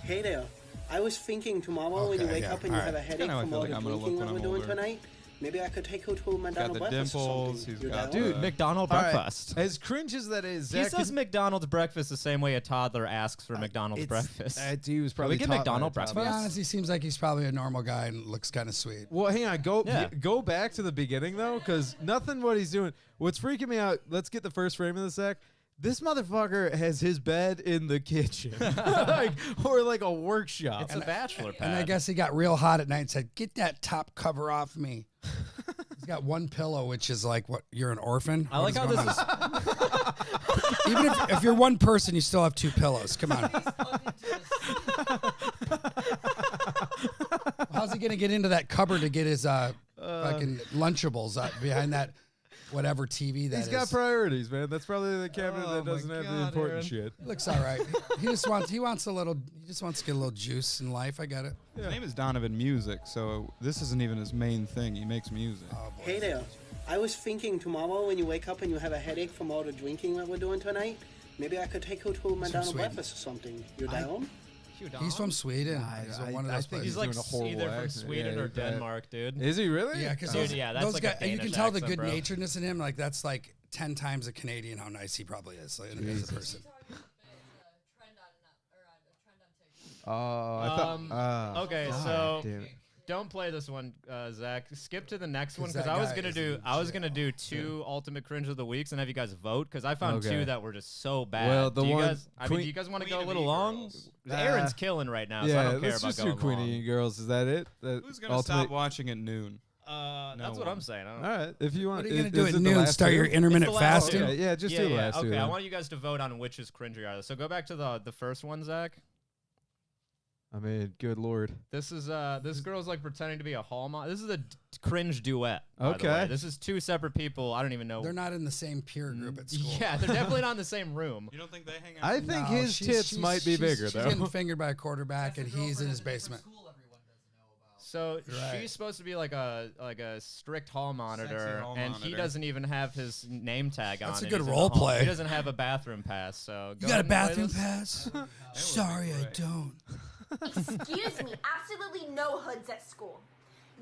Hey there. I was thinking tomorrow when you Okay, wake yeah, up and you all have a right. headache Kinda from feel all like the I'm gonna look drinking when that we're I'm doing older. tonight, maybe I could take you to a Got McDonald's the breakfast or dimples. something. He's You got down? Dude, McDonald's All right, breakfast. as cringe as that is, He Zach, says McDonald's breakfast the same way a toddler asks for McDonald's breakfast. He was Can probably we get taught by McDonald's a toddler. To be breakfast? honest, he seems like he's probably a normal guy and looks kind of sweet. Well, hang on. Yeah. Go back to the beginning though, because nothing what he's doing. What's freaking me out? Let's get the first frame of the sec. This motherfucker has his bed in the kitchen, or like a workshop. It's a bachelor pad. And I guess he got real hot at night and said, "Get that top cover off me." He's got one pillow, which is like, what? You're an orphan? I like how this is. Even if you're one person, you still have 2 pillows. Come on. How's he gonna get into that cupboard to get his fucking Lunchables behind that whatever TV that He's is? got priorities, man. That's probably the cabinet Oh that my doesn't have the God, important Aaron. shit. He looks all right. He just wants to get a little juice in life. I get it. His name is Donovan Music, so this isn't even his main thing. He makes music. Hey there. I was thinking tomorrow when you wake up and you have a headache from all the drinking that we're doing tonight, maybe I could take you to a McDonald's Sweden. breakfast or something. You down? He's from Sweden. He's one of those think He's places. like doing a horrible either from accent. Sweden Yeah, or he's bad. Denmark, dude. Is he really? Yeah, because Dude, yeah, that's those like a guys, you can Danish tell the accent, good bro. naturedness in him. Like that's like 10 times a Canadian how nice he probably is like, as a person. Oh, I thought. Okay, God so damn it. don't play this one, Zach. Skip to the next one 'Cause because that I was guy gonna is do in I was jail. gonna do 2 ultimate cringe of the weeks and have you guys vote because I found Okay. 2 that were just so bad. Well, the do you one- guys, I mean, Queen- do you guys want to Queen go a of little long? E-Girls. Aaron's killing right now, so I Yeah, don't care let's about just do going Queen long. of Girls. Is that it? Who's gonna stop watching at noon? That's No what one. I'm saying. I don't All right, if you want. What are you gonna is do it at the noon? last Start two? your intermittent It's the last fasting? two. Yeah, just do the last two. Okay, I then. want you guys to vote on which is cringier. So go back to the first one, Zach. I mean, good lord. This is this girl's like pretending to be a hall mom. This is a cringe duet. by the way. Okay. This is 2 separate people. I don't even know. They're not in the same peer group at school. Yeah, they're definitely not in the same room. You don't think they hang out? I think No, his tits might be bigger she's though. getting fingered by a quarterback, and he's in his basement. So Right. she's supposed to be like a strict hall monitor, hall and he monitor. doesn't even have his name tag on. That's a and good he's in the role hall. play. He doesn't have a bathroom pass. So You go got a ahead and play bathroom this. pass? Sorry, I don't. Excuse me, absolutely no hoods at school.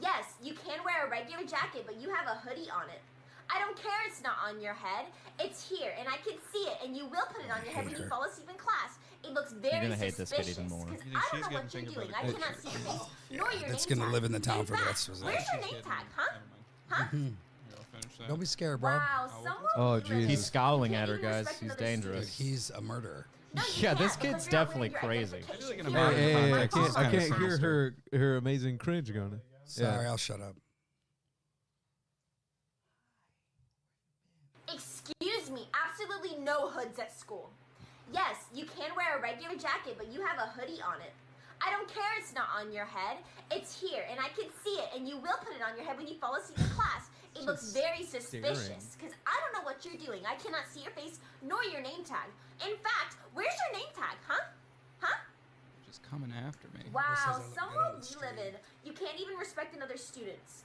Yes, you can wear a regular jacket, but you have a hoodie on it. I don't care it's not on your head. It's here, and I can see it, and you will put it on your head when you fall asleep in class. It looks very gonna hate this kid suspicious. even more. 'Cause You think I she's don't know getting what you're fingered by doing. the I coach? cannot see your face, nor your That's name gonna tag. live in the town In for the fact, rest of his where's life. your name tag, huh? Huh? Finish that. Don't be scared, bro. Wow, someone Oh, really Jesus. He's scowling You at can't her, even guys. respect He's another dangerous. Dude, he's a murderer. No, you Yeah, this can't, kid's because you're not definitely wearing your crazy. identification. like in a You're modern not Hey, wearing I your can't. I Kinda can't hear sinister. her amazing cringe going. Sorry, I'll shut up. Excuse me, absolutely no hoods at school. Yes, you can wear a regular jacket, but you have a hoodie on it. I don't care it's not on your head. It's here, and I can see it, and you will put it on your head when you fall asleep in class. It looks very suspicious, because I don't know what you're doing. I cannot see your face nor your name tag. In fact, where's your name tag, huh? Huh? Just coming after me. Wow, some world we live in. You can't even respect another students.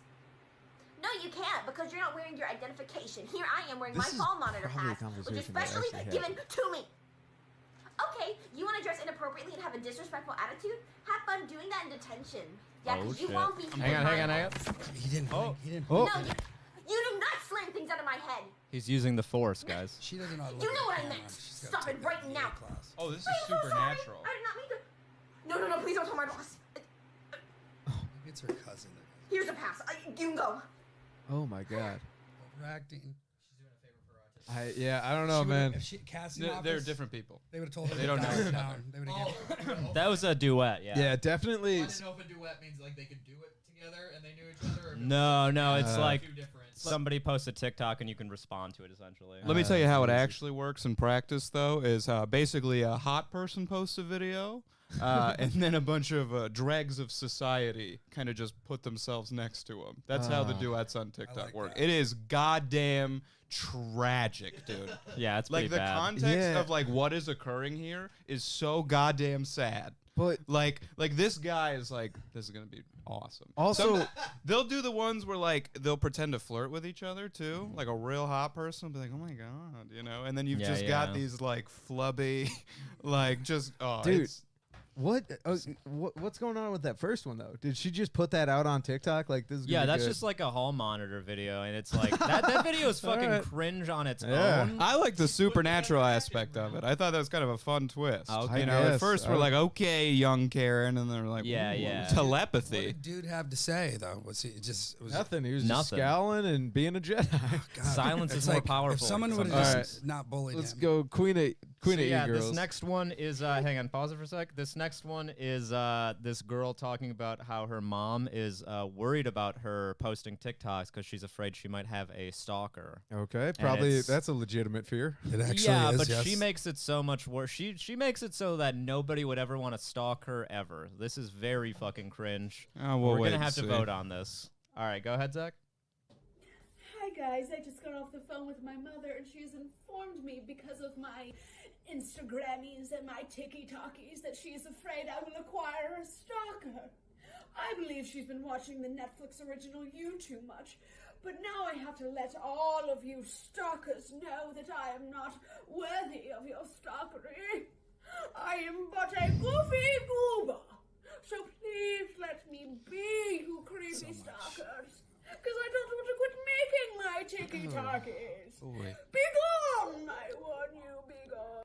No, you can't, because you're not wearing your identification. Here I am wearing my fall monitor hat, which is specially given to me. Okay, you want to dress inappropriately and have a disrespectful attitude? Have fun doing that in detention. Yeah, because you won't be here. Hang on. He didn't. He didn't. No, you do not slam things out of my head. He's using the force, guys. She doesn't know how to You look know at what I the meant. camera. She's gotta Stop take it that right VA now. class. Oh, this is I'm so sorry. supernatural. I did not mean to. No, please don't tell my boss. Maybe it's her cousin. Here's a pass. You can go. Oh my god. Overacting. I don't know, man. If she casting They're office, different people. They would have told her They to don't know dial each it other. down. They would have That was a duet, yeah. Yeah, definitely. I didn't know if a duet means like they could do it together and they knew each other. Or if No, it's like two different. somebody posts a TikTok and you can respond to it essentially. Let me tell you how it actually works in practice, though, is basically a hot person posts a video, and then a bunch of dregs of society kind of just put themselves next to them. That's how the duets on TikTok work. It is goddamn tragic, dude. Yeah, it's like pretty the bad. context of like what is occurring here is so goddamn sad. But like this guy is like, this is gonna be awesome. Also- they'll do the ones where like they'll pretend to flirt with each other too, like a real hot person will be like, oh my god, you know, and then you've just got these like flubby, like just dude. it's- What's going on with that first one though? Did she just put that out on TikTok? Like this? Is Yeah, gonna be that's good? just like a hall monitor video, and it's like that video is fucking Alright. cringe on its Yeah. own. I like the supernatural aspect of it. I thought that was kind of a fun twist. Okay. You know, I at first guess. we're like, okay, young Karen, and then we're like, Yeah, ooh, yeah. What telepathy. did dude have to say though? Was he just was nothing. He was Nothing. just scowling and being a Jedi. God, Silence it's is more like powerful If someone would sometimes. have just not bullied Let's him. go, Queen of So E girls. this next one is hang on, pause it for a sec. This next one is this girl talking about how her mom is worried about her posting TikToks because she's afraid she might have a stalker. Okay, probably it's- that's a legitimate fear. It actually Yeah, is. but yes. she makes it so much worse. She makes it so that nobody would ever want to stalk her ever. This is very fucking cringe. Oh, we'll We're wait gonna and have to see. vote on this. All right, go ahead, Zach. Hi guys, I just got off the phone with my mother and she's informed me because of my Instagrammies and my TikTokies that she is afraid I will acquire a stalker. I believe she's been watching the Netflix original You too much, but now I have to let all of you stalkers know that I am not worthy of your stalkery. I am but a goofy goober, so please let me be, you creepy stalkers. Because I don't want to quit making my tiki-takis. Boy. Be gone, I warn you, be gone.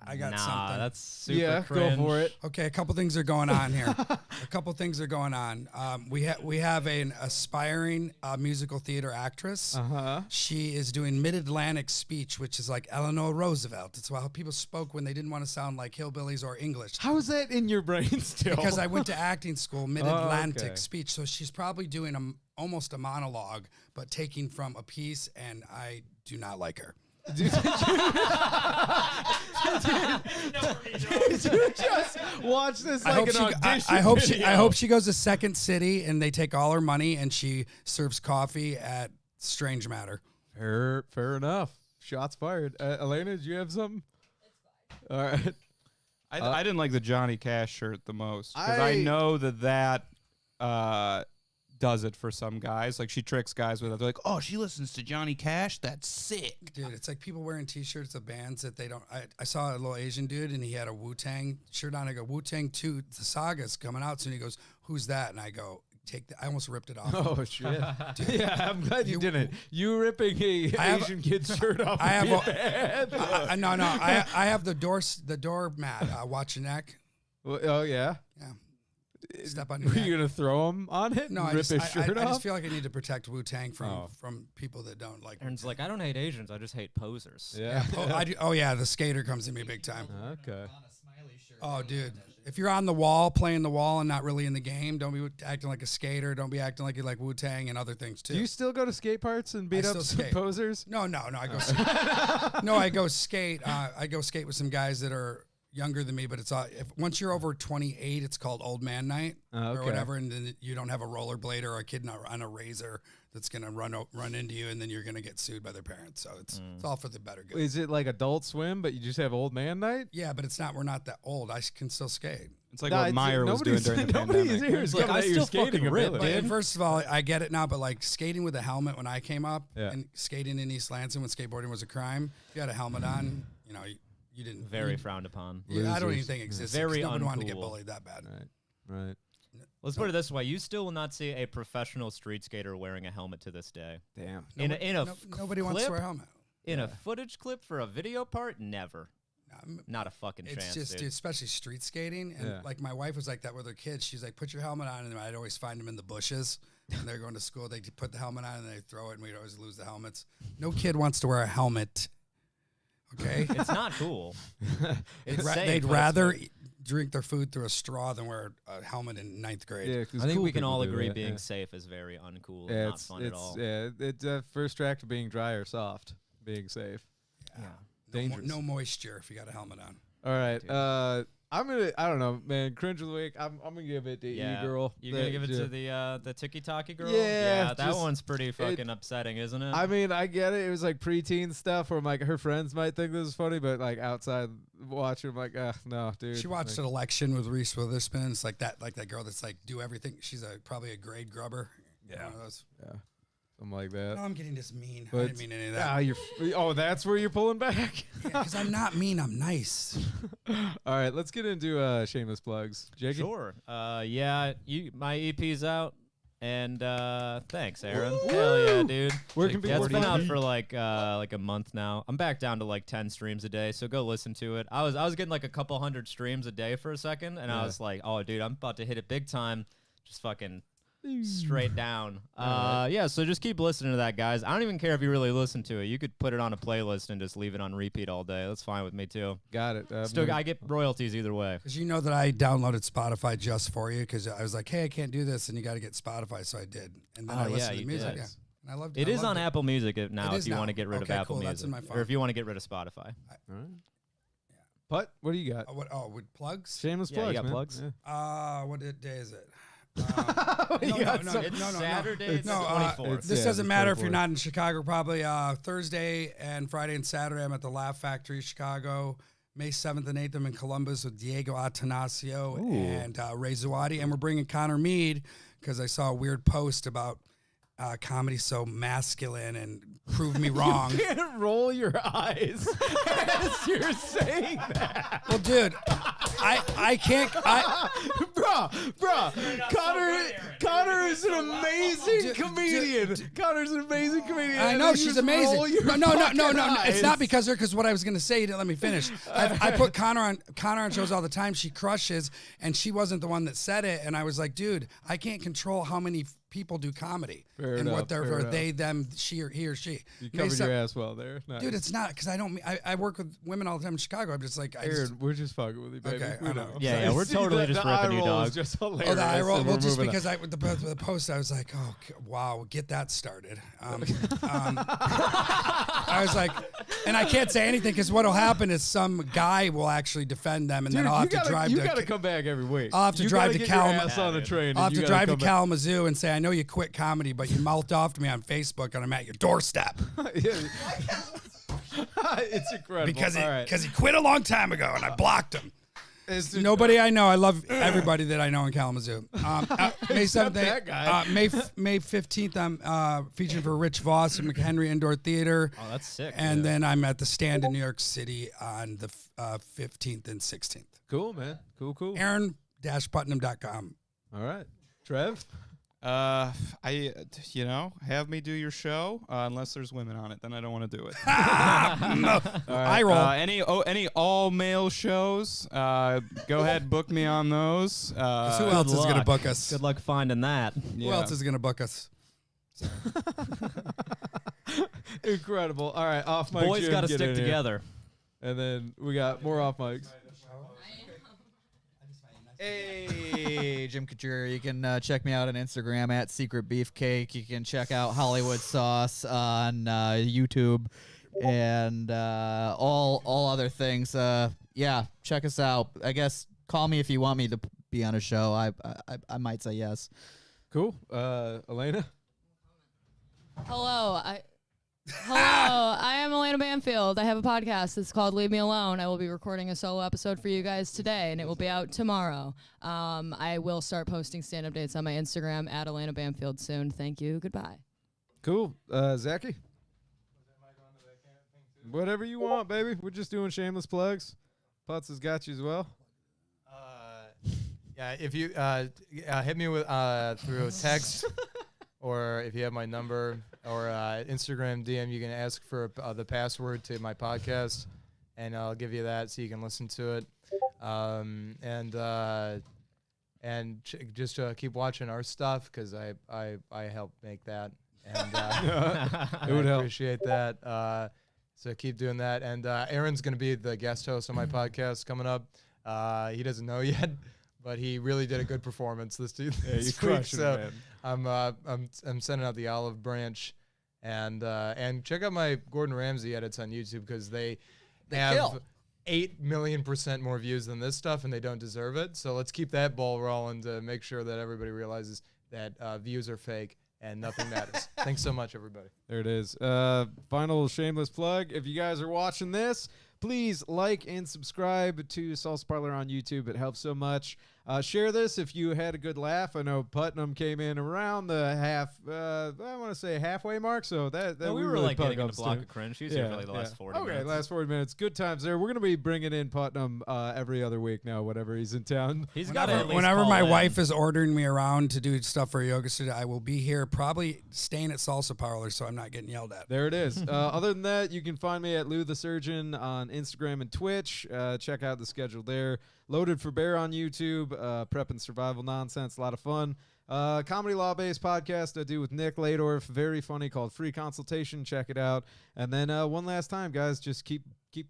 I got nah, something. that's super Yeah, cringe. go for it. Okay, a couple things are going on here. A couple things are going on. We have an aspiring musical theater actress. Uh-huh. She is doing Mid-Atlantic speech, which is like Eleanor Roosevelt. It's how people spoke when they didn't want to sound like hillbillies or English. How is that in your brain still? Because I went to acting school, Mid-Atlantic okay. speech. So she's probably doing almost a monologue, but taking from a piece, and I do not like her. Did you just watch this like an audition I hope video? she goes to Second City and they take all her money and she serves coffee at Strange Matter. Fair enough. Shots fired. Elena, did you have something? All right. I didn't like the Johnny Cash shirt the most because I I- know that does it for some guys. Like she tricks guys with it. They're like, oh, she listens to Johnny Cash. That's sick. Dude, it's like people wearing T-shirts of bands that they don't. I saw a little Asian dude and he had a Wu-Tang shirt on. I go, Wu-Tang 2, the saga's coming out soon. He goes, who's that? And I go, I almost ripped it off. Oh shit! Dude, yeah, I'm glad you didn't. You ripping a Asian kid's shirt off. I have would be bad. no. I have the doormat. Watch your neck. Well, oh yeah. Yeah. Step on your Were neck. you gonna throw him on it? No, and I rip just, his I, shirt I off? just feel like I need to protect Wu-Tang from Oh. from people that don't like. Aaron's like, I don't hate Asians, I just hate posers. Yeah. Oh yeah, the skater comes in me big time. Okay. Oh, dude. If you're on the wall, playing the wall and not really in the game, don't be acting like a skater. Don't be acting like you like Wu-Tang and other things, too. Do you still go to skate parks and beat I up still some skate. posers? No, I go skate. No, I go skate. I go skate with some guys that are, younger than me, but it's once you're over 28, it's called old man night or whatever, and then you don't have a rollerblade or a kid on a razor that's gonna run into you, and then you're gonna get sued by their parents. So it's all for the better good. Is it like Adult Swim, but you just have old man night? Yeah, but it's not. We're not that old. I can still skate. It's like what Meyer was doing during the Nobody's pandemic. here is coming at your skating ability. And first of all, I get it now, but like skating with a helmet when I came up and skating in East Lansing when skateboarding was a crime, if you had a helmet on, you know, you didn't. Very frowned upon. Yeah, I don't even think it existed. Very no one uncool. wanted to get bullied that bad. Right. Let's put it this way: you still will not see a professional street skater wearing a helmet to this day. Damn. Nobody wants to wear a helmet. In a footage clip for a video part, never. Not a fucking It's chance. just, dude. especially street skating, and like my wife was like that with her kids. She's like, "Put your helmet on," and I'd always find them in the bushes. When they're going to school, they put the helmet on and they throw it, and we'd always lose the helmets. No kid wants to wear a helmet. Okay, it's not cool. It's safe, they'd but rather it's drink their food through a straw than wear a helmet in 9th grade. Yeah, I think we can all agree being safe is very uncool and not fun at all. Yeah, it's first track to being dry or soft. Being safe. Yeah. Dangerous. No moisture if you got a helmet on. All right. I don't know, man. Cringe of the week. I'm gonna give it to E-Girl. You're gonna give it to the Tiki-Taki girl? Yeah, that one's pretty fucking upsetting, isn't it? I mean, I get it. It was like preteen stuff where like her friends might think this is funny, but like outside watching, I'm like, no, dude. She watched an election with Reese Witherspoon. It's like that girl that's like do everything. She's probably a grade grubber. Yeah. One of those. Yeah. Something like that. No, I'm getting just mean. But I didn't mean any of that. Oh, that's where you're pulling back? Because I'm not mean. I'm nice. All right, let's get into shameless plugs. Jakey? Sure. My EP's out. And thanks, Aaron. Hell yeah, dude. Where can people it's been out find for like a month now. I'm back down to like 10 streams a day, so go listen to it. I was getting like a couple hundred streams a day for a second, and I was like, oh, dude, I'm about to hit it big time. Just fucking straight down. So just keep listening to that, guys. I don't even care if you really listen to it. You could put it on a playlist and just leave it on repeat all day. That's fine with me too. Got it. Still, I get royalties either way. Because you know that I downloaded Spotify just for you because I was like, hey, I can't do this, and you got to get Spotify, so I did. And then I listened to music. Did. Yeah. And I loved it. It is on Apple Music now It if is you now. want to get rid of Okay, Apple cool. Music. That's in my phone. Or if you want to get rid of Spotify. All right. What? What do you got? With plugs? Shameless Yeah, plugs, you got man. plugs? Yeah. What day is it? It's Saturday. It's the 24th. This doesn't matter if you're not in Chicago. Probably Thursday and Friday and Saturday, I'm at the Laugh Factory, Chicago. May 7th and 8th, I'm in Columbus with Diego Atanasio and Ray Zawadi. And we're bringing Connor Mead because I saw a weird post about comedy so masculine and prove me wrong. You can't roll your eyes as you're saying that. Well, dude, I can't. Connor is an amazing comedian. Connor's an amazing comedian. I and know then she's you just roll amazing. your No. fucking It's not eyes. because her. Because what I was gonna say, you didn't let me finish. I put Connor on shows all the time. She crushes, and she wasn't the one that said it. And I was like, dude, I can't control how many people do comedy Fair and enough, what they're fair enough. they, them, she, or he or she. You covered your ass well there. Nice. Dude, it's not because I don't. I work with women all the time in Chicago. I'm just like, Aaron, we're just fucking with you, baby. Okay, We I know. know. Yeah, we're totally just the ripping eye you, roll dog. is just hilarious. Oh, the eye roll. and Well, we're just moving because with the post, I was like, oh wow, get that started. I was like, and I can't say anything because what'll happen is some guy will actually defend them, and Dude, then I'll have you to drive. You to gotta come back every week. I'll have to You drive gotta to get your Kalamazoo. ass on a train. I'll have and to you gotta drive to come back. Kalamazoo and say, I know you quit comedy, but you mouthed off to me on Facebook, and I'm at your doorstep. It's incredible. Because All right. he quit a long time ago, and I blocked him. It's Nobody I know. I love everybody that I know in Kalamazoo. May Except 7th, that guy. May 15th, I'm featuring for Rich Voss at McHenry Indoor Theater. Oh, that's sick. And then I'm at the Stand in New York City on the 15th and 16th. Cool, man. Cool. Aaron-Putnam.com. All right. Trev? Have me do your show unless there's women on it, then I don't want to do it. I roll. Any all male shows? Go ahead, book me on those. Who else is going to book us? Good luck finding that. Who else is going to book us? Incredible. All right, off mic. Boys Jim, got to get stick in here. together. And then we got more off mics. Hey, Jim Couture. You can check me out on Instagram at Secret Beefcake. You can check out Hollywood Sauce on YouTube. and all other things. Yeah, check us out. I guess call me if you want me to be on a show. I might say yes. Cool. Elena? Hello, I am Elena Banfield. I have a podcast. It's called Leave Me Alone. I will be recording a solo episode for you guys today, and it will be out tomorrow. I will start posting stand-up dates on my Instagram at Elena Banfield soon. Thank you. Goodbye. Cool. Zachy? Whatever you want, baby. We're just doing shameless plugs. Putz has got you as well. Yeah, if you hit me with through text, or if you have my number or Instagram DM, you can ask for the password to my podcast, and I'll give you that so you can listen to it. Just keep watching our stuff because I help make that, and It would help. Appreciate that. So keep doing that. And Aaron's going to be the guest host on my podcast coming up. He doesn't know yet, but he really did a good performance this you week. crushed it, So man. I'm sending out the olive branch, and check out my Gordon Ramsay edits on YouTube because they have kill. 8 million% more views than this stuff, and they don't deserve it. So let's keep that ball rolling to make sure that everybody realizes that views are fake and nothing matters. Thanks so much, everybody. There it is. Final shameless plug. If you guys are watching this, please like and subscribe to Salsa Parlor on YouTube. It helps so much. Share this if you had a good laugh. I know Putnam came in around the halfway mark, so that No, we were really like getting plugged into up block soon. of cringe. He was here for like the last 40 Okay, minutes. last 40 minutes. Good times there. We're going to be bringing in Putnam every other week now, whenever he's in town. He's got to Whenever my wife is ordering me around to do stuff for a yoga studio, I will be here, probably staying at Salsa Parlor, so I'm not getting yelled at. There it is. Other than that, you can find me at Lou the Surgeon on Instagram and Twitch. Check out the schedule there. Loaded for Bear on YouTube. Prep and survival nonsense. A lot of fun. Comedy law-based podcast I do with Nick Ladorf. Very funny, called Free Consultation. Check it out. And then one last time, guys, just keep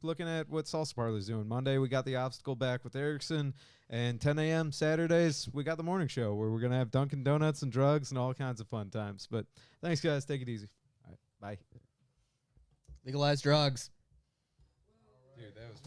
looking at what Salsa Parlor's doing. Monday, we got The Obstacle back with Erickson. And 10 a.m. Saturdays, we got the morning show where we're going to have Dunkin' Donuts and drugs and all kinds of fun times. But thanks, guys. Take it easy. All right. Bye. Legalize drugs. Dude, that was